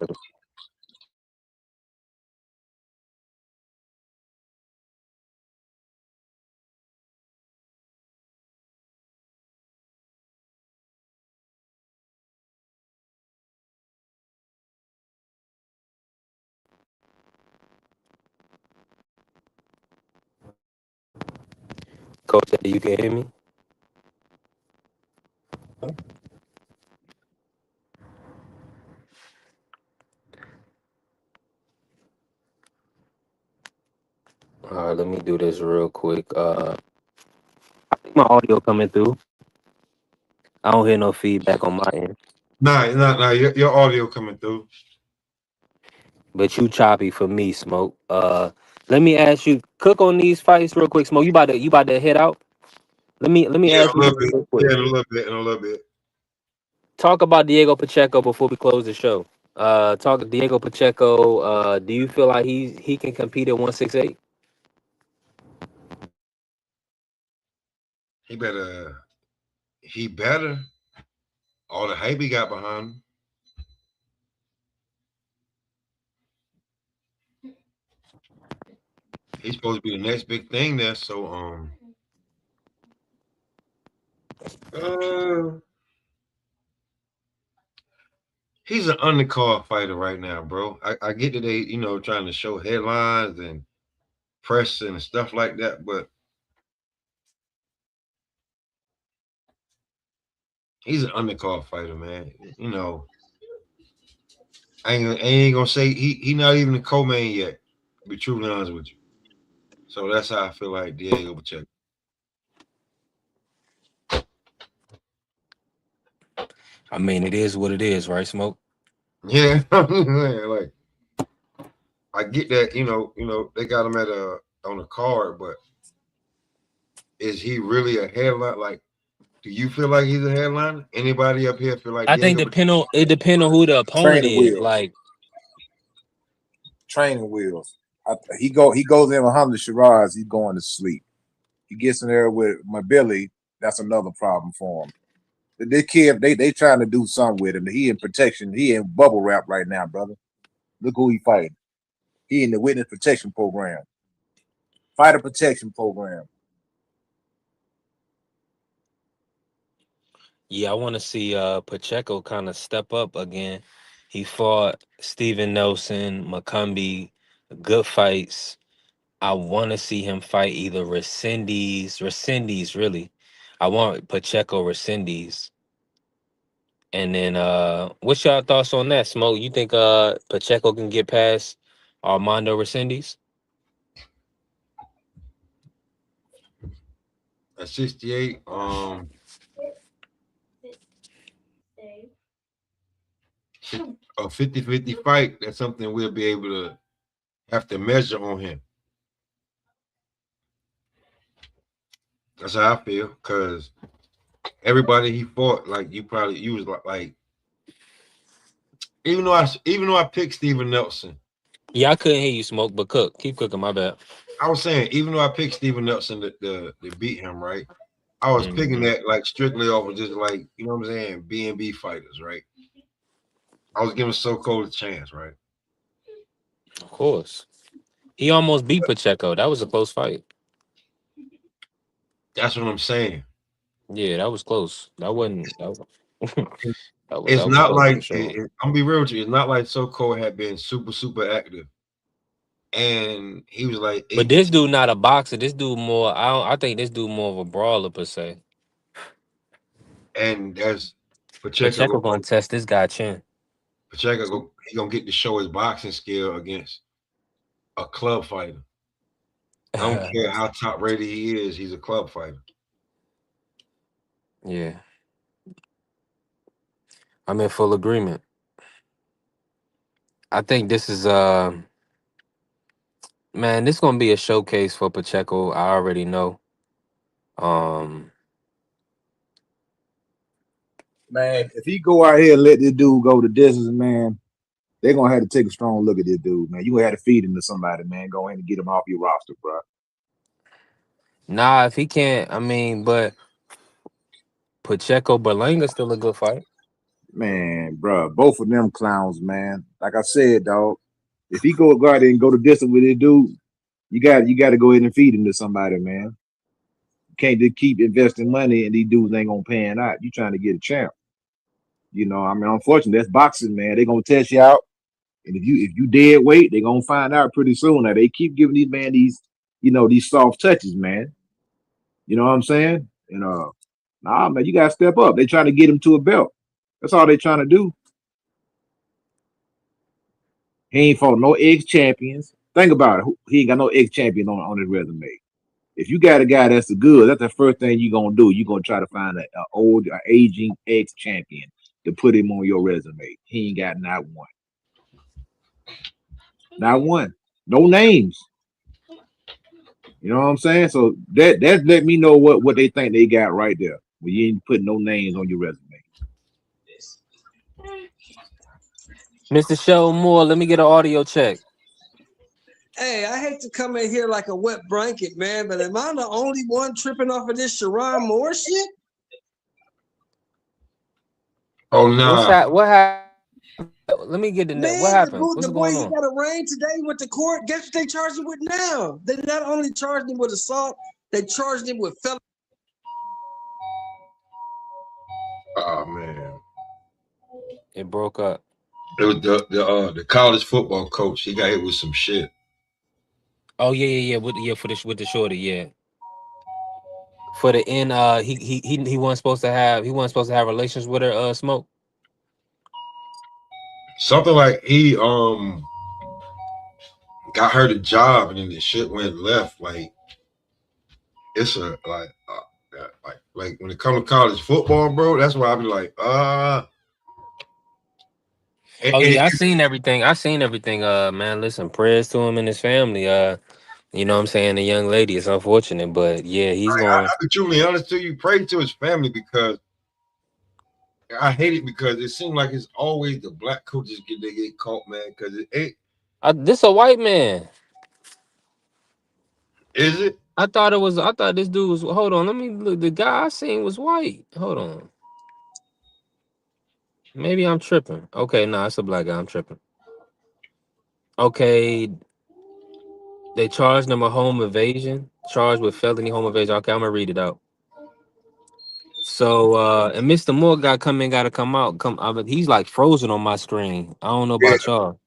coach. You can hear me? All right, let me do this real quick. I think my audio coming through. I don't hear no feedback on my end.
Nah. Your audio coming through.
But you choppy for me, Smoke. Let me ask you, cook on these fights real quick, Smoke. You about to head out? Let me
Yeah,
ask
a
you
little
this
bit.
real
Yeah,
quick.
in a little bit.
Talk about Diego Pacheco before we close the show. Talk Diego Pacheco. Do you feel like he can compete at 168?
He better. He better. All the hype he got behind him. He's supposed to be the next big thing there. So uh, he's an undercard fighter right now, bro. I get that they trying to show headlines and press and stuff like that, but he's an undercard fighter, man. I ain't gonna say he not even a co-main yet. To be truly honest with you. So that's how I feel like Diego Pacheco.
I mean, it is what it is, right, Smoke?
Yeah, like I get that. They got him on a card, but is he really a headline? Like, do you feel like he's a headliner? Anybody up here feel like
I think
Diego
depend
Pacheco?
on it depend on who the opponent
Training
is.
wheels.
Like,
Training wheels. He goes in with Hamza Shiraz. He's going to sleep. He gets in there with my Billy. That's another problem for him. This kid, they trying to do something with him. He in protection. He in bubble wrap right now, brother. Look who he fighting. He in the witness protection program, fighter protection program.
yeah, I want to see Pacheco kind of step up again. He fought Steven Nelson, McCumbee, good fights. I want to see him fight either Resendez, really. I want Pacheco Resendez. And then what's y'all thoughts on that, Smoke? You think Pacheco can get past Armando Resendez?
At 68, a 50-50 fight. That's something we'll be able to have to measure on him. That's how I feel. Cause everybody he fought, like you was like even though I picked Steven Nelson,
Yeah, I couldn't hear you, Smoke, but cook. Keep cooking, my bad.
I was saying even though I picked Steven Nelson to beat him, right? I was picking
Mhm.
that like strictly off of just like what I'm saying, B&B fighters, right? I was giving So Cold a chance, right?
Of course. He almost beat Pacheco. That was a close fight.
That's what I'm saying.
Yeah, that was close. That wasn't that was
It's
that was
not
close for
like
sure.
I'm gonna be real with you. It's not like So Cold had been super active, and he was like
But
8 to
this
10,
dude not a boxer. This dude more. I think this dude more of a brawler per se.
and there's
Pacheco gonna test this guy chin.
He gonna get to show his boxing skill against a club fighter. I don't care how top rated he is. He's a club fighter.
Yeah, I'm in full agreement. I think this is man, this gonna be a showcase for Pacheco. I already know. Um,
Man, if he go out here and let this dude go the distance, man, they're gonna have to take a strong look at this dude, man. You gonna have to feed him to somebody, man. Go ahead and get him off your roster, bro.
Nah, if he can't, I mean, but Pacheco Berlanga's still a good fight.
Man, bro, both of them clowns, man. Like I said, dog, if he go out there and go the distance with this dude, you got to go ahead and feed him to somebody, man. You can't just keep investing money and these dudes ain't gonna pan out. You trying to get a champ. I mean, unfortunately, that's boxing, man. They're gonna test you out. And if you dead weight, they're gonna find out pretty soon. Now they keep giving these man these soft touches, man. You know what I'm saying? Nah, man, you gotta step up. They trying to get him to a belt. That's all they trying to do. He ain't fought no ex champions. Think about it. He ain't got no ex champion on his resume. If you got a guy that's good, that's the first thing you gonna do. You gonna try to find an old, aging ex champion to put him on your resume. He ain't got not one. Not one. No names. You know what I'm saying? So that let me know what they think they got right there. When you ain't putting no names on your resume.
Mr. Show Moore, let me get an audio check.
Hey, I hate to come in here like a wet blanket, man, but am I the only one tripping off of this Sharon Moore shit?
Oh
What's
nah.
that? What happened? Let me get the net. What
Man,
happened? What's
the boy,
going
he
on?
got arraigned today with the court. Guess what they charged him with now? They not only charged him with assault, they charged him with felony.
Oh man.
It broke up.
It was the college football coach. He got hit with some shit.
Oh yeah. With the shorty, yeah. For the end, he wasn't supposed to have relations with her. Smoke.
Something like he got her the job and then the shit went left. Like it's a like when it comes to college football, bro. That's why I be like,
Oh
and
yeah, I seen everything. Man, listen, prayers to him and his family. You know what I'm saying? The young lady is unfortunate, but yeah, he's
I
going.
be truly honest to you. Pray to his family because I hate it because it seems like it's always the black coaches get caught, man. Because it ain't.
This a white man.
Is it?
I thought this dude was. Hold on, let me look. The guy I seen was white. Hold on. Maybe I'm tripping. Okay, no, it's a black guy. I'm tripping. Okay, they charged him a home invasion. Charged with felony home invasion. Okay, I'm gonna read it out. So and Mr. Moore gotta come out. But he's like frozen on my screen. I don't know
Yeah.
about y'all.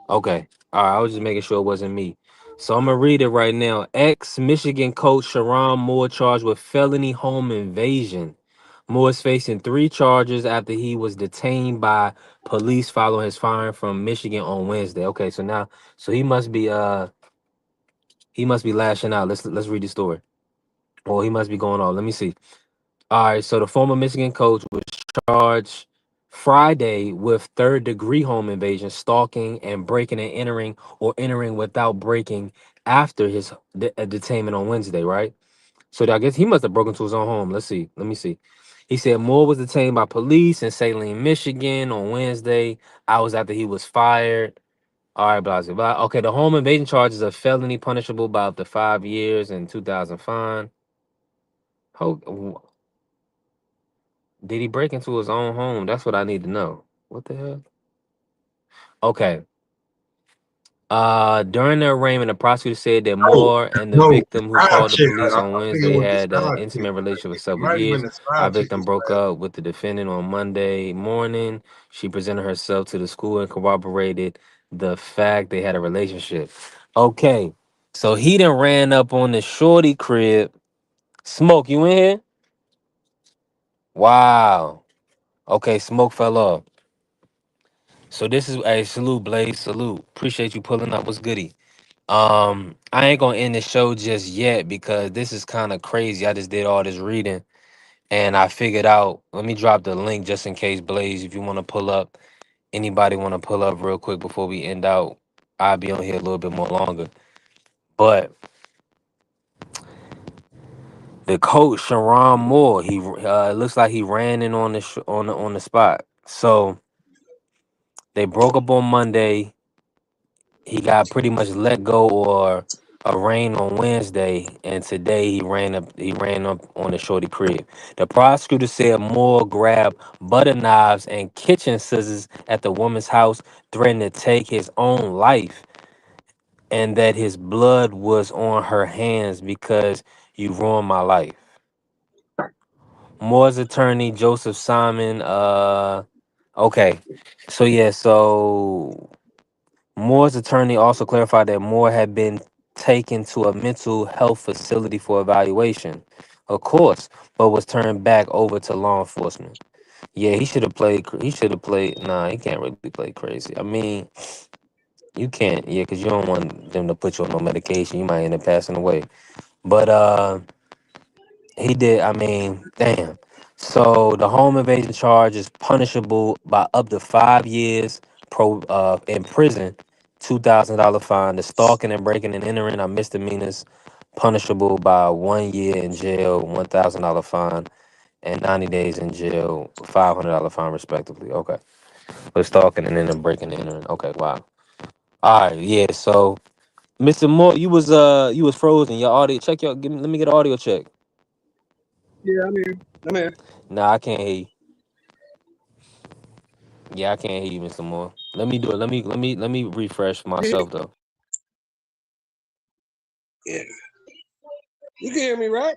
Okay. All right. I was just making sure it wasn't me. So I'm gonna read it right now. Ex-Michigan coach Sharon Moore charged with felony home invasion. Moore is facing 3 charges after he was detained by police following his firing from Michigan on Wednesday. Okay, so he must be lashing out. Let's read the story. Well, he must be going on. Let me see. All right, so the former Michigan coach was charged Friday with third-degree home invasion, stalking, and breaking and entering or entering without breaking after his detainment on Wednesday, right? So I guess he must have broken into his own home. Let's see. Let me see. He said Moore was detained by police in Saline, Michigan on Wednesday, hours after he was fired. All right, blah, blah, blah. Okay, the home invasion charge is a felony punishable by up to 5 years and 2,000 fine. Did he break into his own home? That's what I need to know. What the hell? Okay. During the arraignment, the prosecutor said that
No,
Moore and the
no, the
victim who
side
called the
chick.
police on
I think it
Wednesday
was the
had an
side chick.
intimate relationship for
It
several
might have been
years.
the
Our
side chick
victim
this
broke
time.
up with the defendant on Monday morning. She presented herself to the school and corroborated the fact they had a relationship. Okay. So he done ran up on the shorty crib. Smoke, you in here? Wow. Okay, smoke fell off. So this is a salute, Blaze. Salute. Appreciate you pulling up. What's goody? I ain't gonna end the show just yet because this is kind of crazy. I just did all this reading and I figured out. Let me drop the link just in case, Blaze, if you want to pull up. Anybody want to pull up real quick before we end out? I'll be on here a little bit more longer. But The coach Sharon Moore, he looks like he ran in on the on the spot. So they broke up on Monday. He got pretty much let go or arraigned on Wednesday, and today he ran up on the shorty crib. The prosecutor said Moore grabbed butter knives and kitchen scissors at the woman's house, threatening to take his own life, and that his blood was on her hands because you ruined my life. Moore's attorney Joseph Simon. Okay, so yeah, so Moore's attorney also clarified that Moore had been taken to a mental health facility for evaluation, of course, but was turned back over to law enforcement. Yeah, he should have played. He should have played. Nah, he can't really play crazy. I mean, you can't. Yeah, because you don't want them to put you on no medication. You might end up passing away. But he did. I mean, damn. So the home invasion charge is punishable by up to 5 years in prison, $2,000 fine. The stalking and breaking and entering are misdemeanors, punishable by 1 year in jail, $1,000 fine, and 90 days in jail, $500 fine, respectively. Okay, but stalking and then breaking and entering. Okay, wow. All right, yeah. So, Mr. Moore, you was frozen. Your audio check. Let me get an audio check.
Yeah, I'm here.
Nah, I can't hear you. Yeah, I can't hear you, Mr. Moore. Let me do it. Let me refresh myself though.
Yeah, you can hear me, right?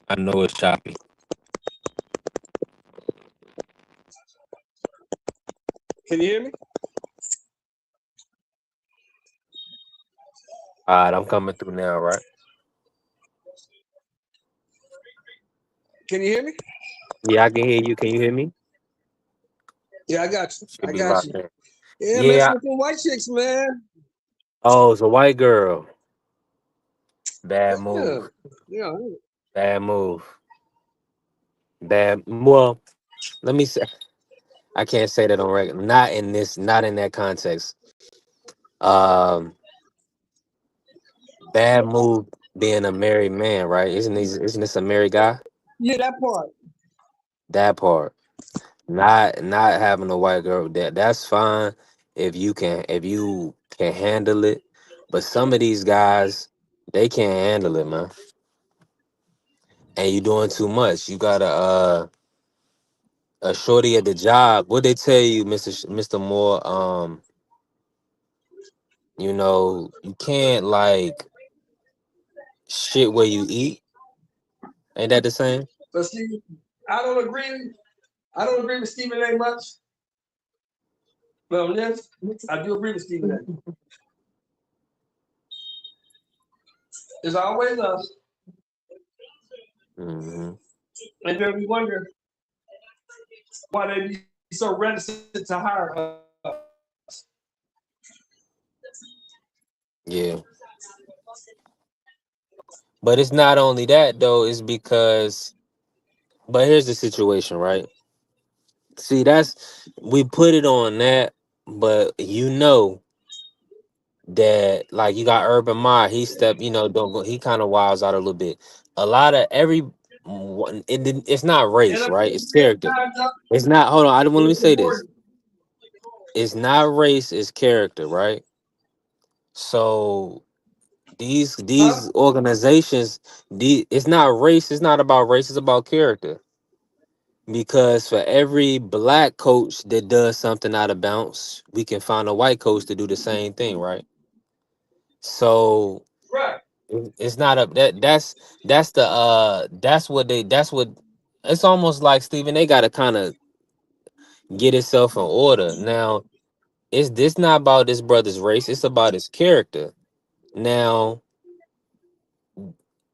I know it's choppy.
Can you hear me?
All right, I'm coming through now, right?
Can you hear me?
Yeah, I can hear you. Can you hear me?
Yeah, I got you.
Should
I
be
got
locked
you.
in.
Yeah,
Yeah.
messing with them white chicks, man.
Oh, it's a white girl. Bad
Yeah,
move.
yeah.
Bad move. Bad. Well, let me say. I can't say that on record. Not in this. Not in that context. Um, bad move being a married man, right? Isn't this a married guy?
Yeah, that part.
That part. Not having a white girl, that's fine if you can handle it. But some of these guys, they can't handle it, man. And you doing too much. You got a shorty at the job. What they tell you, Mr. Moore? You can't like shit where you eat. Ain't that the same?
But see, I don't agree. I don't agree with Stephen A. much. But on this, I do agree with Stephen A. There's always us,
Hmm.
and then we wonder why they be so reticent to hire us.
Yeah, but it's not only that though. It's because, but here's the situation, right? See, we put it on that, but that like you got Urban Meyer, don't go, he kind of wilds out a little bit. A lot of it's not
And
race,
I
right?
think
It's character.
time's up.
It's not. Hold on, I don't want. Let me
It's
say this.
important.
It's not race. It's character, right? So
Huh?
these organizations, it's not race. It's not about race. It's about character. Because for every black coach that does something out of bounds, we can find a white coach to do the same thing, right? So
Right.
it's not a that's what it's almost like Steven, they gotta kind of get itself in order. Now, it's this not about this brother's race, it's about his character. Now,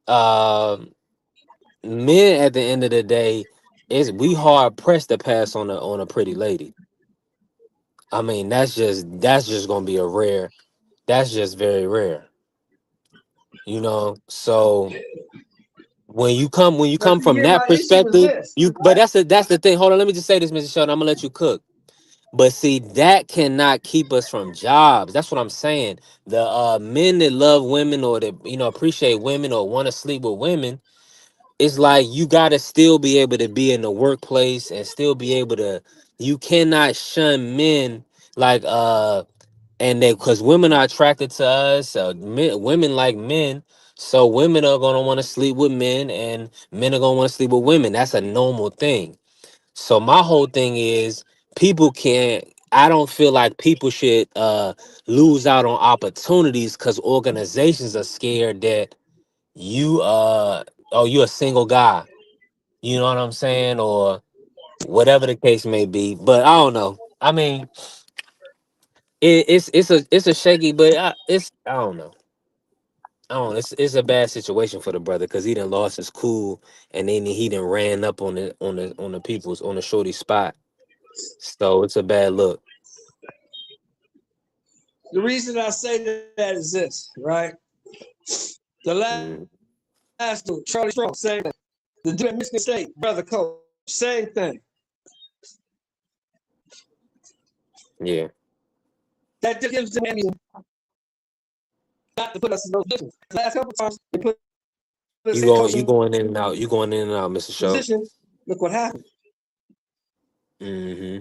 um men at the end of the day, is we hard pressed to pass on a pretty lady. I mean, that's just gonna be a rare. That's just very rare. You know, so when you
But
come
see,
from
here
that
my issue is
perspective,
this,
you but
right?
that's the thing. Hold on, let me just say this, Mr. Sheldon. I'm gonna let you cook. But see, that cannot keep us from jobs. That's what I'm saying. The men that love women or that appreciate women or want to sleep with women, it's like you gotta still be able to be in the workplace and still be able to. You cannot shun men like and they because women are attracted to us. Women like men, so women are gonna want to sleep with men, and men are gonna want to sleep with women. That's a normal thing. So my whole thing is people can't. I don't feel like people should lose out on opportunities because organizations are scared that you oh, you're a single guy. You know what I'm saying, or whatever the case may be. But I don't know. I mean, it's a shaky, but I don't know. I don't. It's a bad situation for the brother because he done lost his cool, and then he done ran up on the people's on the shorty spot. So it's a bad look.
The reason I say that is this, right? The last
Mm,
dude, Charlie Strong, same thing. The dude at Michigan State, brother coach, same thing.
yeah,
That just gives them ammunition not to put us in those positions. Last couple times they put us in
you
coaching
going in and out. You going in and out, Mr. Schultz.
position. Look what happened.
Mm-hmm.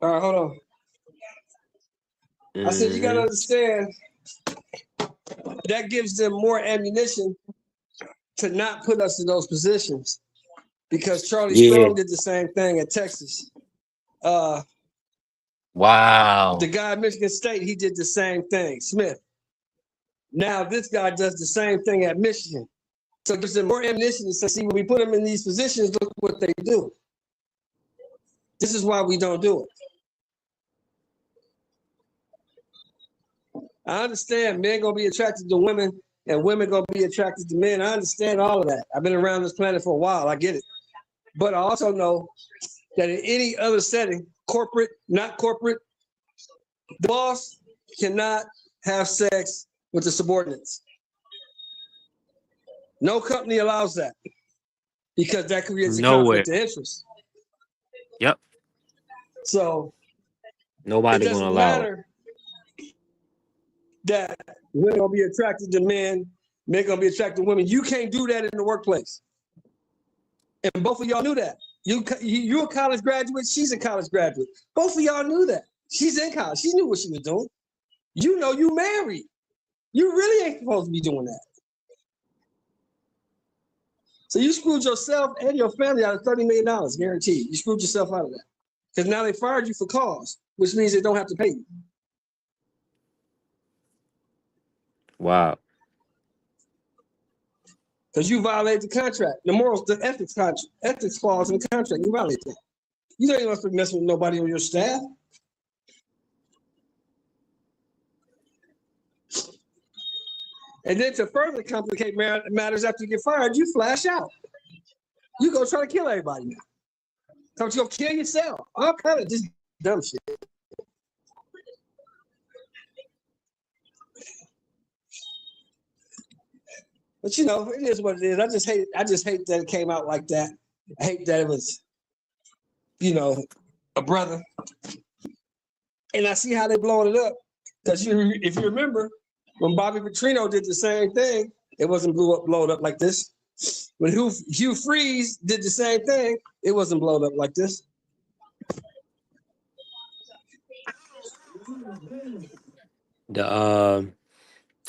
All right, hold on. I said you got to
Mm-hmm.
understand that gives them more ammunition to not put us in those positions because Charlie
Yeah.
Strong did the same thing at Texas. The
Wow.
guy at Michigan State, he did the same thing, Smith. Now this guy does the same thing at Michigan. So it gives them more ammunition to say, see, when we put them in these positions, look what they do. This is why we don't do it. I understand men gonna be attracted to women and women gonna be attracted to men. I understand all of that. I've been around this planet for a while. I get it. But I also know that in any other setting, corporate, not corporate, the boss cannot have sex with the subordinates. No company allows that because that creates a
Nowhere.
conflict of interest.
Yep.
So it
Nobody gonna
doesn't
allow it.
matter that women gonna be attracted to men gonna be attracted to women. You can't do that in the workplace. And both of y'all knew that. You're a college graduate, she's a college graduate. Both of y'all knew that. She's in college. She knew what she was doing. You know you married. You really ain't supposed to be doing that. So you screwed yourself and your family out of $30 million, guaranteed. You screwed yourself out of that. Because now they fired you for cause, which means they don't have to pay you.
Wow.
Because you violate the contract, the morals, the ethics clause in the contract. You violate that. You don't even have to mess with nobody on your staff. And then to further complicate matters after you get fired, you flash out. You go try to kill everybody now. So you go kill yourself. All kind of just dumb shit. But you know, it is what it is. I just hate that it came out like that. I hate that it was, a brother. And I see how they blowing it up. Because if you remember, when Bobby Petrino did the same thing, it wasn't blown up like this. When Hugh Freeze did the same thing, it wasn't blown up like this.
The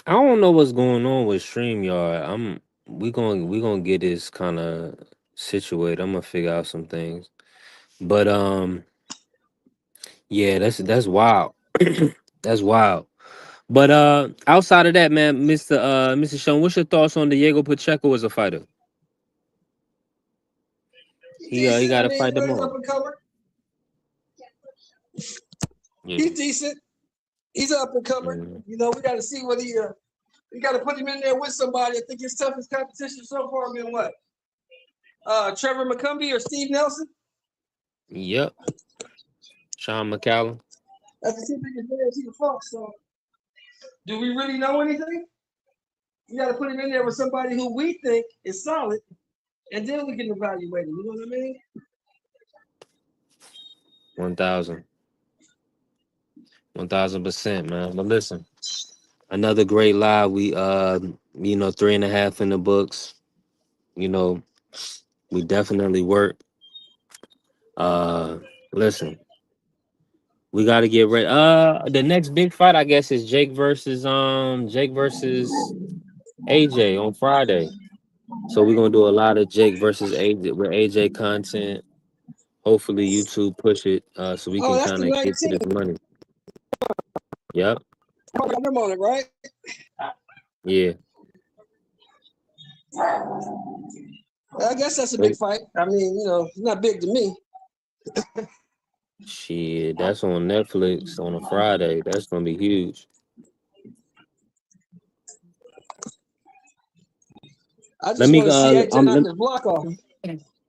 I don't know what's going on with StreamYard. We gonna get this kind of situated. I'm gonna figure out some things. But yeah, that's wild. That's wild. But outside of that, man, Mr. Sean, what's your thoughts on Diego Pacheco as a fighter?
He's
He
decent.
got
I
to
mean,
fight
he's up
tomorrow.
and comer.
Yeah.
He's decent. He's up and comer.
Mhm.
We got to see what we got to put him in there with somebody. I think his toughest competition so far been what? Trevor McCumbee or Steve Nelson?
Yep. Sean McCallum.
That's the two biggest names he can fought. So, do we really know anything? You got to put him in there with somebody who we think is solid, and then we can evaluate him. You know what I mean?
1,000. 1,000%, man. But listen, another great live. We 3.5 in the books. You know, we definitely work. Uh Listen, we gotta get ready. The next big fight, I guess, is Jake versus AJ on Friday. So we're gonna do a lot of Jake versus AJ with AJ content. Hopefully YouTube push it so we
Oh,
can
that's
kind
the
of get to
19th.
this money. Yep.
I got them on it, right?
Yeah.
I guess that's a big fight. I mean, it's not big to me.
Shit, that's on Netflix on a Friday. That's gonna be huge.
I
Let
just
me
want to see AJ knock his block off.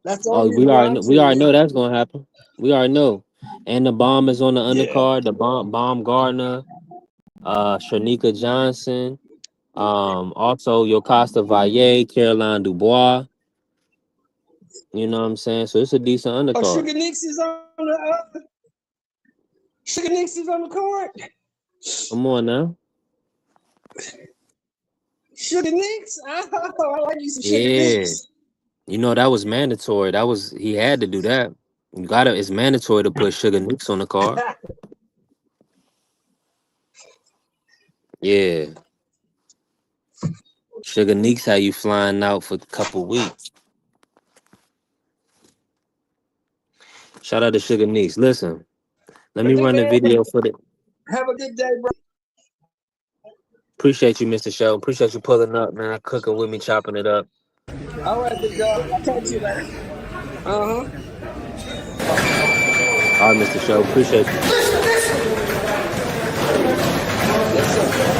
That's the only reason why I'm
we already
tuning
know
in.
that's gonna happen. We already know. And the bomb is on the
Yeah.
undercard. The bomb Gardner, Shanika Johnson, also Yokasta Valle, Caroline Dubois. You know what I'm saying? So it's a decent
Oh,
undercard.
Sugar Nicks is on the Sugar Nicks is on the card.
Come on now.
Sugar Nicks. Oh, I like you some Sugar
Yeah.
Nicks.
You know that was mandatory. He had to do that. It's mandatory to put Sugar Nicks on the card. Yeah. Sugar Nicks had you flying out for a couple weeks. Shout out to Sugar Nicks. Listen, let me
Hey,
run the
man.
video for the.
Have a good day, bro.
Appreciate you, Mr. Show. Appreciate you pulling up, man. Cooking with me, chopping it up.
All right, big dog. I'll talk to you later. Uh-huh.
All right, Mr. Show. Appreciate you.
Yes, sir.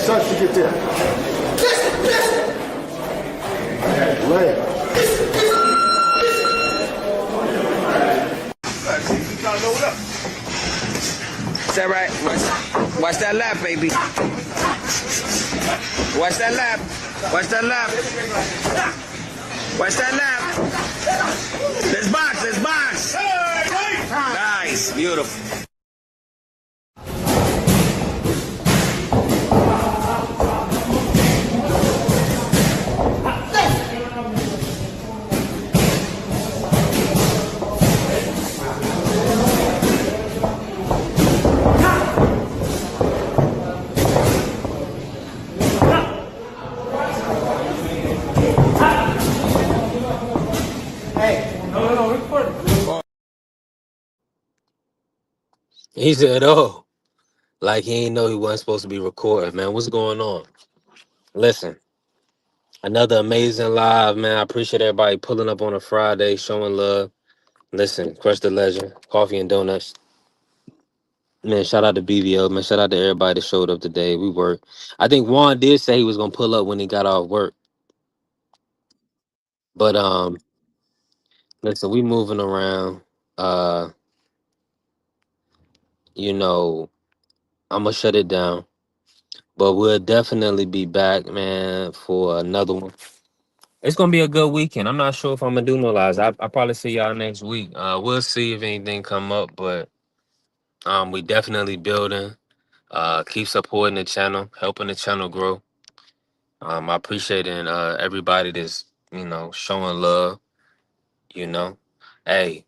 Touch to get there. Leg.
Is that right? Watch that lap, baby. Watch that lap. Watch that lap. Watch that lap. Let's box. Let's box. Nice. Beautiful.
He said, "Oh, like he ain't know he wasn't supposed to be recording, man. What's going on?" Listen, another amazing live, man. I appreciate everybody pulling up on a Friday, showing love. Listen, Crush the Legend, Coffee and Donuts. Man, shout out to BVO, man. Shout out to everybody that showed up today. We worked. I think Juan did say he was gonna pull up when he got off work. But listen, we moving around. Uh, you know, I'm gonna shut it down. But we'll definitely be back, man, for another one. It's gonna be a good weekend. I'm not sure if I'm gonna do no lives. I probably see y'all next week. We'll see if anything come up, but we definitely building. Keep supporting the channel, helping the channel grow. I appreciating everybody that's showing love. You know, hey,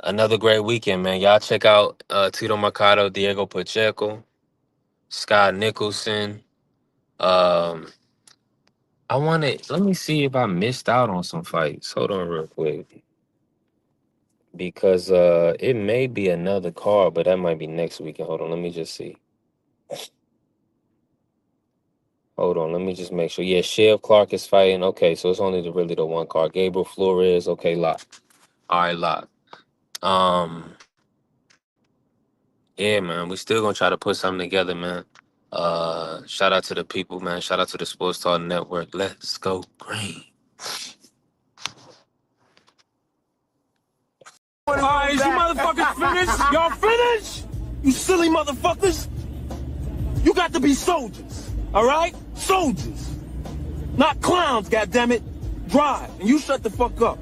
another great weekend, man. Y'all check out Tito Mercado, Diego Pacheco, Scott Nicholson. Um, let me see if I missed out on some fights. Hold on real quick. Because it may be another card, but that might be next weekend. Hold on, let me just see. Hold on, let me just make sure. Yeah, Chev Clark is fighting. Okay, so it's only really the one card. Gabriel Flores. Okay, lock. All right, lock. Yeah, man, we still gonna try to put something together, man. Shout out to the people, man. Shout out to the Sports Talk Network. Let's go green.
All right, is you motherfuckers finished? Y'all finished? You silly motherfuckers? You got to be soldiers, all right? Soldiers. Not clowns, goddammit. Drive, and you shut the fuck up.